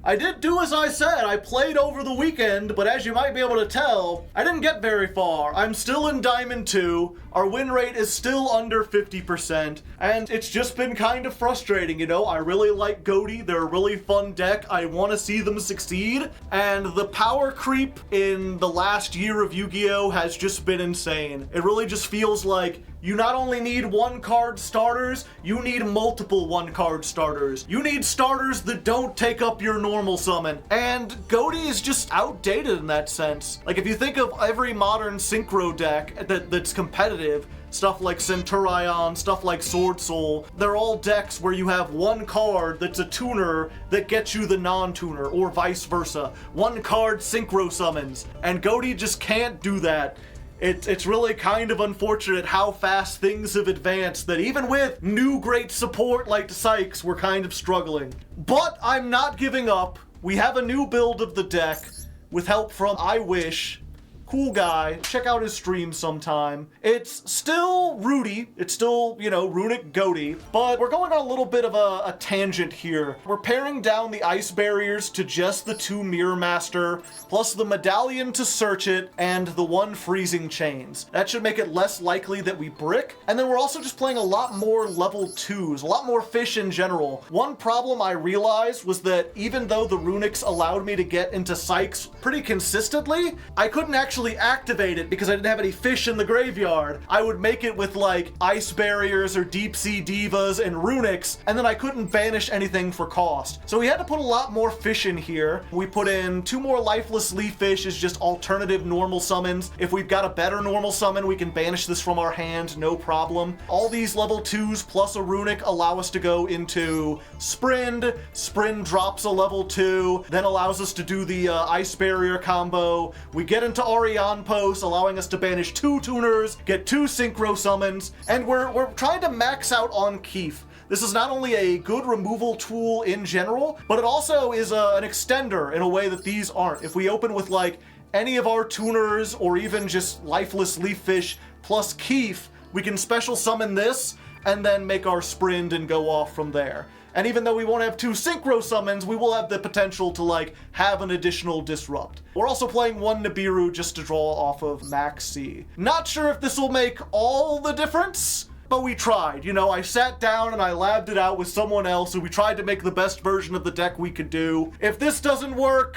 I did do as I said. I played over the weekend, but as you might be able to tell, I didn't get very far. I'm still in Diamond 2, our win rate is still under 50%, and it's just been kind of frustrating, you know? I really like Ghoti, they're a really fun deck, I want to see them succeed, and the power creep in the last year of Yu-Gi-Oh! Has just been insane. It really just feels like you not only need 1-card starters, you need multiple 1-card starters. You need starters that don't take up your normal summon. And Ghoti is just outdated in that sense. Like, if you think of every modern synchro deck that's competitive, stuff like Centurion, stuff like Swordsoul. They're all decks where you have one card that's a tuner that gets you the non-tuner, or vice versa. One card synchro summons, and Ghoti just can't do that. It's really kind of unfortunate how fast things have advanced, that even with new great support like Sykes, we're kind of struggling. But I'm not giving up. We have a new build of the deck with help from I Wish. Cool guy. Check out his stream sometime. It's still Rudy. It's still, you know, Runic Ghoti, but we're going on a little bit of a tangent here. We're paring down the ice barriers to just the 2 Mirror Master, plus the medallion to search it, and the 1 freezing chains. That should make it less likely that we brick. And then we're also just playing a lot more level 2s, a lot more fish in general. One problem I realized was that even though the runics allowed me to get into Sykes pretty consistently, I couldn't actually activate it because I didn't have any fish in the graveyard. I would make it with like ice barriers or deep sea divas and runics, and then I couldn't banish anything for cost. So we had to put a lot more fish in here. We put in 2 more lifeless leaf fish as just alternative normal summons. If we've got a better normal summon, we can banish this from our hand, no problem. All these level 2s plus a runic allow us to go into Sprind. Sprind drops a level 2, then allows us to do the ice barrier combo. We get into Arion Post, allowing us to banish 2 tuners, get 2 synchro summons, and we're trying to max out on Keef. This is not only a good removal tool in general, but it also is an extender in a way that these aren't. If we open with like any of our tuners or even just lifeless leaf fish plus Keef, we can special summon this and then make our Sprind and go off from there. And even though we won't have 2 synchro summons, we will have the potential to like have an additional disrupt. We're also playing 1 Nibiru just to draw off of Max C. Not sure if this will make all the difference, but we tried. You know, I sat down and I labbed it out with someone else, and we tried to make the best version of the deck we could do. If this doesn't work,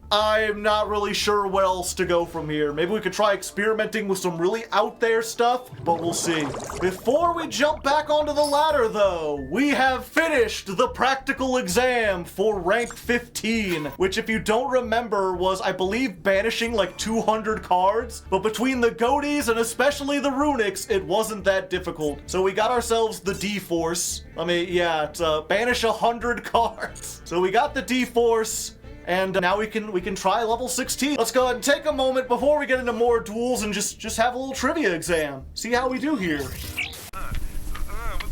I'm not really sure where else to go from here. Maybe we could try experimenting with some really out there stuff, but we'll see. Before we jump back onto the ladder though, we have finished the practical exam for rank 15, which if you don't remember was, I believe, banishing like 200 cards, but between the Ghotis and especially the runics, it wasn't that difficult. So we got ourselves the D-Force. I mean, yeah, it's banish 100 cards. So we got the D-Force. And now we can try level 16. Let's go ahead and take a moment before we get into more duels and just have a little trivia exam. See how we do here. What's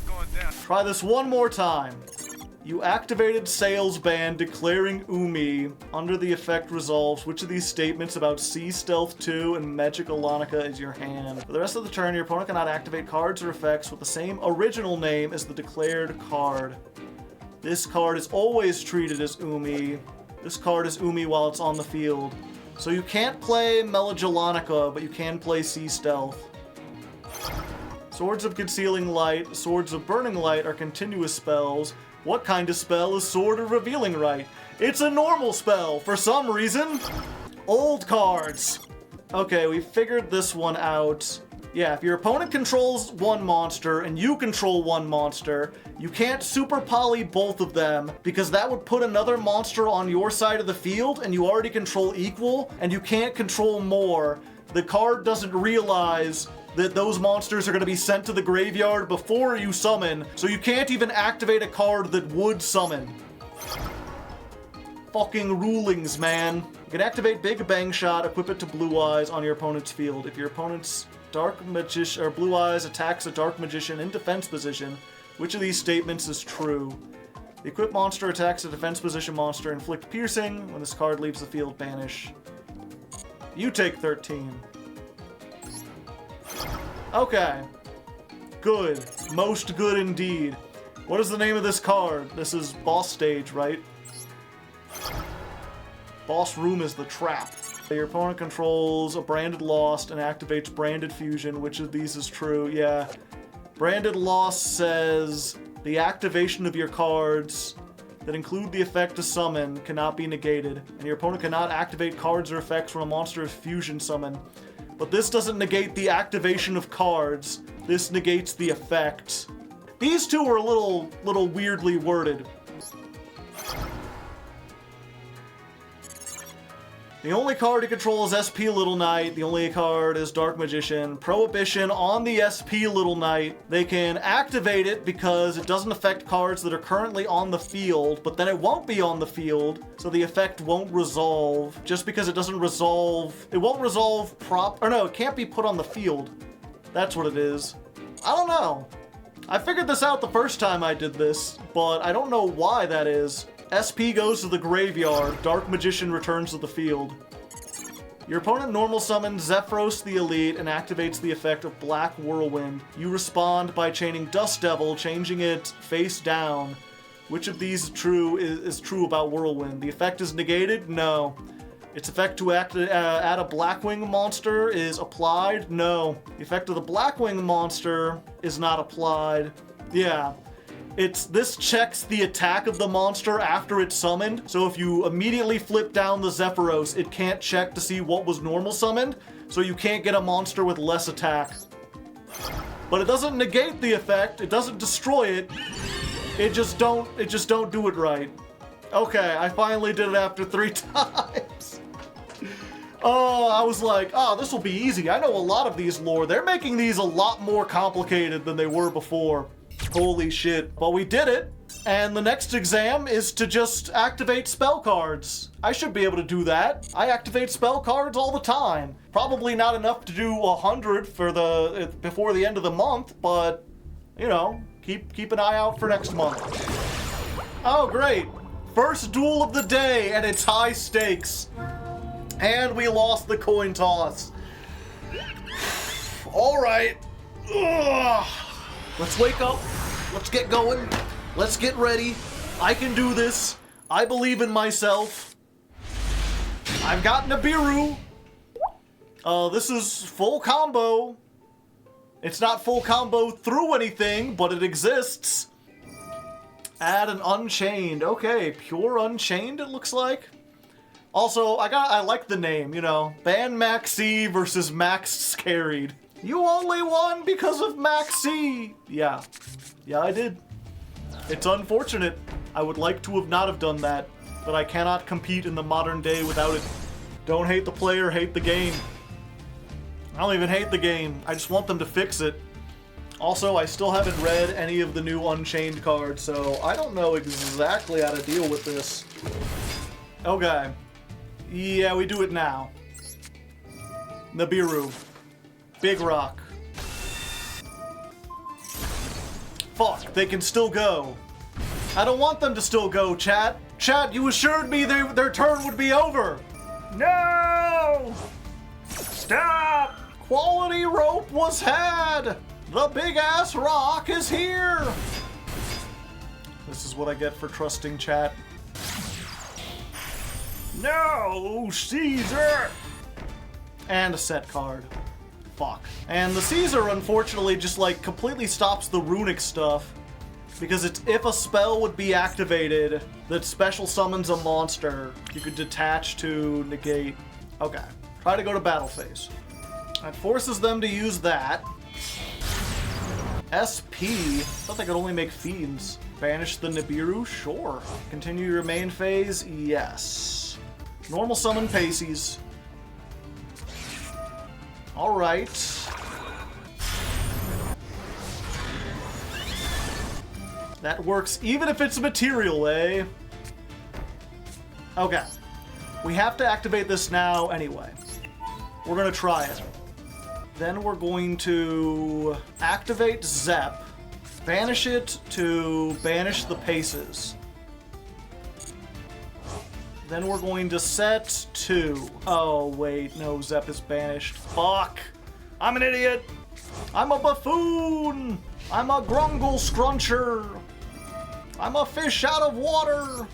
going down? Try this one more time. You activated Sales Band declaring Umi. Under the effect resolves, which of these statements about Sea Stealth 2 and Magic Alonica is your hand? For the rest of the turn, your opponent cannot activate cards or effects with the same original name as the declared card. This card is always treated as Umi. This card is Umi while it's on the field. So you can't play Melagalonica, but you can play Sea Stealth. Swords of Concealing Light, Swords of Burning Light are continuous spells. What kind of spell is Sword of Revealing Light? It's a normal spell, for some reason. Old cards. Okay, we figured this one out. Yeah, if your opponent controls 1 monster and you control 1 monster, you can't super poly both of them because that would put another monster on your side of the field and you already control equal and you can't control more. The card doesn't realize that those monsters are going to be sent to the graveyard before you summon, so you can't even activate a card that would summon. Fucking rulings, man. You can activate Big Bang Shot, equip it to Blue Eyes on your opponent's field. If your opponent's Dark Magician or Blue Eyes attacks a Dark Magician in defense position, which of these statements is true? The equipped monster attacks a defense position monster, inflict piercing. When this card leaves the field, banish. You take 13. Okay. Good. Most good indeed. What is the name of this card? This is Boss Stage, right? Boss Room is the trap. Your opponent controls a Branded Lost and activates Branded Fusion. Which of these is true? Yeah. Branded Lost says the activation of your cards that include the effect to summon cannot be negated, and your opponent cannot activate cards or effects when a monster is fusion summon. But this doesn't negate the activation of cards. This negates the effect. These two are a little weirdly worded. The only card he controls is SP Little Knight. The only card is Dark Magician. Prohibition on the SP Little Knight. They can activate it because it doesn't affect cards that are currently on the field, but then it won't be on the field, so the effect won't resolve. Just because it doesn't resolve, it won't resolve it can't be put on the field. That's what it is. I don't know. I figured this out the first time I did this, but I don't know why that is. SP goes to the graveyard, Dark Magician returns to the field. Your opponent normal summons Zephyros the Elite and activates the effect of Black Whirlwind. You respond by chaining Dust Devil, changing it face down. Which of these is true about Whirlwind? The effect is negated? No. Its effect to add a Blackwing monster is applied? No. The effect of the Blackwing monster is not applied. Yeah. This checks the attack of the monster after it's summoned, so if you immediately flip down the Zephyros, it can't check to see what was normal summoned, so you can't get a monster with less attack. But it doesn't negate the effect, it doesn't destroy it, it just don't do it right. Okay, I finally did it after 3 times. Oh, I was like, oh, this will be easy. I know a lot of these lore. They're making these a lot more complicated than they were before. Holy shit. But we did it, and the next exam is to just activate spell cards. I should be able to do that. I activate spell cards all the time. Probably not enough to do 100 before the end of the month, but, you know, keep an eye out for next month. Oh, great. First duel of the day, and it's high stakes. And we lost the coin toss. All right. Ugh. Let's wake up. Let's get going. Let's get ready. I can do this. I believe in myself. I've got Nibiru. This is full combo. It's not full combo through anything, but it exists. Add an Unchained. Okay, pure Unchained it looks like. Also, I like the name, you know. Ban Maxi versus Max Scarried. You only won because of Maxi! Yeah, I did. It's unfortunate. I would like to have not have done that, but I cannot compete in the modern day without it. Don't hate the player, hate the game. I don't even hate the game. I just want them to fix it. Also, I still haven't read any of the new Unchained cards, so I don't know exactly how to deal with this. Okay. Yeah, we do it now. Nibiru. Big Rock. Fuck, they can still go. I don't want them to still go, chat. Chat, you assured me their turn would be over. No! Stop! Quality rope was had! The big-ass rock is here! This is what I get for trusting chat. No, Caesar! And a set card. Fuck. And the Caesar, unfortunately, just, like, completely stops the runic stuff. Because it's if a spell would be activated that special summons a monster, you could detach to negate. Okay. Try to go to battle phase. That forces them to use that. SP? I thought they could only make fiends. Banish the Nibiru? Sure. Continue your main phase? Yes. Normal summon Paces. Alright. That works even if it's material, eh? Okay. We have to activate this now anyway. We're gonna try it. Then we're going to activate Zep, banish it to banish the Paces. Then we're going to set 2. Oh, wait, no, Zep is banished. Fuck! I'm an idiot! I'm a buffoon! I'm a grungle scruncher! I'm a fish out of water!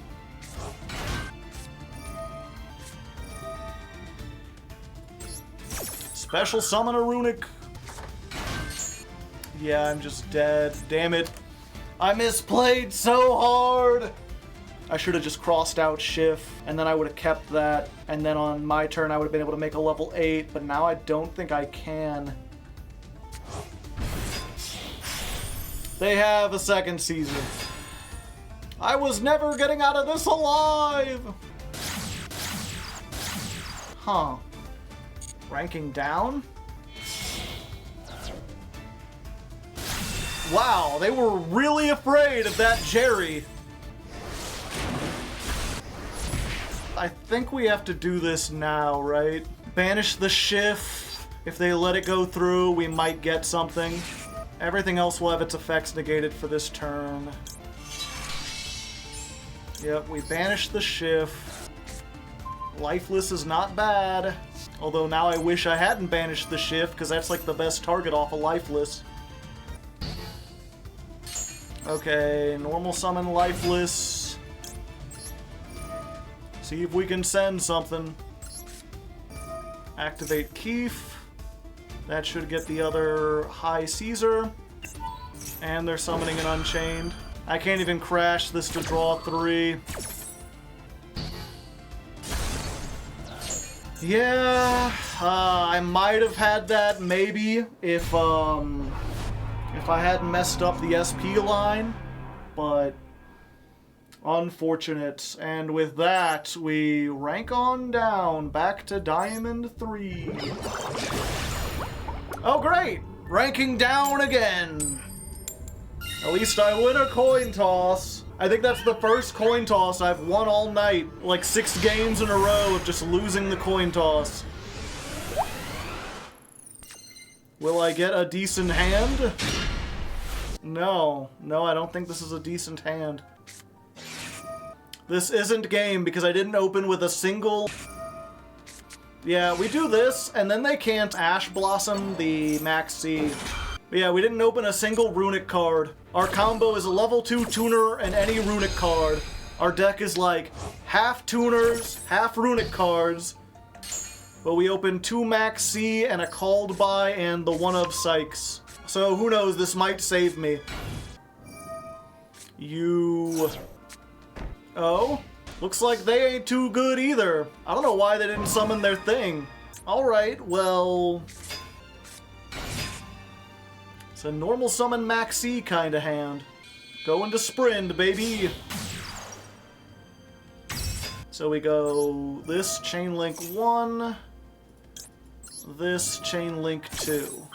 Special summon a runic. Yeah, I'm just dead. Damn it. I misplayed so hard! I should have just crossed out Shift, and then I would have kept that, and then on my turn I would have been able to make a level 8, but now I don't think I can. They have a second season. I was never getting out of this alive! Huh. Ranking down? Wow, they were really afraid of that Jerry. I think we have to do this now, right? Banish the Shift. If they let it go through, we might get something. Everything else will have its effects negated for this turn. Yep, we banish the Shift. Lifeless is not bad. Although now I wish I hadn't banished the Shift, because that's like the best target off of Lifeless. Okay, normal summon Lifeless. See if we can send something. Activate Keef. That should get the other High Caesar. And they're summoning an Unchained. I can't even crash this to draw 3. Yeah, I might have had that maybe if I hadn't messed up the SP line, but unfortunate. And with that, we rank on down back to Diamond 3. Oh great! Ranking down again! At least I win a coin toss. I think that's the first coin toss I've won all night. Like 6 games in a row of just losing the coin toss. Will I get a decent hand? No, I don't think this is a decent hand. This isn't game because I didn't open with a single... Yeah, we do this, and then they can't Ash Blossom the Max C. But yeah, we didn't open a single runic card. Our combo is a level 2 tuner and any runic card. Our deck is like half tuners, half runic cards. But we opened 2 Max C and a Called By and the one of Sykes. So who knows, this might save me. Oh? Looks like they ain't too good either. I don't know why they didn't summon their thing. Alright, well... It's a normal summon Maxi kind of hand. Going to Sprint, baby! So we go this Chain Link 1, this Chain Link 2.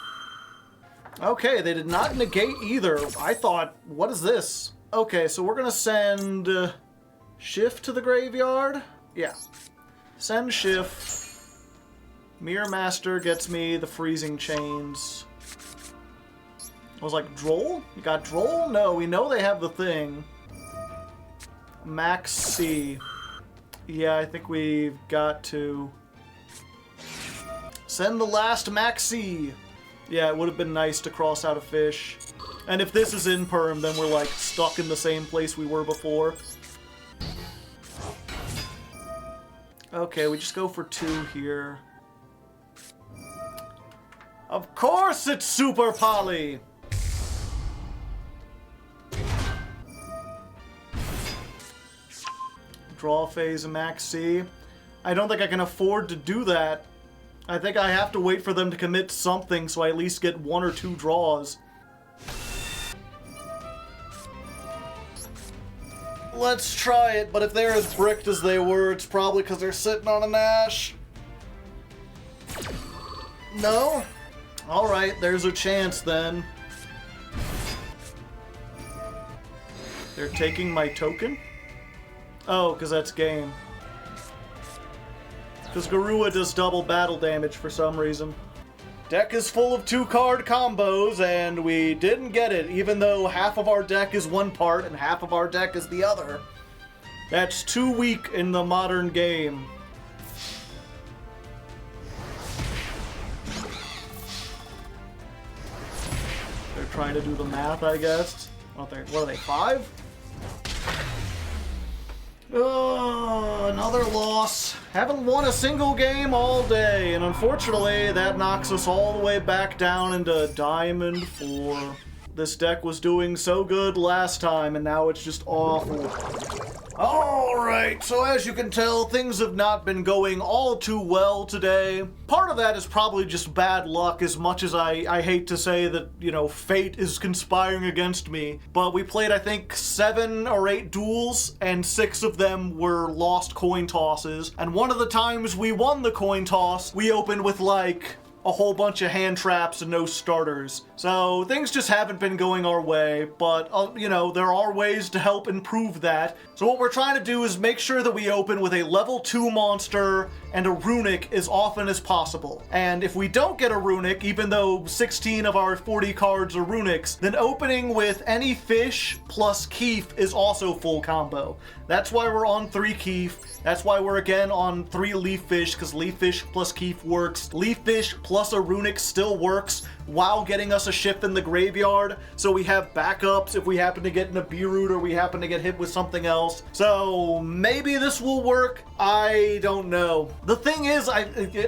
Okay, they did not negate either. I thought, what is this? Okay, so we're gonna send... Shift to the graveyard? Yeah. Send Shift. Mirror Master gets me the Freezing Chains. I was like, Droll? You got Droll? No, we know they have the thing. Max C. Yeah, I think we've got to... Send the last Max C. Yeah, it would have been nice to cross out a fish. And if this is in perm, then we're like stuck in the same place we were before. Okay, we just go for 2 here. Of course it's Super Poly! Draw phase Max C. I don't think I can afford to do that. I think I have to wait for them to commit something so I at least get 1 or 2 draws. Let's try it, but if they're as bricked as they were, it's probably because they're sitting on an Ash. No? Alright, there's a chance then. They're taking my token? Oh, because that's game. Because Garua does double battle damage for some reason. Deck is full of 2-card combos, and we didn't get it, even though half of our deck is one part and half of our deck is the other. That's too weak in the modern game. They're trying to do the math, I guess. What are they, 5? Oh, another loss. Haven't won a single game all day, and unfortunately, that knocks us all the way back down into Diamond 4. This deck was doing so good last time, and now it's just awful. Alright, so as you can tell, things have not been going all too well today. Part of that is probably just bad luck, as much as I hate to say that, you know, fate is conspiring against me. But we played, I think, 7 or 8 duels, and 6 of them were lost coin tosses. And one of the times we won the coin toss, we opened with, like, a whole bunch of hand traps and no starters. So things just haven't been going our way, but, you know, there are ways to help improve that. So what we're trying to do is make sure that we open with a level 2 monster and a runic as often as possible. And if we don't get a runic, even though 16 of our 40 cards are runics, then opening with any fish plus Keef is also full combo. That's why we're on 3 Keef. That's why we're again on 3 Leaf Fish, because Leaf Fish plus Keef works. Leaf Fish plus a runic still works while getting us a ship in the graveyard, so we have backups if we happen to get in a B-root or we happen to get hit with something else. So maybe this will work. I don't know. The thing is,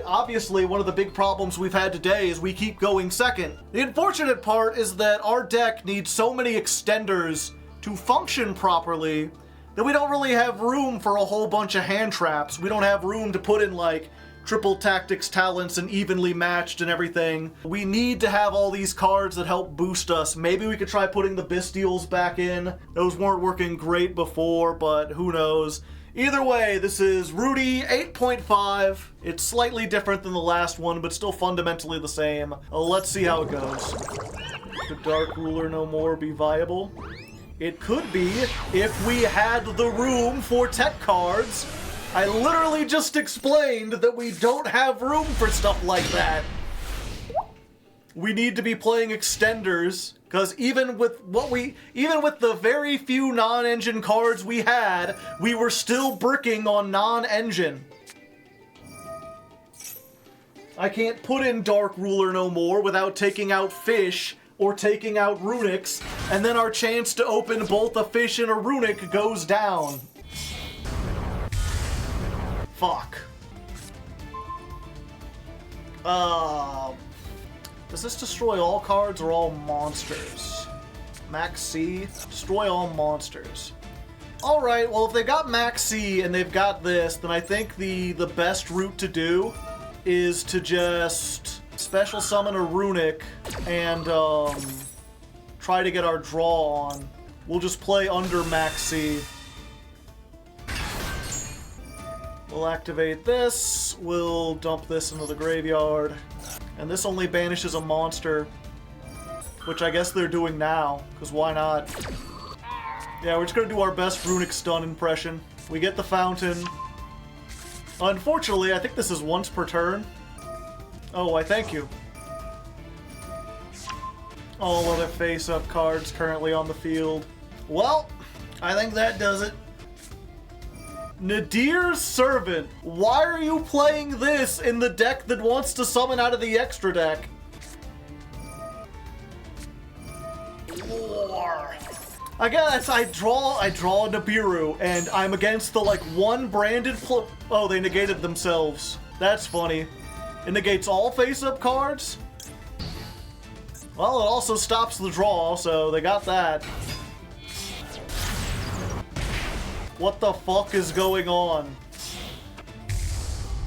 obviously one of the big problems we've had today is we keep going second. The unfortunate part is that our deck needs so many extenders to function properly that we don't really have room for a whole bunch of hand traps. We don't have room to put in, like, triple tactics talents and evenly matched and everything. We need to have all these cards that help boost us. Maybe we could try putting the Bystials back in. Those weren't working great before, but who knows. Either way, this is Rudy 8.5. It's slightly different than the last one, but still fundamentally the same. Let's see how it goes. Could Dark Ruler no more be viable? It could be if we had the room for tech cards. I literally just explained that we don't have room for stuff like that. We need to be playing extenders, because even with the very few non-engine cards we had, we were still bricking on non-engine. I can't put in Dark Ruler no more without taking out fish or taking out runics, and then our chance to open both a fish and a runic goes down. Fuck. Does this destroy all cards or all monsters? Max C, destroy all monsters. Alright, well if they got Max C and they've got this, then I think the best route to do is to just special summon a runic and try to get our draw on. We'll just play under Max C. We'll activate this, we'll dump this into the graveyard, and this only banishes a monster, which I guess they're doing now, because why not? Yeah, we're just gonna do our best runic stun impression. We get the fountain. Unfortunately, I think this is once per turn. Oh, I thank you. All other face-up cards currently on the field. Well, I think that does it. Nadir's Servant. Why are you playing this in the deck that wants to summon out of the extra deck? I guess I draw a Nibiru, and I'm against the, like, one branded oh, they negated themselves. That's funny. It negates all face-up cards? Well, it also stops the draw, so they got that. What the fuck is going on?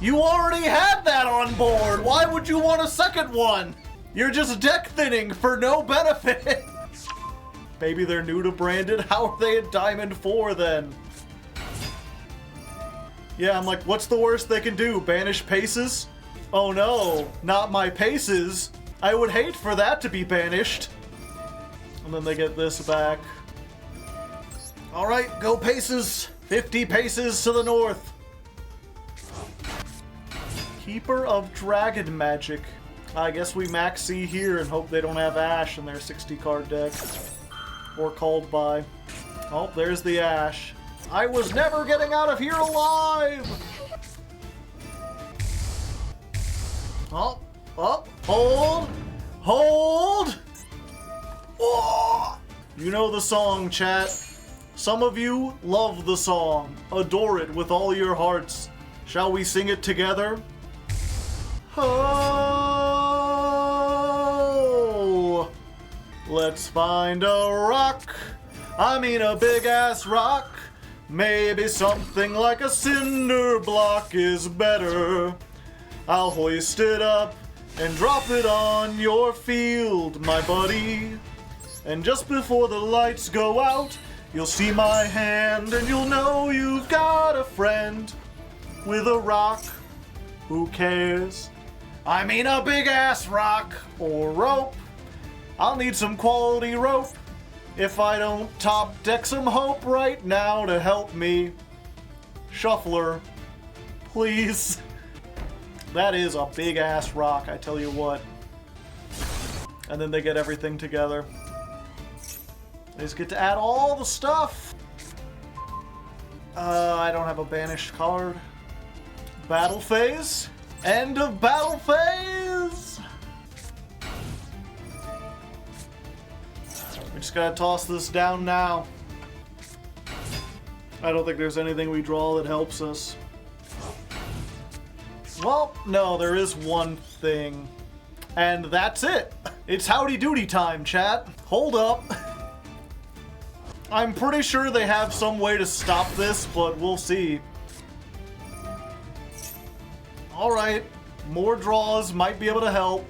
You already had that on board! Why would you want a second one? You're just deck thinning for no benefit! Maybe they're new to branded? How are they at Diamond 4 then? Yeah, I'm like, what's the worst they can do? Banish Paces? Oh no, not my Paces. I would hate for that to be banished. And then they get this back. Alright, go Paces! 50 paces to the north! Keeper of Dragon Magic. I guess we max C here and hope they don't have Ash in their 60 card deck. Or called by. Oh, there's the Ash. I was never getting out of here alive! Oh, hold! Hold! Oh! You know the song, chat. Some of you love the song. Adore it with all your hearts. Shall we sing it together? Oh! Let's find a rock. I mean a big ass rock. Maybe something like a cinder block is better. I'll hoist it up and drop it on your field, my buddy. And just before the lights go out, you'll see my hand and you'll know you've got a friend with a rock. Who cares? I mean a big ass rock or rope. I'll need some quality rope if I don't top deck some hope right now to help me. Shuffler, please. That is a big ass rock, I tell you what. And then they get everything together. They just get to add all the stuff. I don't have a banished card. Battle phase. End of battle phase. We just gotta toss this down now. I don't think there's anything we draw that helps us. Well, no, there is one thing. And that's it. It's howdy doody time, chat. Hold up. I'm pretty sure they have some way to stop this, but we'll see. Alright, more draws might be able to help.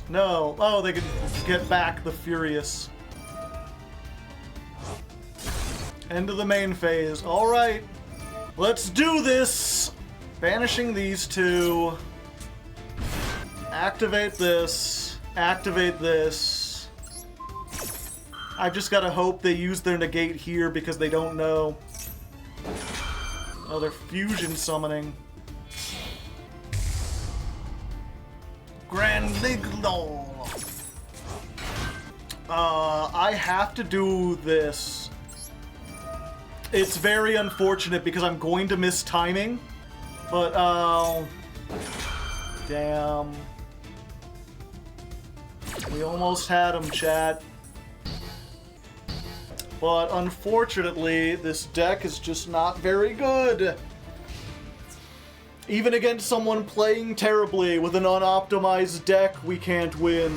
No, oh, they can get back the Furious. End of the main phase. Alright, let's do this! Banishing these two. Activate this. Activate this. I've just gotta hope they use their negate here because they don't know. Oh, they're fusion summoning. Grandigno. I have to do this. It's very unfortunate because I'm going to miss timing. But, damn. We almost had him, chat. But unfortunately, this deck is just not very good. Even against someone playing terribly with an unoptimized deck, we can't win.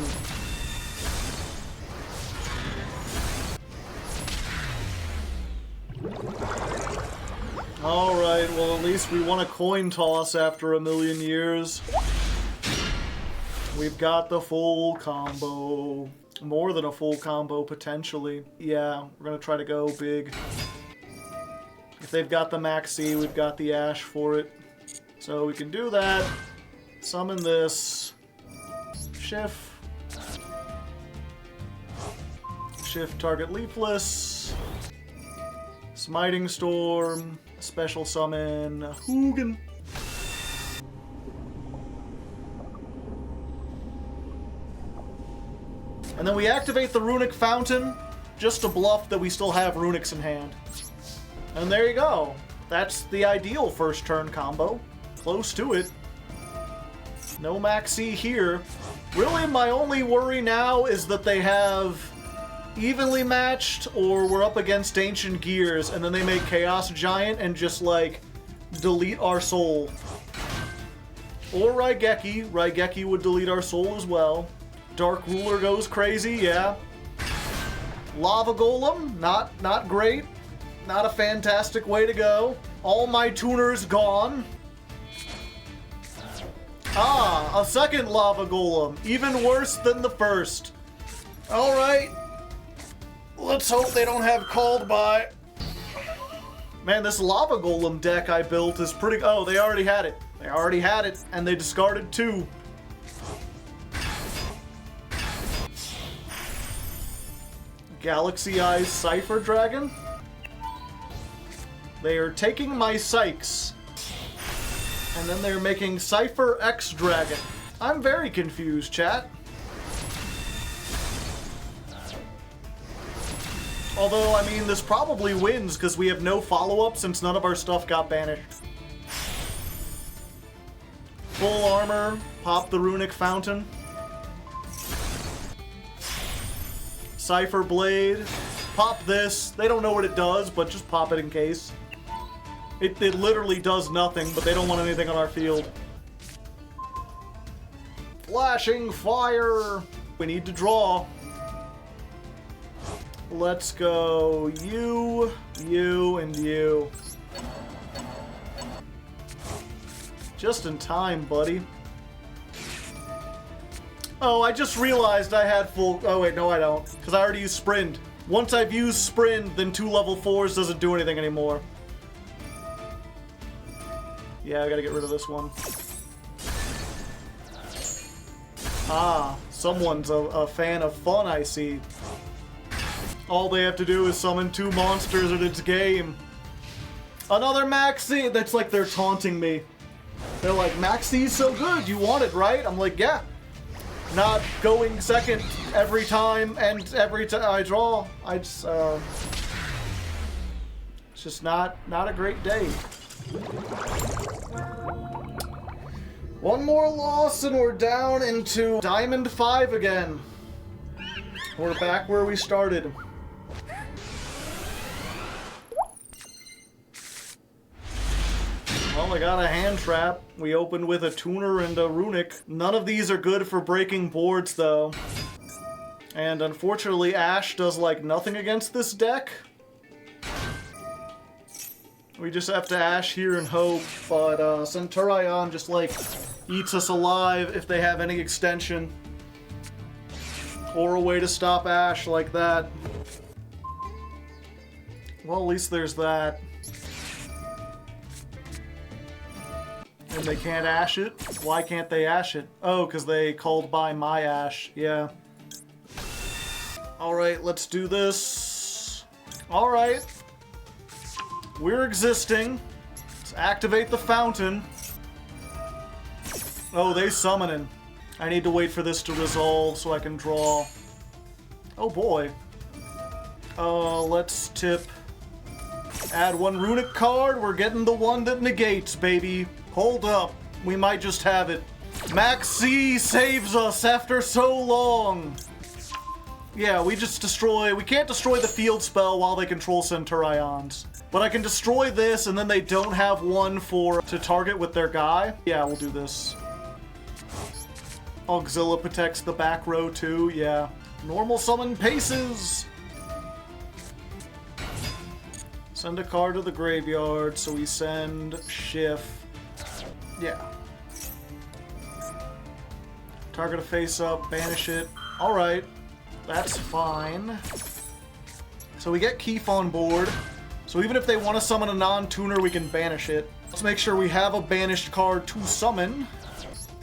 Alright, well at least we won a coin toss after a million years. We've got the full combo. More than a full combo, potentially. Yeah, we're gonna try to go big. If they've got the Maxi, we've got the Ash for it. So we can do that. Summon this. Shift. Shift target leafless. Smiting Storm. Special summon Hugin. And then we activate the Runic Fountain, just to bluff that we still have Runics in hand. And there you go. That's the ideal first turn combo. Close to it. No Maxi here. Really, my only worry now is that they have evenly matched, or we're up against Ancient Gears, and then they make Chaos Giant and just, like, delete our soul. Or Raigeki. Raigeki would delete our soul as well. Dark Ruler goes crazy, yeah. Lava Golem, not great. Not a fantastic way to go. All my tuners gone. Ah, a second Lava Golem. Even worse than the first. Alright. Let's hope they don't have Called By. Man, this Lava Golem deck I built is pretty... Oh, they already had it. They already had it, and they discarded 2. Galaxy-Eyes Cypher Dragon. They are taking my Sykes. And then they're making Cypher X Dragon. I'm very confused, chat. Although, I mean, this probably wins because we have no follow-up since none of our stuff got banished. Full armor, pop the Runic Fountain. Cypher Blade, pop this. They don't know what it does, but just pop it in case. It literally does nothing, but they don't want anything on our field. Flashing Fire. We need to draw. Let's go you, you, and you. Just in time, buddy. Oh, I just realized I had full... Oh, wait, no, I don't. Because I already used Sprint. Once I've used Sprint, then 2 level 4s doesn't do anything anymore. Yeah, I gotta get rid of this one. Ah, someone's a fan of fun, I see. All they have to do is summon 2 monsters and it's game. Another Maxi! That's like they're taunting me. They're like, Maxi's so good, you want it, right? I'm like, yeah. Not going second every time, and every time I draw, I just, it's just not a great day. One more loss and we're down into Diamond 5 again. We're back where we started. Well, I got a hand trap. We opened with a tuner and a runic. None of these are good for breaking boards, though. And unfortunately, Ash does, like, nothing against this deck. We just have to Ash here and hope, but Centurion just, like, eats us alive if they have any extension. Or a way to stop Ash like that. Well, at least there's that. And they can't Ash it? Why can't they Ash it? Oh, because they called by my Ash. Yeah. Alright, let's do this. Alright. We're existing. Let's activate the fountain. Oh, they summoning. I need to wait for this to resolve so I can draw. Oh boy. Let's tip. Add 1 runic card. We're getting the one that negates, baby. Hold up. We might just have it. Maxi saves us after so long. Yeah, we just destroy... We can't destroy the field spell while they control Centurions. But I can destroy this, and then they don't have one to target with their guy. Yeah, we'll do this. Auxilia protects the back row, too. Yeah. Normal summon paces! Send a card to the graveyard, so we send Shift. Yeah. Target a face up, banish it. Alright. That's fine. So we get Keef on board. So even if they want to summon a non-tuner, we can banish it. Let's make sure we have a banished card to summon.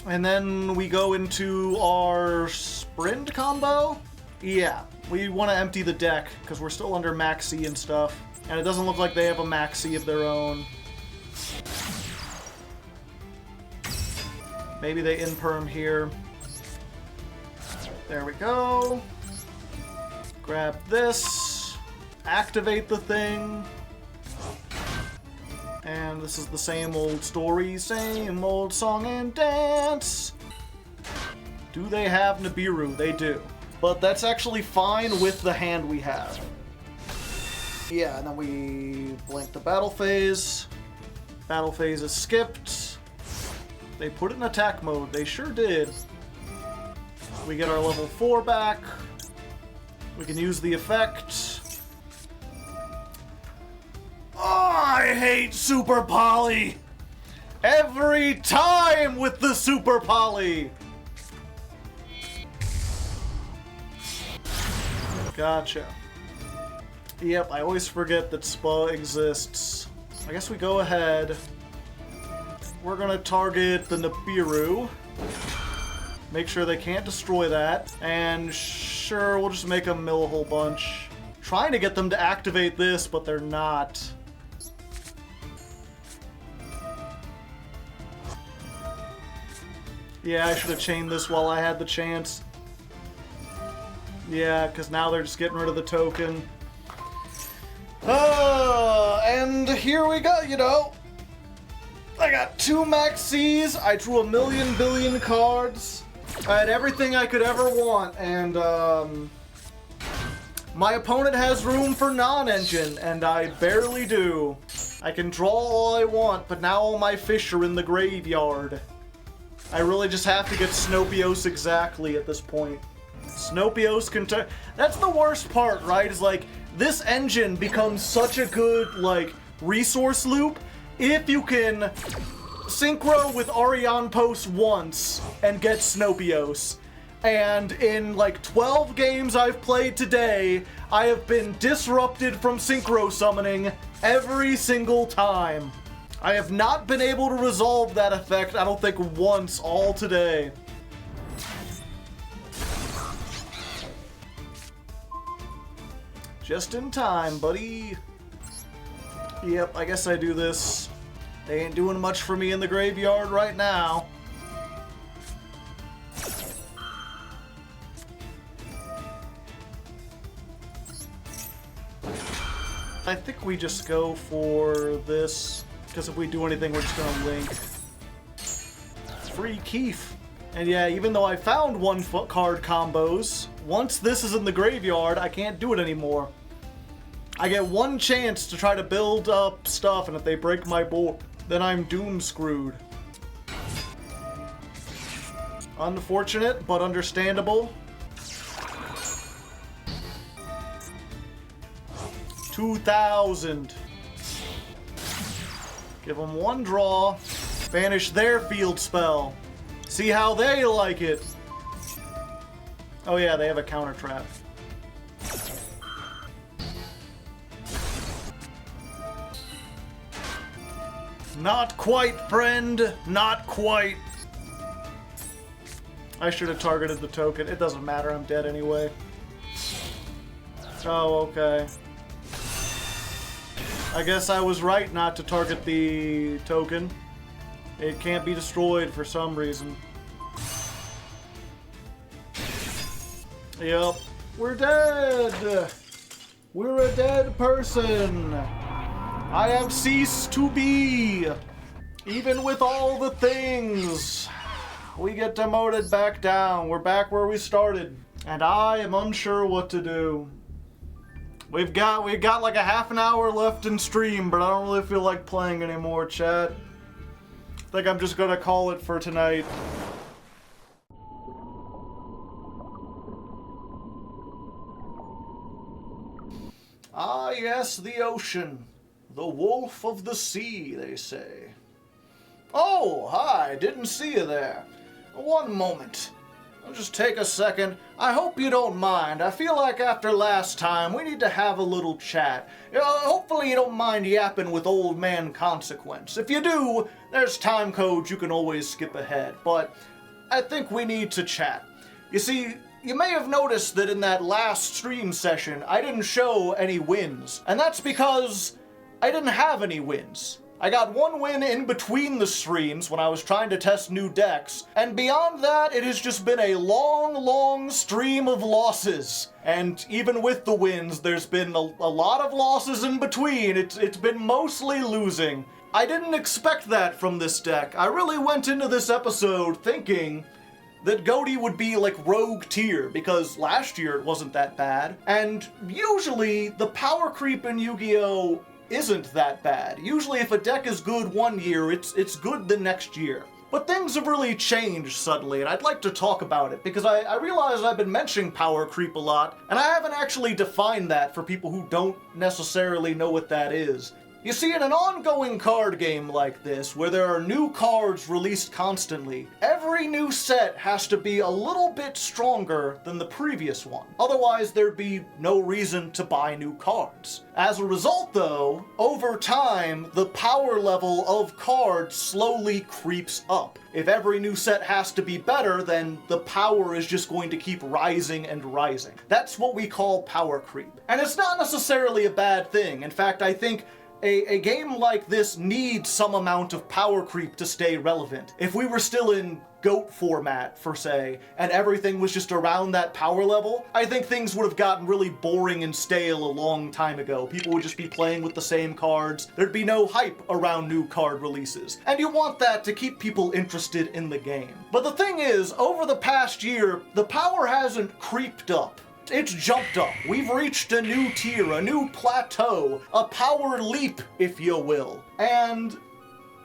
And then we go into our Sprint combo? Yeah. We want to empty the deck, because we're still under Maxi and stuff. And it doesn't look like they have a Maxi of their own. Maybe they in-perm here. There we go. Grab this. Activate the thing. And this is the same old story, same old song and dance. Do they have Nibiru? They do. But that's actually fine with the hand we have. Yeah, and then we blink the battle phase. Battle phase is skipped. They put it in attack mode. They sure did. We get our level 4 back. We can use the effect. Oh, I hate Super Poly! Every time with the Super Poly! Gotcha. Yep, I always forget that Spa exists. I guess we go ahead. We're gonna target the Nibiru. Make sure they can't destroy that. And sure, we'll just make them mill a whole bunch. Trying to get them to activate this, but they're not. Yeah, I should have chained this while I had the chance. Yeah, because now they're just getting rid of the token. And here we go, you know. I got 2 Maxis, I drew 1,000,000 billion cards. I had everything I could ever want, and my opponent has room for non-engine, and I barely do. I can draw all I want, but now all my fish are in the graveyard. I really just have to get Snopios exactly at this point. Snopios can turn. That's the worst part, right? Is like, this engine becomes such a good, like, resource loop if you can synchro with Arion Post once and get Snopios. And in like 12 games I've played today, I have been disrupted from synchro summoning every single time. I have not been able to resolve that effect, I don't think, once all today. Just in time, buddy. Yep, I guess I do this. They ain't doing much for me in the graveyard right now. I think we just go for this, because if we do anything, we're just gonna link. Free Keef. And yeah, even though I found one card combos, once this is in the graveyard, I can't do it anymore. I get one chance to try to build up stuff, and if they break my board, then I'm doom screwed. Unfortunate, but understandable. 2,000. Give them one draw. Banish their field spell. See how they like it. Oh yeah, they have a counter trap. Not quite, friend. Not quite. I should have targeted the token. It doesn't matter. I'm dead anyway. Oh, okay. I guess I was right not to target the token. It can't be destroyed for some reason. Yep. We're dead! We're a dead person! I have ceased to be! Even with all the things! We get demoted back down. We're back where we started. And I am unsure what to do. We've got like a half an hour left in stream, but I don't really feel like playing anymore, chat. I think I'm just gonna call it for tonight. Ah, yes, the ocean. The wolf of the sea, they say. Oh, hi, didn't see you there. One moment. I'll just take a second. I hope you don't mind. I feel like after last time, we need to have a little chat. Hopefully you don't mind yapping with old man Consequence. If you do, there's time codes you can always skip ahead. But I think we need to chat. You see, you may have noticed that in that last stream session, I didn't show any wins. And that's because I didn't have any wins. I got one win in between the streams when I was trying to test new decks, and beyond that, it has just been a long, long stream of losses. And even with the wins, there's been a lot of losses in between. It's been mostly losing. I didn't expect that from this deck. I really went into this episode thinking that Ghoti would be like rogue tier, because last year it wasn't that bad. And usually, the power creep in Yu-Gi-Oh! Isn't that bad. Usually if a deck is good one year, it's good the next year. But things have really changed suddenly, and I'd like to talk about it, because I realize I've been mentioning power creep a lot, and I haven't actually defined that for people who don't necessarily know what that is. You see, in an ongoing card game like this, where there are new cards released constantly, every new set has to be a little bit stronger than the previous one. Otherwise, there'd be no reason to buy new cards. As a result, though, over time, the power level of cards slowly creeps up. If every new set has to be better, then the power is just going to keep rising and rising. That's what we call power creep. And it's not necessarily a bad thing. In fact, I think a game like this needs some amount of power creep to stay relevant. If we were still in GOAT format, for say, and everything was just around that power level, I think things would have gotten really boring and stale a long time ago. People would just be playing with the same cards. There'd be no hype around new card releases. And you want that to keep people interested in the game. But the thing is, over the past year, the power hasn't creeped up. It's jumped up. We've reached a new tier, a new plateau, a power leap, if you will. And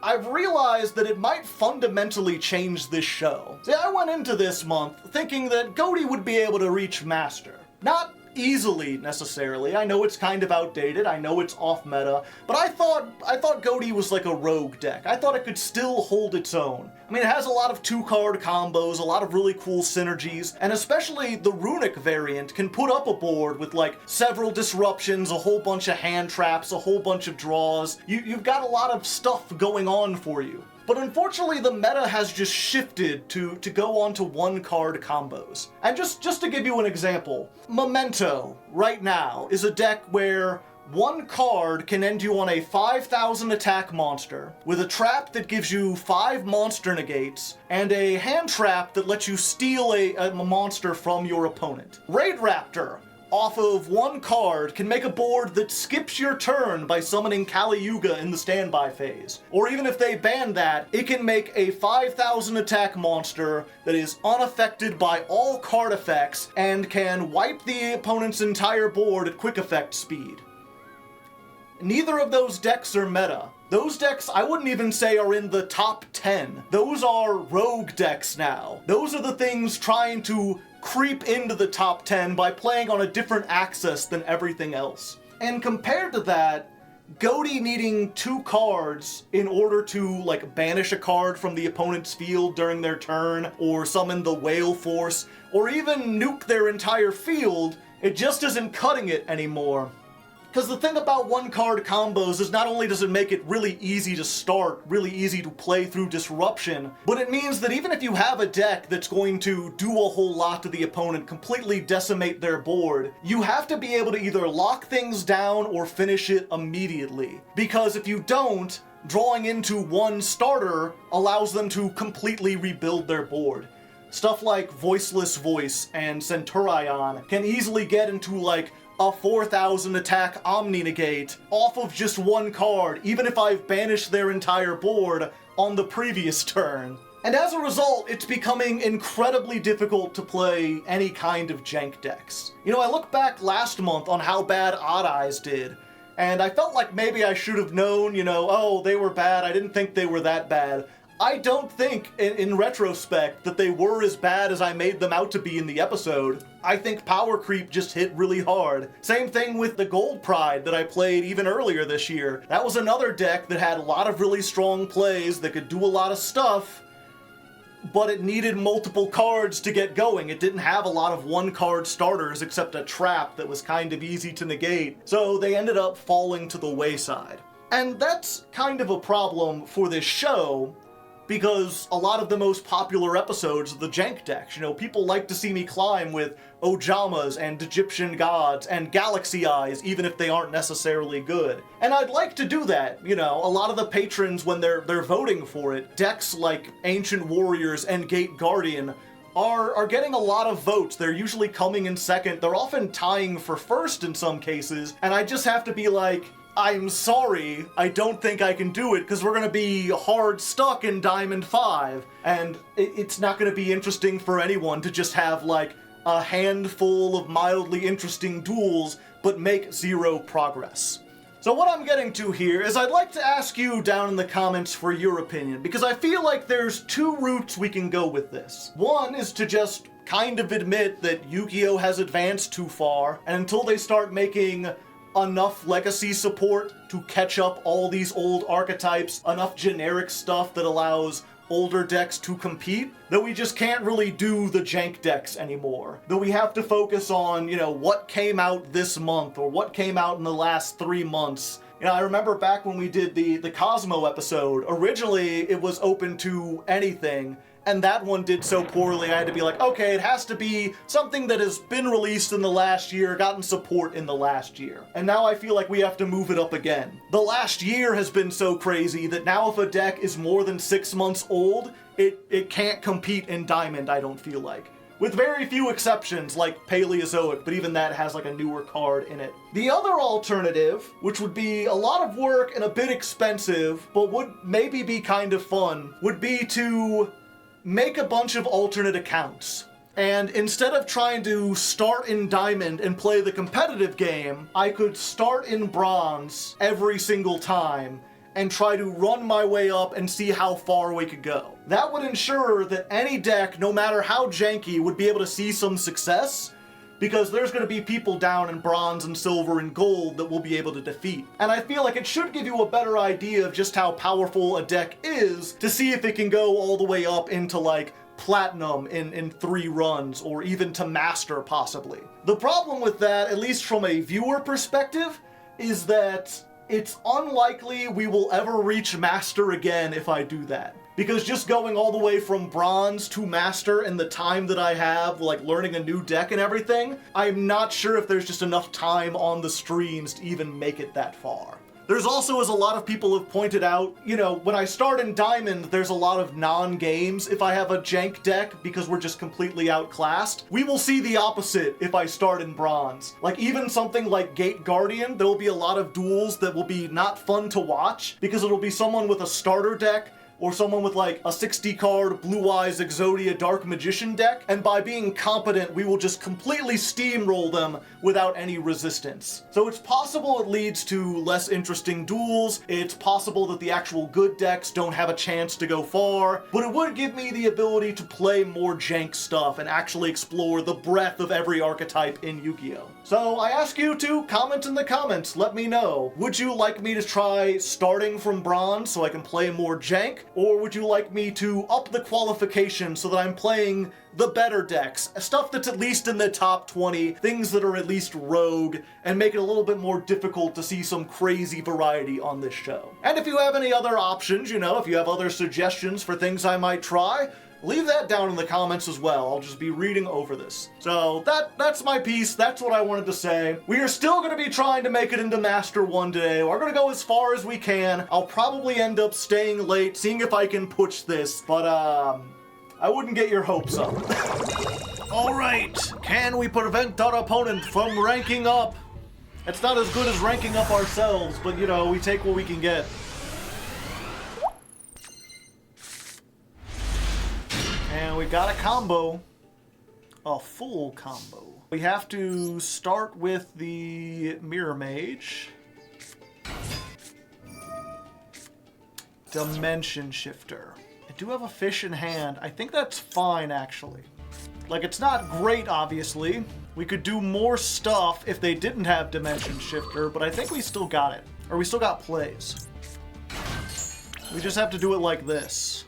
I've realized that it might fundamentally change this show. See, I went into this month thinking that Ghoti would be able to reach Master. Not easily, necessarily. I know it's kind of outdated, I know it's off-meta, but I thought Ghoti was like a rogue deck. I thought it could still hold its own. I mean, it has a lot of two-card combos, a lot of really cool synergies, and especially the Runic variant can put up a board with, like, several disruptions, a whole bunch of hand traps, a whole bunch of draws. You've got a lot of stuff going on for you. But unfortunately, the meta has just shifted to go on to one-card combos. And just to give you an example, Memento, right now, is a deck where one card can end you on a 5,000 attack monster, with a trap that gives you 5 monster negates, and a hand trap that lets you steal a monster from your opponent. Raid Raptor, off of one card, can make a board that skips your turn by summoning Kali Yuga in the standby phase. Or even if they ban that, it can make a 5,000 attack monster that is unaffected by all card effects and can wipe the opponent's entire board at quick effect speed. Neither of those decks are meta. Those decks, I wouldn't even say are in the top 10. Those are rogue decks now. Those are the things trying to creep into the top 10 by playing on a different axis than everything else. And compared to that, Ghoti needing 2 cards in order to, like, banish a card from the opponent's field during their turn, or summon the Whale Force, or even nuke their entire field, it just isn't cutting it anymore. Because the thing about one-card combos is not only does it make it really easy to start, really easy to play through disruption, but it means that even if you have a deck that's going to do a whole lot to the opponent, completely decimate their board, you have to be able to either lock things down or finish it immediately. Because if you don't, drawing into one starter allows them to completely rebuild their board. Stuff like Voiceless Voice and Centurion can easily get into, like, a 4,000 attack Omni Negate off of just one card, even if I've banished their entire board on the previous turn. And as a result, it's becoming incredibly difficult to play any kind of jank decks. You know, I look back last month on how bad Odd Eyes did, and I felt like maybe I should have known, you know, oh, they were bad, I didn't think they were that bad. I don't think, in retrospect, that they were as bad as I made them out to be in the episode. I think power creep just hit really hard. Same thing with the Gold Pride that I played even earlier this year. That was another deck that had a lot of really strong plays that could do a lot of stuff, but it needed multiple cards to get going. It didn't have a lot of one-card starters except a trap that was kind of easy to negate, so they ended up falling to the wayside. And that's kind of a problem for this show, because a lot of the most popular episodes of the jank decks, you know, people like to see me climb with Ojamas and Egyptian Gods and Galaxy-Eyes, even if they aren't necessarily good. And I'd like to do that, you know, a lot of the patrons, when they're voting for it, decks like Ancient Warriors and Gate Guardian are getting a lot of votes. They're usually coming in second, they're often tying for first in some cases, and I just have to be like, I'm sorry, I don't think I can do it, because we're gonna be hard stuck in Diamond 5, and it's not gonna be interesting for anyone to just have, like, a handful of mildly interesting duels, but make 0 progress. So what I'm getting to here is I'd like to ask you down in the comments for your opinion, because I feel like there's 2 routes we can go with this. One is to just kind of admit that Yu-Gi-Oh! Has advanced too far, and until they start making enough legacy support to catch up all these old archetypes, enough generic stuff that allows older decks to compete, that we just can't really do the jank decks anymore. That we have to focus on, you know, what came out this month, or what came out in the last 3 months. You know, I remember back when we did the Cosmo episode, originally it was open to anything, and that one did so poorly I had to be like, okay, it has to be something that has been released in the last year, gotten support in the last year. And now I feel like we have to move it up again. The last year has been so crazy that now if a deck is more than 6 months old, it can't compete in Diamond, I don't feel like. With very few exceptions, like Paleozoic, but even that has like a newer card in it. The other alternative, which would be a lot of work and a bit expensive, but would maybe be kind of fun, would be to make a bunch of alternate accounts. And instead of trying to start in Diamond and play the competitive game, I could start in Bronze every single time and try to run my way up and see how far we could go. That would ensure that any deck, no matter how janky, would be able to see some success, because there's going to be people down in bronze and silver and gold that we'll be able to defeat. And I feel like it should give you a better idea of just how powerful a deck is to see if it can go all the way up into like platinum in 3 runs, or even to master possibly. The problem with that, at least from a viewer perspective, is that it's unlikely we will ever reach master again if I do that. Because just going all the way from bronze to master in the time that I have, like learning a new deck and everything, I'm not sure if there's just enough time on the streams to even make it that far. There's also, as a lot of people have pointed out, you know, when I start in Diamond, there's a lot of non-games if I have a jank deck because we're just completely outclassed. We will see the opposite if I start in Bronze. Like, even something like Gate Guardian, there will be a lot of duels that will be not fun to watch because it'll be someone with a starter deck or someone with like a 60-card Blue Eyes Exodia Dark Magician deck, and by being competent, we will just completely steamroll them without any resistance. So it's possible it leads to less interesting duels, it's possible that the actual good decks don't have a chance to go far, but it would give me the ability to play more jank stuff and actually explore the breadth of every archetype in Yu-Gi-Oh! So I ask you to comment in the comments, let me know. Would you like me to try starting from bronze so I can play more jank? Or would you like me to up the qualification so that I'm playing the better decks, stuff that's at least in the top 20, things that are at least rogue, and make it a little bit more difficult to see some crazy variety on this show? And if you have any other options, you know, if you have other suggestions for things I might try, leave that down in the comments as well. I'll just be reading over this. So that's my piece. That's what I wanted to say. We are still going to be trying to make it into Master one day. We're going to go as far as we can. I'll probably end up staying late, seeing if I can push this, but I wouldn't get your hopes up. All right, can we prevent our opponent from ranking up? It's not as good as ranking up ourselves, but you know, we take what we can get. And we got a combo. A full combo. We have to start with the Mirror Mage. Dimension Shifter. I do have a fish in hand. I think that's fine, actually. Like, it's not great, obviously. We could do more stuff if they didn't have Dimension Shifter, but I think we still got it. Or we still got plays. We just have to do it like this.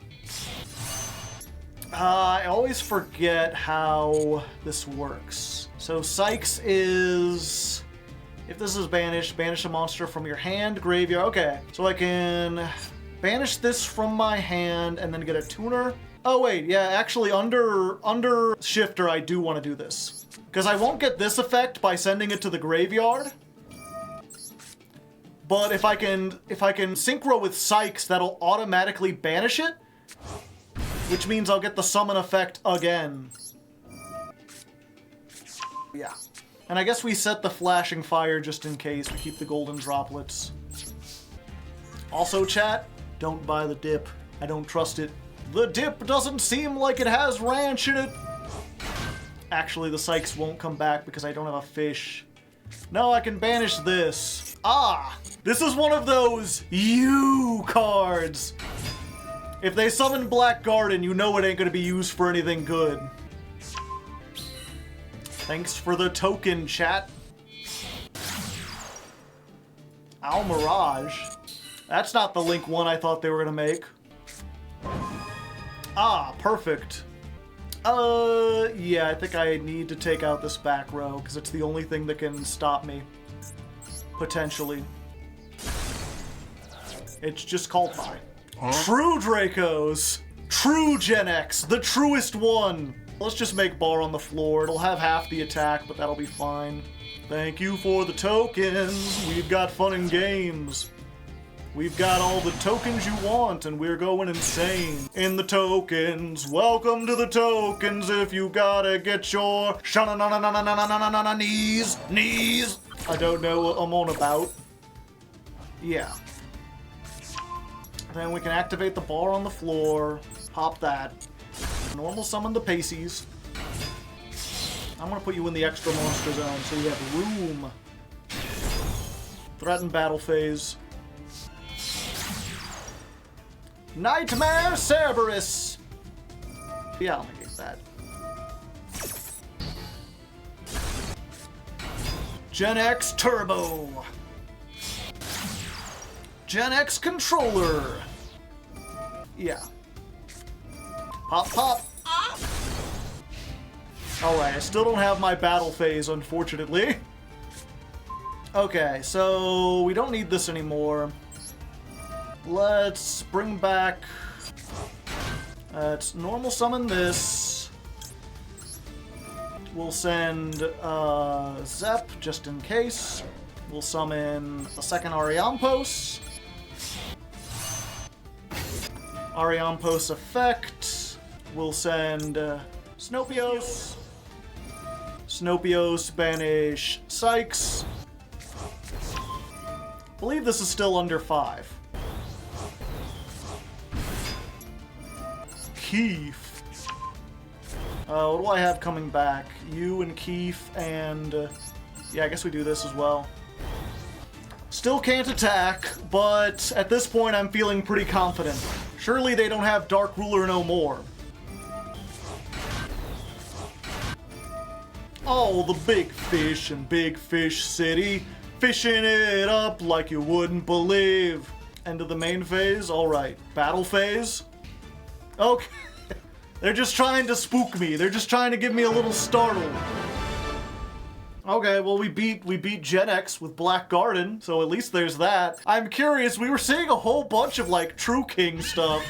I always forget how this works. So Sykes is, if this is banished, banish a monster from your hand, graveyard. Okay, so I can banish this from my hand and then get a tuner. Oh wait, yeah, actually under Shifter I do want to do this. Because I won't get this effect by sending it to the graveyard. But if I can synchro with Sykes, that'll automatically banish it. Which means I'll get the summon effect again. Yeah. And I guess we set the flashing fire just in case. We keep the golden droplets. Also, chat, don't buy the dip. I don't trust it. The dip doesn't seem like it has ranch in it. Actually, the Sykes won't come back because I don't have a fish. No, I can banish this. Ah! This is one of those you cards. If they summon Black Garden, you know it ain't gonna be used for anything good. Thanks for the token, chat. Owl Mirage. That's not the Link one I thought they were gonna make. Ah, perfect. Yeah, I think I need to take out this back row, because it's the only thing that can stop me. Potentially. It's just called by. True Dracos! True Genex! The truest one! Let's just make bar on the floor. It'll have half the attack, but that'll be fine. Thank you for the tokens. We've got fun and games. We've got all the tokens you want, and we're going insane. In the tokens, welcome to the tokens. If you gotta get your knees. I don't know what I'm on about. Yeah. Then we can activate the bar on the floor, pop that. Normal summon the Paces. I'm gonna put you in the extra monster zone so you have room. Threaten battle phase. Nightmare Cerberus. Yeah, I'll negate that. Genex Turbo. Genex Controller. Yeah. Pop, pop. Alright, I still don't have my battle phase, unfortunately. Okay, so we don't need this anymore. Let's bring back... let's normal summon this. We'll send Zep, just in case. We'll summon a second Ariampos. Ariampos effect. We'll send Snopios. Snopios banish Sykes. I believe this is still under 5. Keith. What do I have coming back? You and Keith and... yeah, I guess we do this as well. Still can't attack, but at this point I'm feeling pretty confident. Surely they don't have Dark Ruler no more. Oh, the big fish in Big Fish City. Fishing it up like you wouldn't believe. End of the main phase? Alright. Battle phase? Okay. They're just trying to spook me. They're just trying to give me a little startle. Okay, well we beat Genex with Black Garden, so at least there's that. I'm curious, we were seeing a whole bunch of like True King stuff.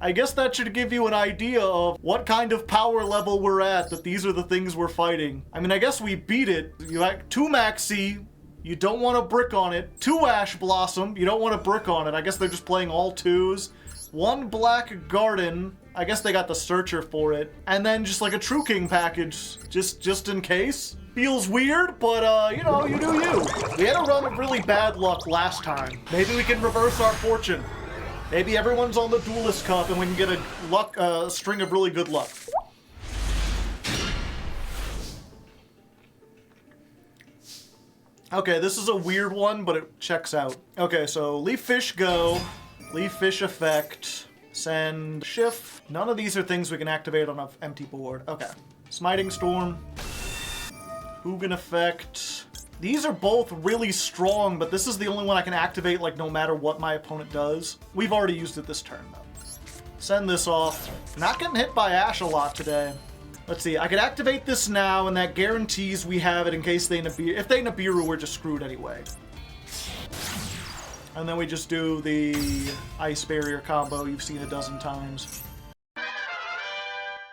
I guess that should give you an idea of what kind of power level we're at, that these are the things we're fighting. I mean, I guess we beat it. You like 2 Maxi, you don't want to brick on it. 2 Ash Blossom, you don't want to brick on it. I guess they're just playing all 2s. 1 Black Garden, I guess they got the Searcher for it. And then just like a True King package, just in case. Feels weird, but you know, you do you. We had a run of really bad luck last time. Maybe we can reverse our fortune. Maybe everyone's on the Duelist Cup and we can get a string of really good luck. Okay, this is a weird one, but it checks out. Okay, so Leaf Fish go, Leaf Fish effect, send Shift. None of these are things we can activate on an empty board. Okay, Smiting Storm, Hugin effect. These are both really strong, but this is the only one I can activate like no matter what my opponent does. We've already used it this turn though. Send this off. Not getting hit by Ash a lot today. Let's see, I could activate this now and that guarantees we have it in case they Nibiru. If they Nibiru, we're just screwed anyway. And then we just do the Ice Barrier combo you've seen a dozen times.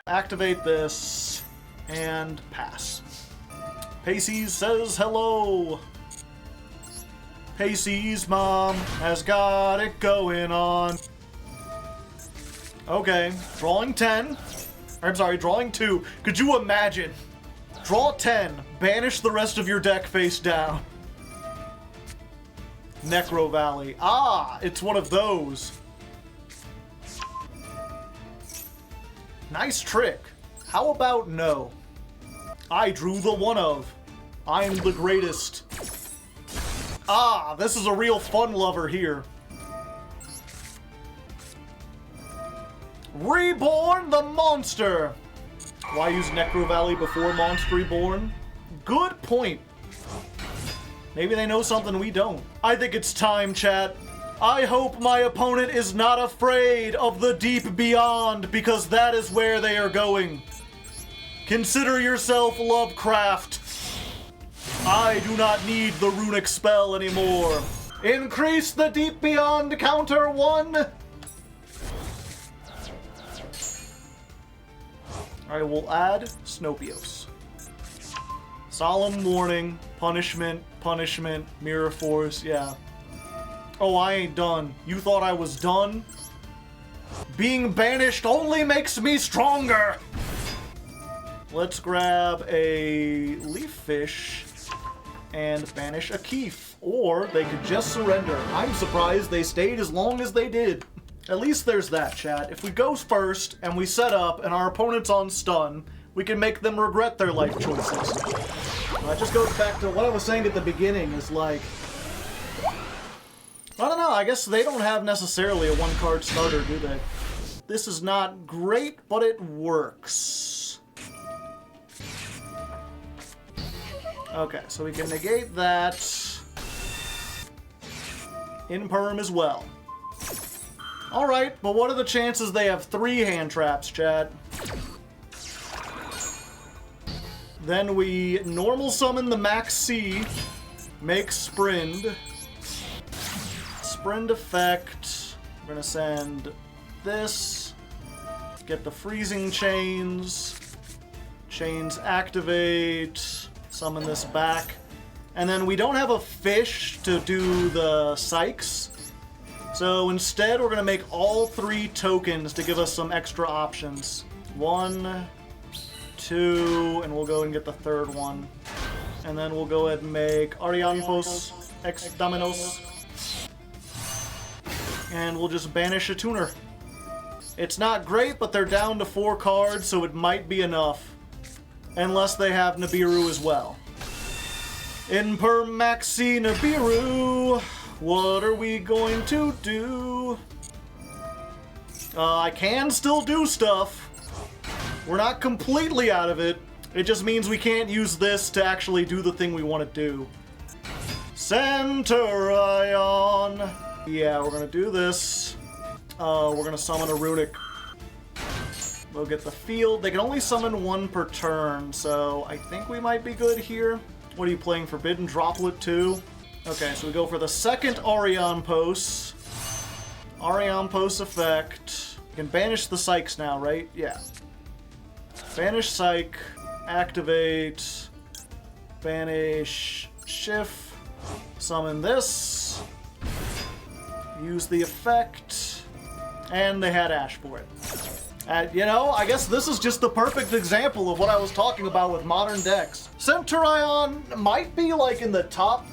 Activate this and pass. Pacey's says hello. Pacey's mom has got it going on. Okay, drawing 10. I'm sorry, drawing 2. Could you imagine? Draw 10, banish the rest of your deck face down. Necro Valley. Ah, it's one of those. Nice trick. How about no? I drew the one of. I'm the greatest. Ah, this is a real fun lover here. Reborn the monster. Why use Necro Valley before Monster Reborn? Good point. Maybe they know something we don't. I think it's time, chat. I hope my opponent is not afraid of the deep beyond, because that is where they are going. Consider yourself Lovecraft. I do not need the runic spell anymore. Increase the deep beyond counter 1. Alright, we'll add Snopios. Solemn Warning, Punishment, Punishment, Mirror Force, yeah. Oh, I ain't done. You thought I was done? Being banished only makes me stronger! Let's grab a Leaf Fish and banish a Keef. Or they could just surrender. I'm surprised they stayed as long as they did. At least there's that, chat. If we go first and we set up and our opponent's on stun, we can make them regret their life choices. That just goes back to what I was saying at the beginning, is like... I don't know, I guess they don't have necessarily a one-card starter, do they? This is not great, but it works. Okay, so we can negate that. Imperm as well. Alright, but what are the chances they have 3 hand traps, chat? Then we normal summon the Max C, make Sprind. Sprind effect. We're gonna send this. Get the freezing chains. Chains activate. Summon this back. And then we don't have a fish to do the psychs. So instead we're gonna make all 3 tokens to give us some extra options. 1, 2, and we'll go and get the 3rd one. And then we'll go ahead and make Arianpos Ex Dominos. And we'll just banish a tuner. It's not great, but they're down to 4 cards, so it might be enough. Unless they have Nibiru as well. Imperm Maxi Nibiru. What are we going to do? I can still do stuff. We're not completely out of it. It just means we can't use this to actually do the thing we want to do. Centurion. Yeah, we're gonna do this. We're gonna summon a Runic. We'll get the field. They can only summon 1 per turn, so I think we might be good here. What are you playing? Forbidden Droplet 2? Okay, so we go for the 2nd Arianpos. Arianpos effect. You can banish the psychs now, right? Yeah. Banish psych. Activate. Banish Shift. Summon this. Use the effect. And they had Ash for it. You know, I guess this is just the perfect example of what I was talking about with modern decks. Centurion might be like in the top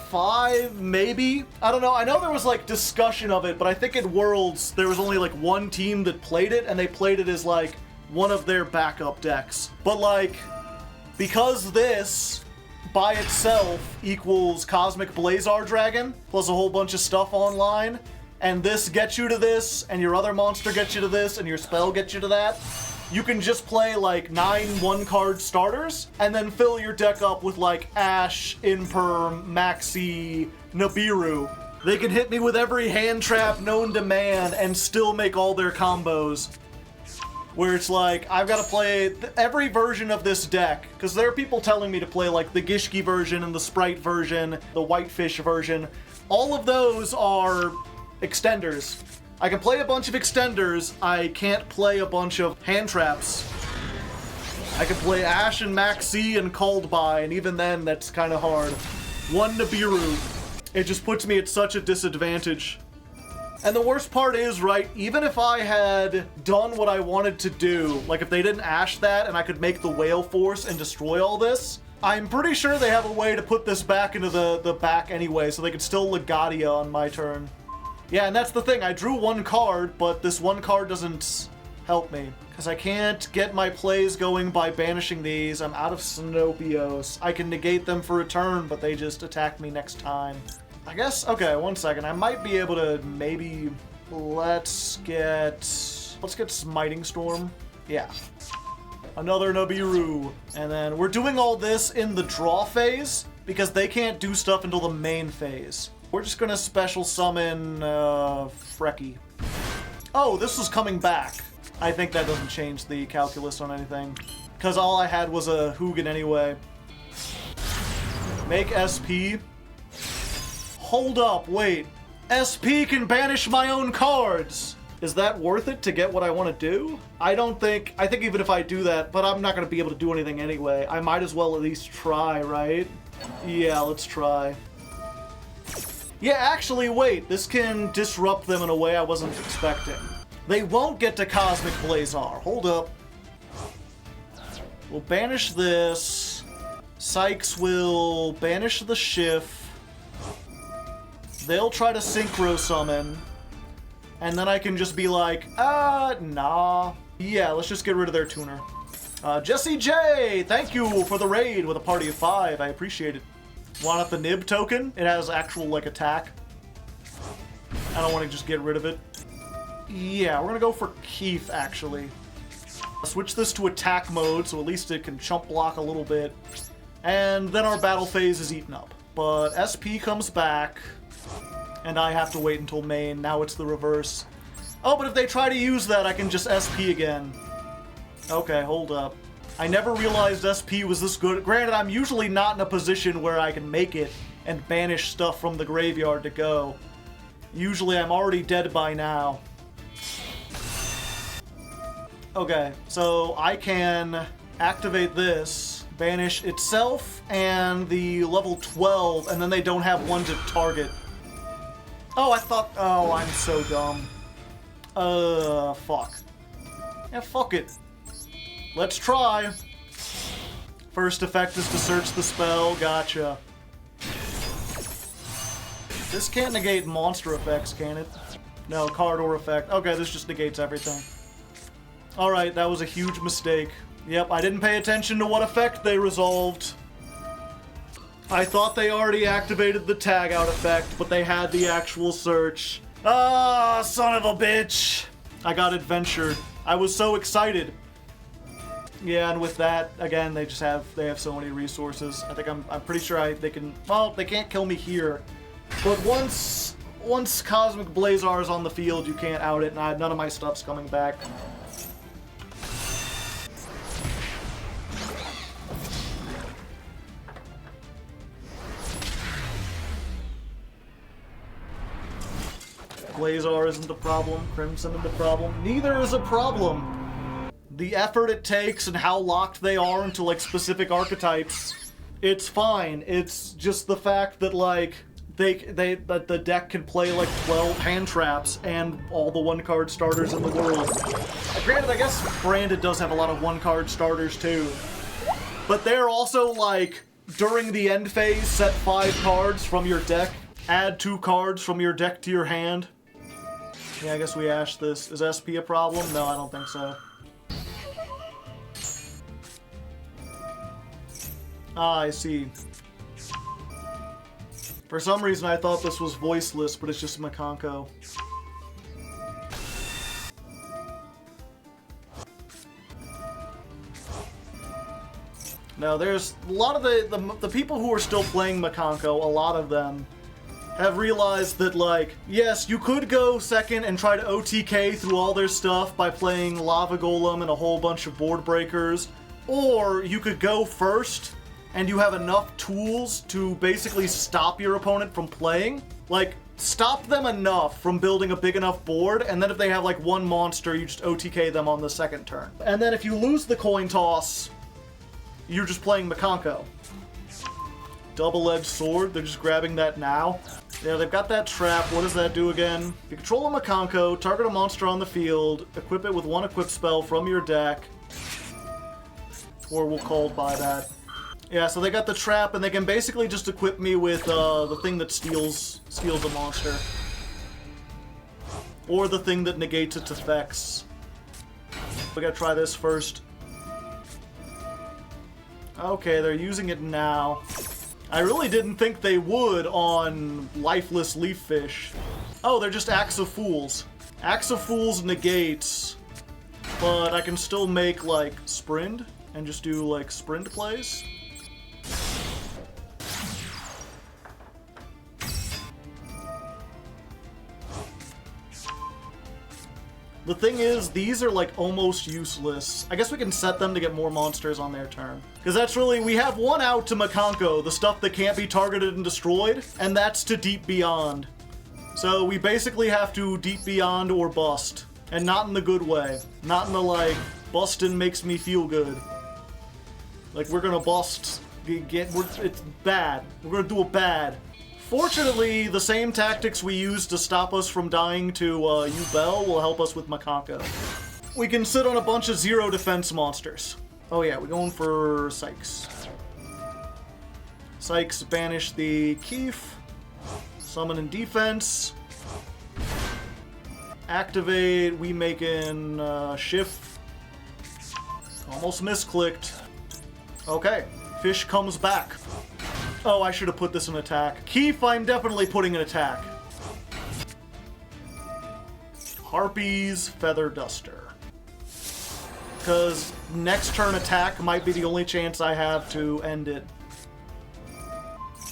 5, maybe? I don't know. I know there was like discussion of it, but I think at Worlds there was only like 1 team that played it, and they played it as like one of their backup decks. But like, because this by itself equals Cosmic Blazar Dragon, plus a whole bunch of stuff online, and this gets you to this, and your other monster gets you to this, and your spell gets you to that, you can just play like 9 1-card starters, and then fill your deck up with like Ash, Imperm, Maxi, Nibiru. They can hit me with every hand trap known to man and still make all their combos. Where it's like, I've got to play every version of this deck, because there are people telling me to play like the Gishki version and the Sprite version, the Whitefish version. All of those are extenders. I can play a bunch of extenders, I can't play a bunch of hand traps. I can play Ash and Maxi and Called By, and even then that's kind of hard. 1 Nibiru. It just puts me at such a disadvantage. And the worst part is, right, even if I had done what I wanted to do, like if they didn't Ash that and I could make the Whale Force and destroy all this, I'm pretty sure they have a way to put this back into the back anyway, so they could still Legadia on my turn. Yeah, and that's the thing, I drew 1 card, but this 1 card doesn't help me. Because I can't get my plays going by banishing these. I'm out of Sinopios. I can negate them for a turn, but they just attack me next time. I guess, okay, 1 second. I might be able to maybe, let's get Smiting Storm. Yeah. Another Nibiru. And then we're doing all this in the draw phase, because they can't do stuff until the main phase. We're just gonna special summon, Frecky. Oh, this is coming back. I think that doesn't change the calculus on anything. Because all I had was a Hugin anyway. Make SP. Hold up, wait. SP can banish my own cards! Is that worth it to get what I want to do? I think even if I do that, but I'm not going to be able to do anything anyway. I might as well at least try, right? Yeah, let's try. Yeah, actually, wait. This can disrupt them in a way I wasn't expecting. They won't get to Cosmic Blazar. Hold up. We'll banish this. Sykes will banish the Shift. They'll try to synchro summon. And then I can just be like, nah. Yeah, let's just get rid of their tuner. Jesse J, thank you for the raid with a party of 5. I appreciate it. Want the Nib token? It has actual, like, attack. I don't want to just get rid of it. Yeah, we're gonna go for Keith, actually. Switch this to attack mode, so at least it can chump block a little bit. And then our battle phase is eaten up. But SP comes back, and I have to wait until main. Now it's the reverse. Oh, but if they try to use that, I can just SP again. Okay, hold up. I never realized SP was this good. Granted, I'm usually not in a position where I can make it and banish stuff from the graveyard to go. Usually I'm already dead by now. Okay, so I can activate this, banish itself and the level 12, and then they don't have one to target. Oh, I thought... Oh, I'm so dumb. Fuck. Yeah, fuck it. Let's try. First effect is to search the spell. Gotcha. This can't negate monster effects, can it? No, card or effect. Okay, this just negates everything. Alright, that was a huge mistake. Yep, I didn't pay attention to what effect they resolved. I thought they already activated the tag out effect, but they had the actual search. Ah, son of a bitch! I got adventured. I was so excited. Yeah, and with that, again, they have so many resources. I think I'm pretty sure they can. Well, they can't kill me here, but once Cosmic Blazar is on the field, you can't out it, and none of my stuff's coming back. Blazar isn't the problem. Crimson isn't the problem. Neither is a problem. The effort it takes and how locked they are into, like, specific archetypes, it's fine. It's just the fact that, like, that the deck can play, like, 12 hand traps and all the one-card starters in the world. Granted, I guess Branded does have a lot of one-card starters, too. But they're also, like, during the end phase, set 5 cards from your deck, add 2 cards from your deck to your hand. Yeah, I guess we ashed this. Is SP a problem? No, I don't think so. Ah, I see. For some reason I thought this was voiceless, but it's just Mikanko. Now, there's a lot of the people who are still playing Mikanko, a lot of them have realized that, like, yes, you could go second and try to OTK through all their stuff by playing Lava Golem and a whole bunch of board breakers, or you could go first and you have enough tools to basically stop your opponent from playing. Like, stop them enough from building a big enough board, and then if they have, like, one monster, you just OTK them on the second turn. And then if you lose the coin toss, you're just playing Mikanko. Double-edged sword, they're just grabbing that now. Yeah, they've got that trap. What does that do again? If you control a Mikanko, target a monster on the field, equip it with one equip spell from your deck, or we'll call by that. Yeah, so they got the trap, and they can basically just equip me with the thing that steals a monster. Or the thing that negates its effects. We gotta try this first. Okay, they're using it now. I really didn't think they would on Lifeless Leaffish. Oh, they're just Axe of Fools. Axe of Fools negates, but I can still make, like, Sprint, and just do, like, Sprint plays. The thing is, these are, like, almost useless. I guess we can set them to get more monsters on their turn. Because that's really, we have one out to Mikanko, the stuff that can't be targeted and destroyed, and that's to Deep Beyond. So we basically have to Deep Beyond or bust. And not in the good way. Not in the, like, bustin' makes me feel good. Like, we're gonna bust, it's bad. We're gonna do it bad. Fortunately, the same tactics we used to stop us from dying to Yubel will help us with Mikanko. We can sit on a bunch of 0 defense monsters. Oh yeah, we're going for Sykes. Sykes banish the Keef. Summon in defense. Activate, we making shift. Almost misclicked. Okay, fish comes back. Oh, I should have put this in attack. Keef, I'm definitely putting in attack. Harpy's Feather Duster. Because next turn attack might be the only chance I have to end it.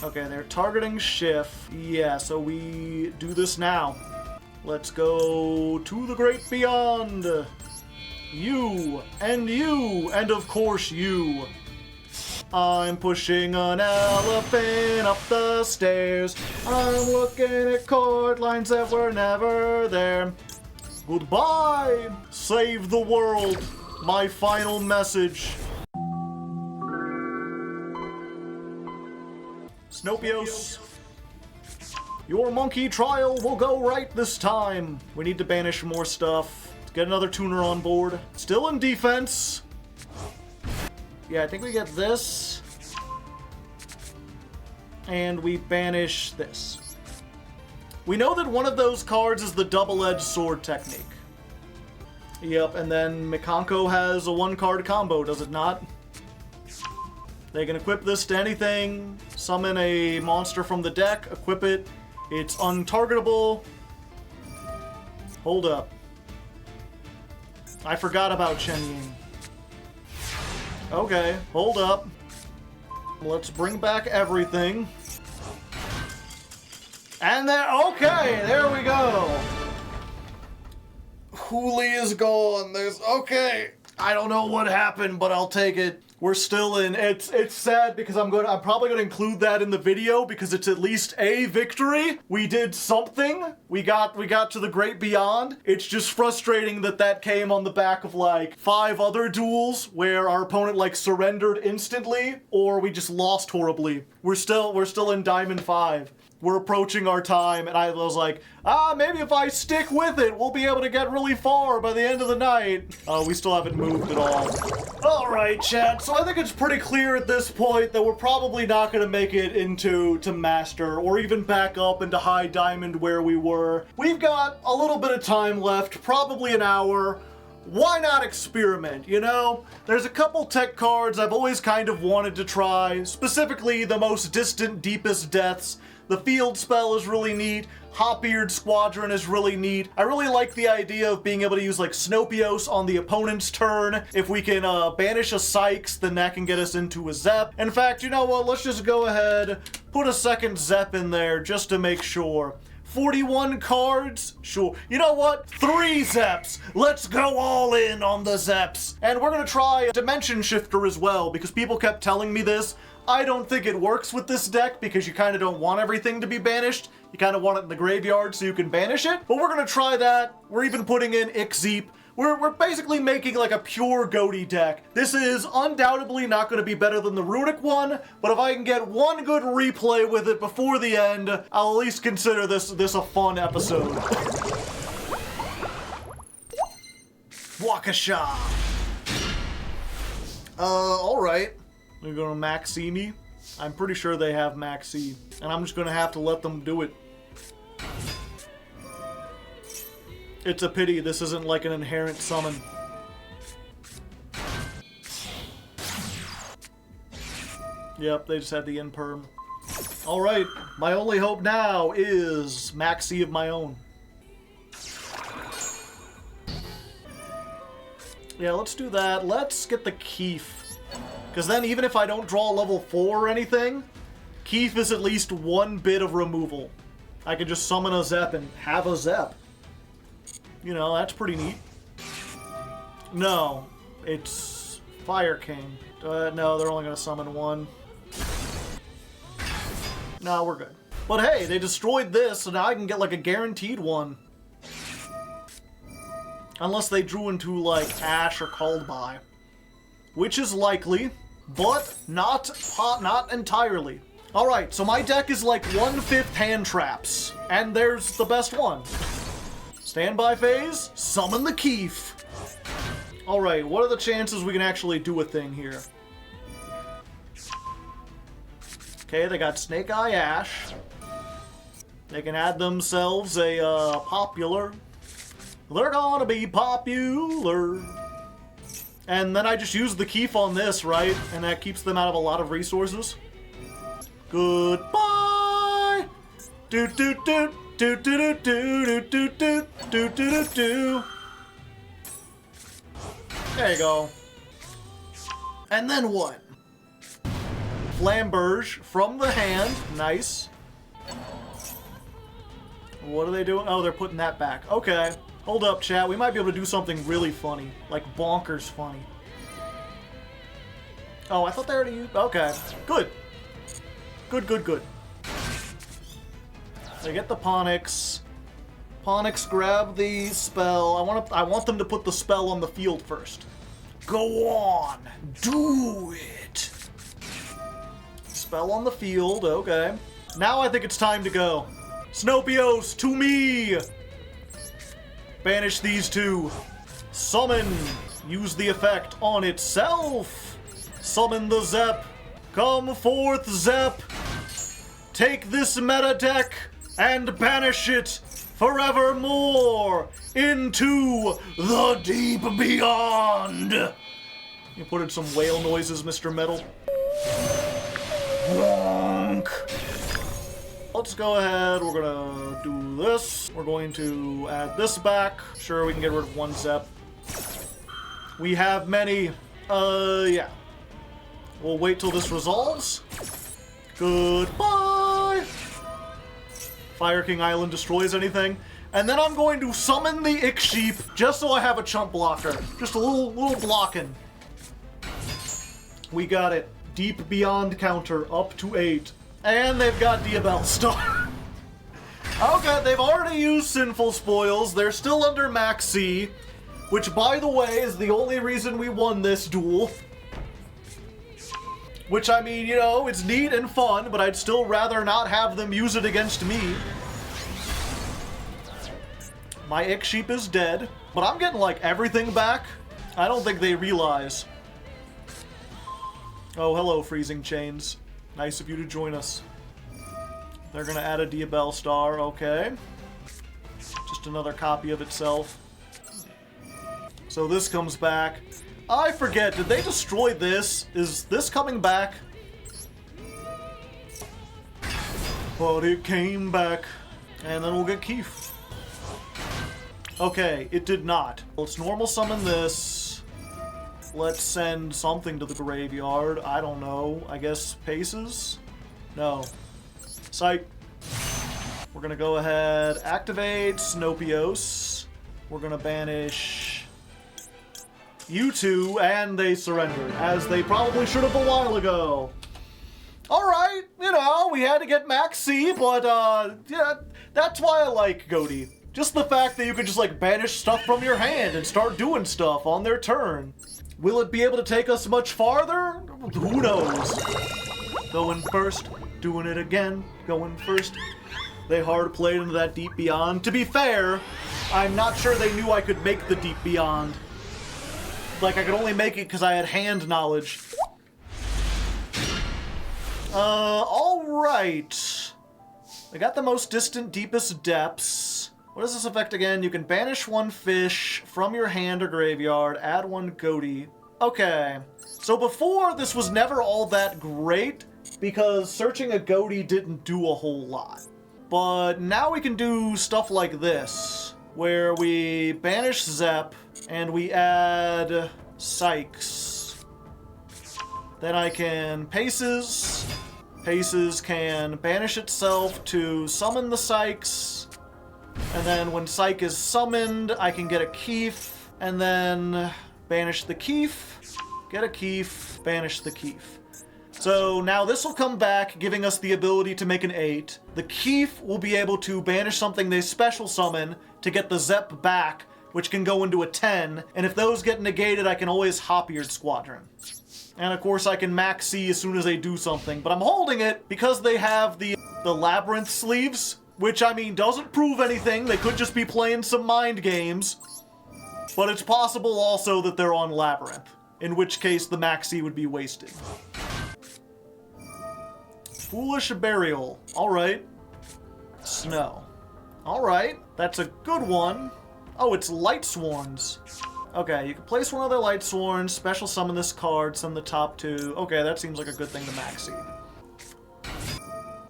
Okay, they're targeting Schiff. Yeah, so we do this now. Let's go to the great beyond. You, and of course you. I'm pushing an elephant up the stairs. I'm looking at chord lines that were never there. Goodbye! Save the world. My final message. Snopios. Your monkey trial will go right this time. We need to banish more stuff. Let's get another tuner on board. Still in defense. Yeah, I think we get this. And we banish this. We know that one of those cards is the double-edged sword technique. Yep, and then Mikanko has a one-card combo, does it not? They can equip this to anything, summon a monster from the deck, equip it. It's untargetable. Hold up. I forgot about Chen Ying. Okay, hold up. Let's bring back everything. And there we go. Hooli is gone. Okay. I don't know what happened, but I'll take it. We're still in. It's sad because I'm probably gonna include that in the video because it's at least a victory. We did something. We got to the great beyond. It's just frustrating that came on the back of like 5 other duels where our opponent like surrendered instantly or we just lost horribly. We're still in Diamond 5. We're approaching our time, and I was like, maybe if I stick with it, we'll be able to get really far by the end of the night. We still haven't moved at all. Alright, chat, so I think it's pretty clear at this point that we're probably not going to make it into Master, or even back up into High Diamond where we were. We've got a little bit of time left, probably an hour. Why not experiment, you know? There's a couple tech cards I've always kind of wanted to try, specifically the most distant, deepest depths. The field spell is really neat. Hop-Eared Squadron is really neat. I really like the idea of being able to use like Snopios on the opponent's turn. If we can banish a Sykes, then that can get us into a Zep. In fact, you know what? Let's just go ahead, put a second Zep in there just to make sure. 41 cards? Sure. You know what? 3 Zeps! Let's go all in on the Zeps! And we're gonna try a Dimension Shifter as well, because people kept telling me this. I don't think it works with this deck because you kind of don't want everything to be banished. You kind of want it in the graveyard so you can banish it. But we're going to try that. We're even putting in Ixzeep. We're basically making like a pure Ghoti deck. This is undoubtedly not going to be better than the Runic one, but if I can get one good replay with it before the end, I'll at least consider this a fun episode. Waukesha. Alright. They're gonna Maxi me. I'm pretty sure they have Maxi, and I'm just gonna have to let them do it. It's a pity this isn't like an inherent summon. Yep, they just had the imperm. Alright, my only hope now is Maxi of my own. Yeah, let's do that. Let's get the Keef. Because then even if I don't draw level 4 or anything, Keef is at least 1 bit of removal. I can just summon a Zep and have a Zep. You know, that's pretty neat. No, it's Fire King. No, they're only going to summon 1. No, we're good. But hey, they destroyed this, so now I can get like a guaranteed one. Unless they drew into like Ash or Called By. Which is likely, but not entirely. Alright, so my deck is like 1/5 hand traps, and there's the best one. Standby phase, summon the Keef. Alright, what are the chances we can actually do a thing here? Okay, they got Snake Eye Ash. They can add themselves a popular. They're gonna be popular. And then I just use the Keef on this, right? And that keeps them out of a lot of resources. Goodbye! Doot doot doot! Do do do do do do do do do do. There you go. And then what? Flamberge from the hand. Nice. What are they doing? Oh, they're putting that back. Okay. Hold up, chat. We might be able to do something really funny. Like bonkers funny. Oh, I thought they already used... Okay. Good. Good, good, good. They get the Ponix. Ponix, grab the spell. I want them to put the spell on the field first. Go on. Do it. Spell on the field. Okay. Now I think it's time to go. Snopios, to me! Banish these two. Summon. Use the effect on itself. Summon the Zep. Come forth, Zep. Take this meta deck and banish it forevermore into the deep beyond. You put in some whale noises, Mr. Metal. Wonk. Let's go ahead, we're gonna do this. We're going to add this back. Sure, we can get rid of one Zep. We have many. Yeah. We'll wait till this resolves. Goodbye! Fire King Island destroys anything. And then I'm going to summon the Ick-Sheep, just so I have a chump blocker. Just a little blocking. We got it. Deep Beyond counter, up to 8. And they've got Diabell Star. Okay, they've already used Sinful Spoils. They're still under Max C, which, by the way, is the only reason we won this duel. Which, I mean, you know, it's neat and fun, but I'd still rather not have them use it against me. My Ick-Sheep is dead, but I'm getting, like, everything back. I don't think they realize. Oh, hello, Freezing Chains. Nice of you to join us. They're gonna add a Diabell Star, okay. Just another copy of itself. So this comes back. I forget, did they destroy this? Is this coming back? But it came back. And then we'll get Keef. Okay, it did not. Let's normal summon this. Let's send something to the graveyard. I don't know. I guess Paces? No. Psych. We're gonna go ahead, activate Snopios. We're gonna banish you two, and they surrendered, as they probably should have a while ago. Alright, you know, we had to get Max C, but, yeah, that's why I like Ghoti. Just the fact that you can just, like, banish stuff from your hand and start doing stuff on their turn. Will it be able to take us much farther? Who knows? Going first, doing it again, going first. They hard played into that Deep Beyond. To be fair, I'm not sure they knew I could make the Deep Beyond. Like, I could only make it because I had hand knowledge. Alright. I got the most distant, deepest depths. What does this affect again? You can banish one fish from your hand or graveyard, add one Ghoti. Okay. So before, this was never all that great, because searching a Ghoti didn't do a whole lot. But now we can do stuff like this, where we banish Zep, and we add Sykes. Then I can Paces. Paces can banish itself to summon the Sykes. And then when Psyche is summoned, I can get a Keef, and then banish the Keef, get a Keef, banish the Keef. So now this will come back, giving us the ability to make an 8. The Keef will be able to banish something they special summon to get the Zep back, which can go into a 10, and if those get negated, I can always Hopbeard Squadron. And of course I can Max C as soon as they do something, but I'm holding it because they have the Labrynth sleeves, which, I mean, doesn't prove anything. They could just be playing some mind games. But it's possible also that they're on Labrynth, in which case the Maxi would be wasted. Foolish Burial. Alright. Snow. Alright. That's a good one. Oh, it's Lightsworns. Okay, you can place one of their Lightsworns, special summon this card, send the top 2. Okay, that seems like a good thing to Maxi.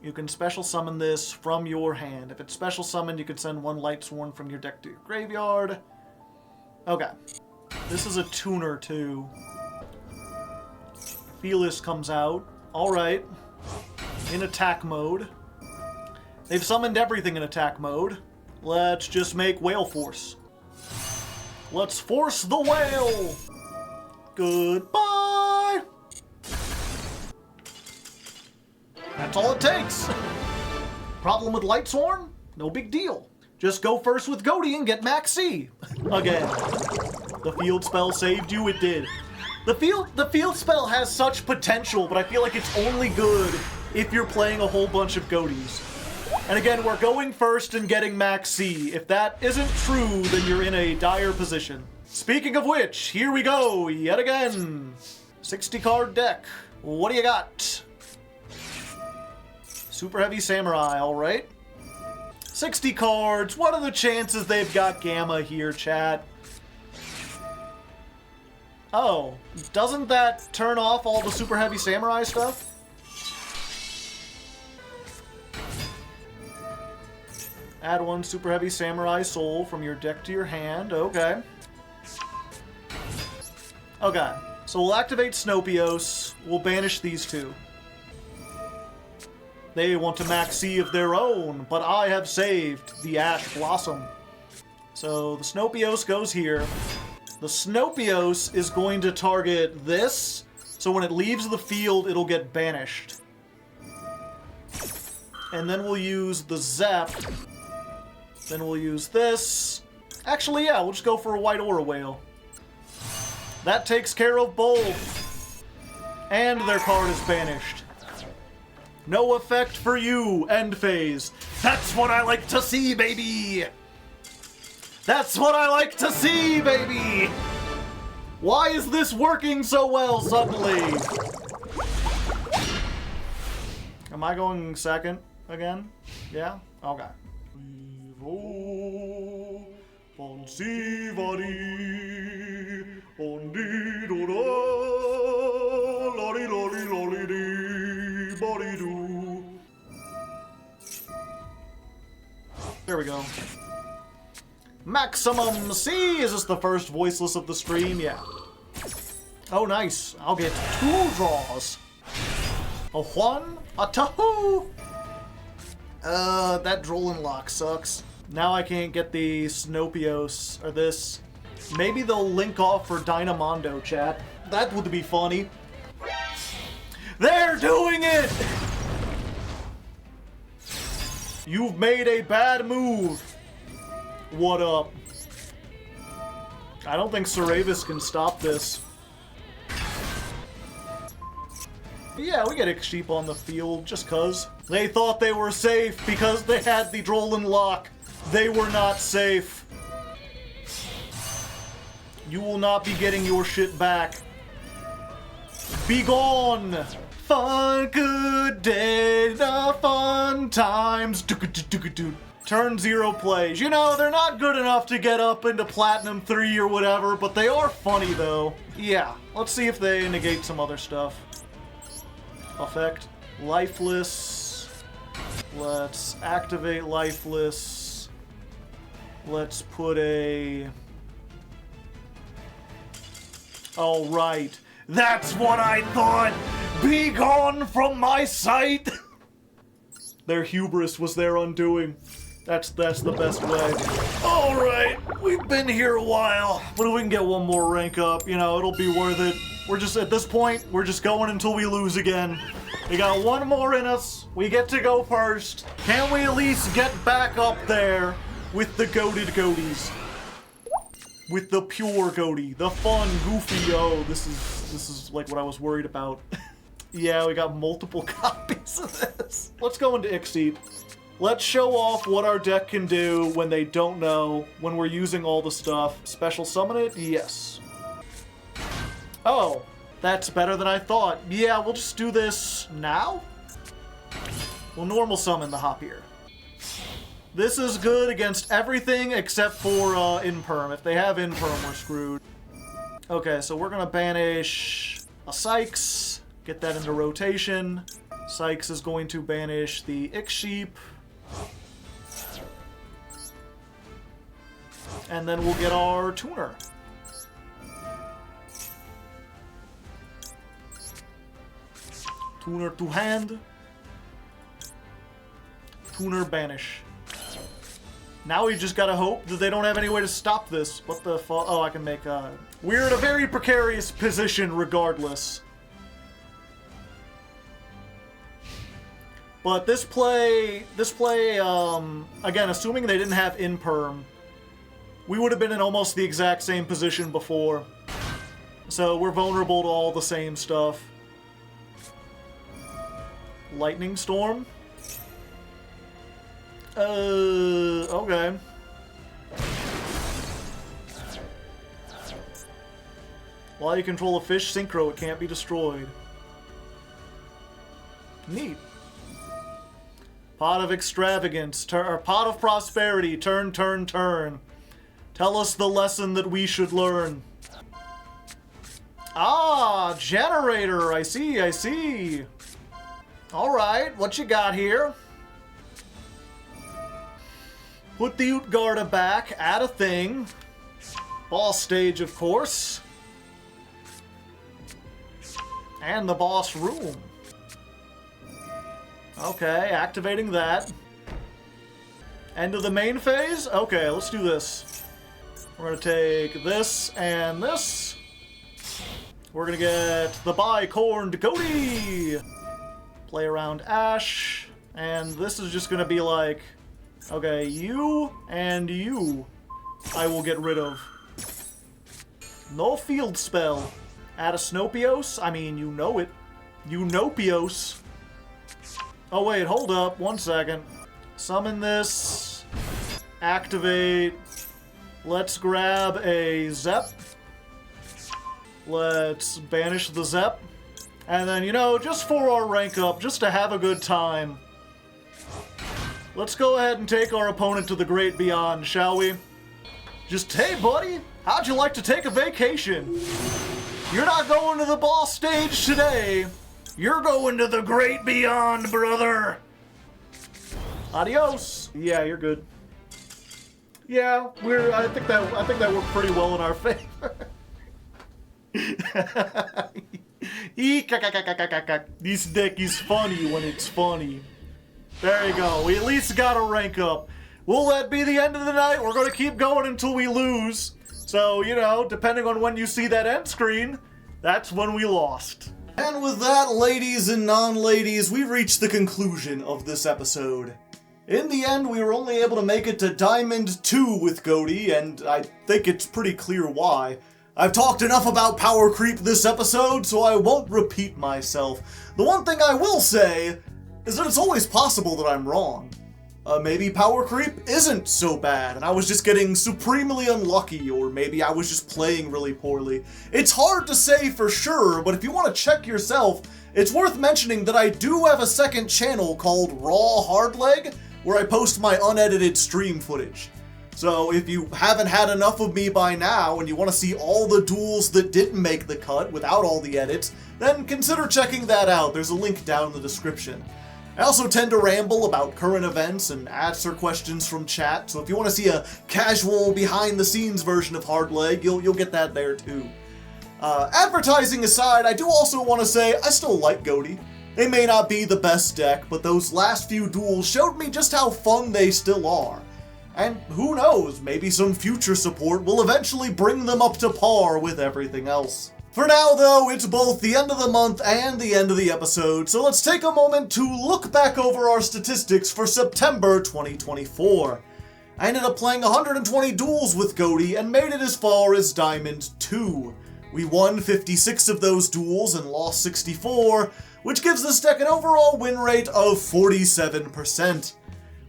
You can special summon this from your hand. If it's special summoned, you can send one Lightsworn from your deck to your graveyard. Okay. This is a tuner, too. Felis comes out. Alright. In attack mode. They've summoned everything in attack mode. Let's just make Whale Force. Let's force the whale! Goodbye! That's all it takes. Problem with Lightsworn? No big deal. Just go first with Ghoti and get Max C. Again. The field spell saved you, it did. The field spell has such potential, but I feel like it's only good if you're playing a whole bunch of Ghotis. And again, we're going first and getting Max C. If that isn't true, then you're in a dire position. Speaking of which, here we go, yet again. 60-card deck. What do you got? Superheavy Samurai, alright. 60 cards. What are the chances they've got Gamma here, chat? Oh, doesn't that turn off all the Superheavy Samurai stuff? Add one Superheavy Samurai Soul from your deck to your hand. Okay. Okay. So we'll activate Snopios. We'll banish these two. They want to Max C of their own, but I have saved the Ash Blossom. So the Snopios goes here. The Snopios is going to target this, so when it leaves the field, it'll get banished. And then we'll use the Zep. Then we'll use this. Actually, yeah, we'll just go for a White Aura Whale. That takes care of both. And their card is banished. No effect for you, end phase. That's what I like to see, baby! That's what I like to see, baby! Why is this working so well suddenly? Am I going second again? Yeah? Okay. There we go. Maximum C! Is this the first voiceless of the stream? Yeah. Oh, nice. I'll get 2 draws. A one, a two. That Drollin Lock sucks. Now I can't get the Snopios, or this. Maybe they'll link off for Dynamondo, chat. That would be funny. They're doing it! You've made a bad move. What up? I don't think Saravis can stop this. Yeah, we get a sheep on the field just cuz. They thought they were safe because they had the Drollin Lock. They were not safe. You will not be getting your shit back. Be gone! Fun good day, the fun times. Turn 0 plays. You know, they're not good enough to get up into Platinum 3 or whatever, but they are funny though. Yeah, let's see if they negate some other stuff. Effect. Lifeless. Let's activate Lifeless. Let's put a... Alright. That's what I thought! Be gone from my sight! Their hubris was their undoing. That's the best way. Alright, we've been here a while, but if we can get one more rank up, you know, it'll be worth it. We're just, at this point, we're just going until we lose again. We got one more in us. We get to go first. Can we at least get back up there with the goated Ghoties? With the pure Ghoti, the fun, goofy, oh, this is like what I was worried about. Yeah, we got multiple copies of this. Let's go into Ixie. Let's show off what our deck can do when they don't know, when we're using all the stuff. Special summon it? Yes. Oh, that's better than I thought. Yeah, we'll just do this now. We'll normal summon the Hopier. This is good against everything except for Imperm. If they have Imperm, we're screwed. Okay, so we're gonna banish a Sykes, get that into rotation. Sykes is going to banish the Ix-Sheep. And then we'll get our Tuner. Tuner to hand. Tuner banish. Now we just gotta hope that they don't have any way to stop this. What the fuck? Oh, I can make we're in a very precarious position regardless. But this play, again, assuming they didn't have Imperm, we would have been in almost the exact same position before. So we're vulnerable to all the same stuff. Lightning Storm? Okay. While you control a fish synchro, it can't be destroyed. Neat. Pot of Extravagance, or Pot of Prosperity, turn, turn, turn. Tell us the lesson that we should learn. Ah, Generaider, I see, I see. Alright, what you got here? Put the Utgarda back, add a thing. Boss stage, of course. And the boss room. Okay, activating that. End of the main phase? Okay, let's do this. We're gonna take this and this. We're gonna get the Bicorned Ghoti. Play around Ash. And this is just gonna be like, okay, you and you I will get rid of. No field spell. Add a Snopios? I mean, you know it. Unopios. Oh wait, hold up, 1 second. Summon this. Activate. Let's grab a Zep. Let's banish the Zep. And then, you know, just for our rank up, just to have a good time, let's go ahead and take our opponent to the great beyond, shall we? Just, hey buddy, how'd you like to take a vacation? You're not going to the boss stage today. You're going to the great beyond, brother. Adios. Yeah, you're good. Yeah, I think that worked pretty well in our favor. This deck is funny when it's funny. There you go. We at least got a rank up. Will that be the end of the night? We're going to keep going until we lose. So, you know, depending on when you see that end screen, that's when we lost. And with that, ladies and non-ladies, we've reached the conclusion of this episode. In the end, we were only able to make it to Diamond 2 with Ghoti, and I think it's pretty clear why. I've talked enough about power creep this episode, so I won't repeat myself. The one thing I will say is that it's always possible that I'm wrong. Maybe power creep isn't so bad, and I was just getting supremely unlucky, or maybe I was just playing really poorly. It's hard to say for sure, but if you want to check yourself, it's worth mentioning that I do have a second channel called Raw Hardleg, where I post my unedited stream footage. So if you haven't had enough of me by now, and you want to see all the duels that didn't make the cut without all the edits, then consider checking that out. There's a link down in the description. I also tend to ramble about current events and answer questions from chat, so if you want to see a casual, behind-the-scenes version of Hardleg, you'll get that there too. Advertising aside, I do also want to say I still like Ghoti. They may not be the best deck, but those last few duels showed me just how fun they still are. And who knows, maybe some future support will eventually bring them up to par with everything else. For now, though, it's both the end of the month and the end of the episode, so let's take a moment to look back over our statistics for September 2024. I ended up playing 120 duels with Ghoti and made it as far as Diamond 2. We won 56 of those duels and lost 64, which gives this deck an overall win rate of 47%.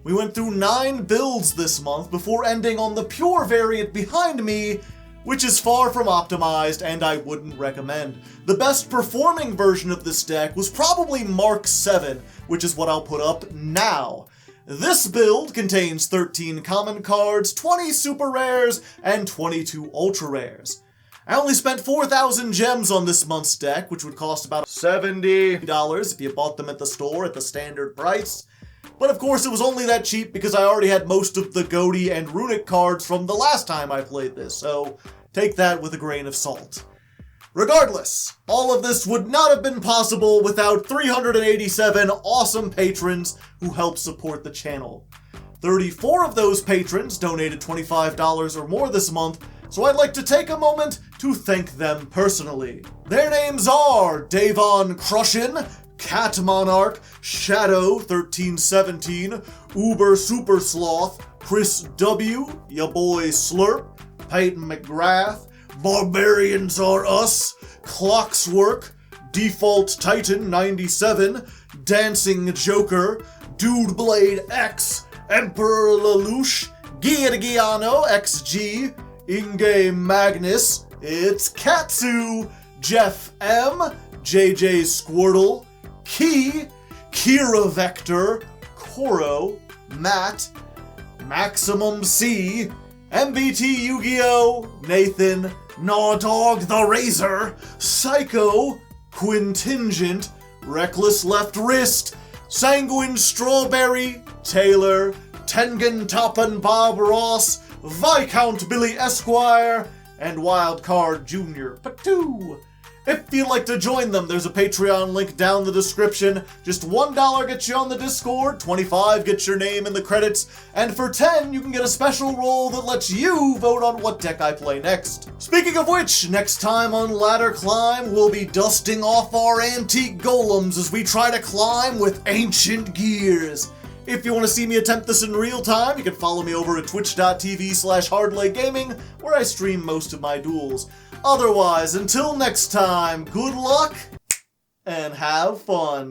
We went through 9 builds this month before ending on the pure variant behind me, which is far from optimized and I wouldn't recommend. The best performing version of this deck was probably Mark 7, which is what I'll put up now. This build contains 13 common cards, 20 super rares, and 22 ultra rares. I only spent 4,000 gems on this month's deck, which would cost about $70 if you bought them at the store at the standard price. But of course it was only that cheap because I already had most of the Ghoti and Runic cards from the last time I played this, so take that with a grain of salt. Regardless, all of this would not have been possible without 387 awesome patrons who help support the channel. 34 of those patrons donated $25 or more this month, so I'd like to take a moment to thank them personally. Their names are Davon Crushin, Cat Monarch, Shadow 1317, Uber Super Sloth, Chris W, ya boy Slurp, Peyton McGrath, Barbarians Are Us, Clockswork, Default Titan 97, Dancing Joker, Dude Blade X, Emperor Lelouch, Giano XG, In-Game Magnus, It's Katsu, Jeff M, JJ Squirtle, Key, Kira Vector, Koro, Matt, Maximum C, MBT Yugioh, Nathan, Gnawdog the Razor, Psycho, Quintingent, Reckless Left Wrist, Sanguine Strawberry, Taylor, Tengen Toppin Bob Ross, Viscount Billy Esquire, and Wildcard Jr. Patoo. If you'd like to join them, there's a Patreon link down the description. Just $1 gets you on the Discord, $25 gets your name in the credits, and for $10 you can get a special role that lets you vote on what deck I play next. Speaking of which, next time on Ladder Climb, we'll be dusting off our antique golems as we try to climb with ancient gears. If you want to see me attempt this in real time, you can follow me over at twitch.tv/Hardleg Gaming, where I stream most of my duels. Otherwise, until next time, good luck and have fun.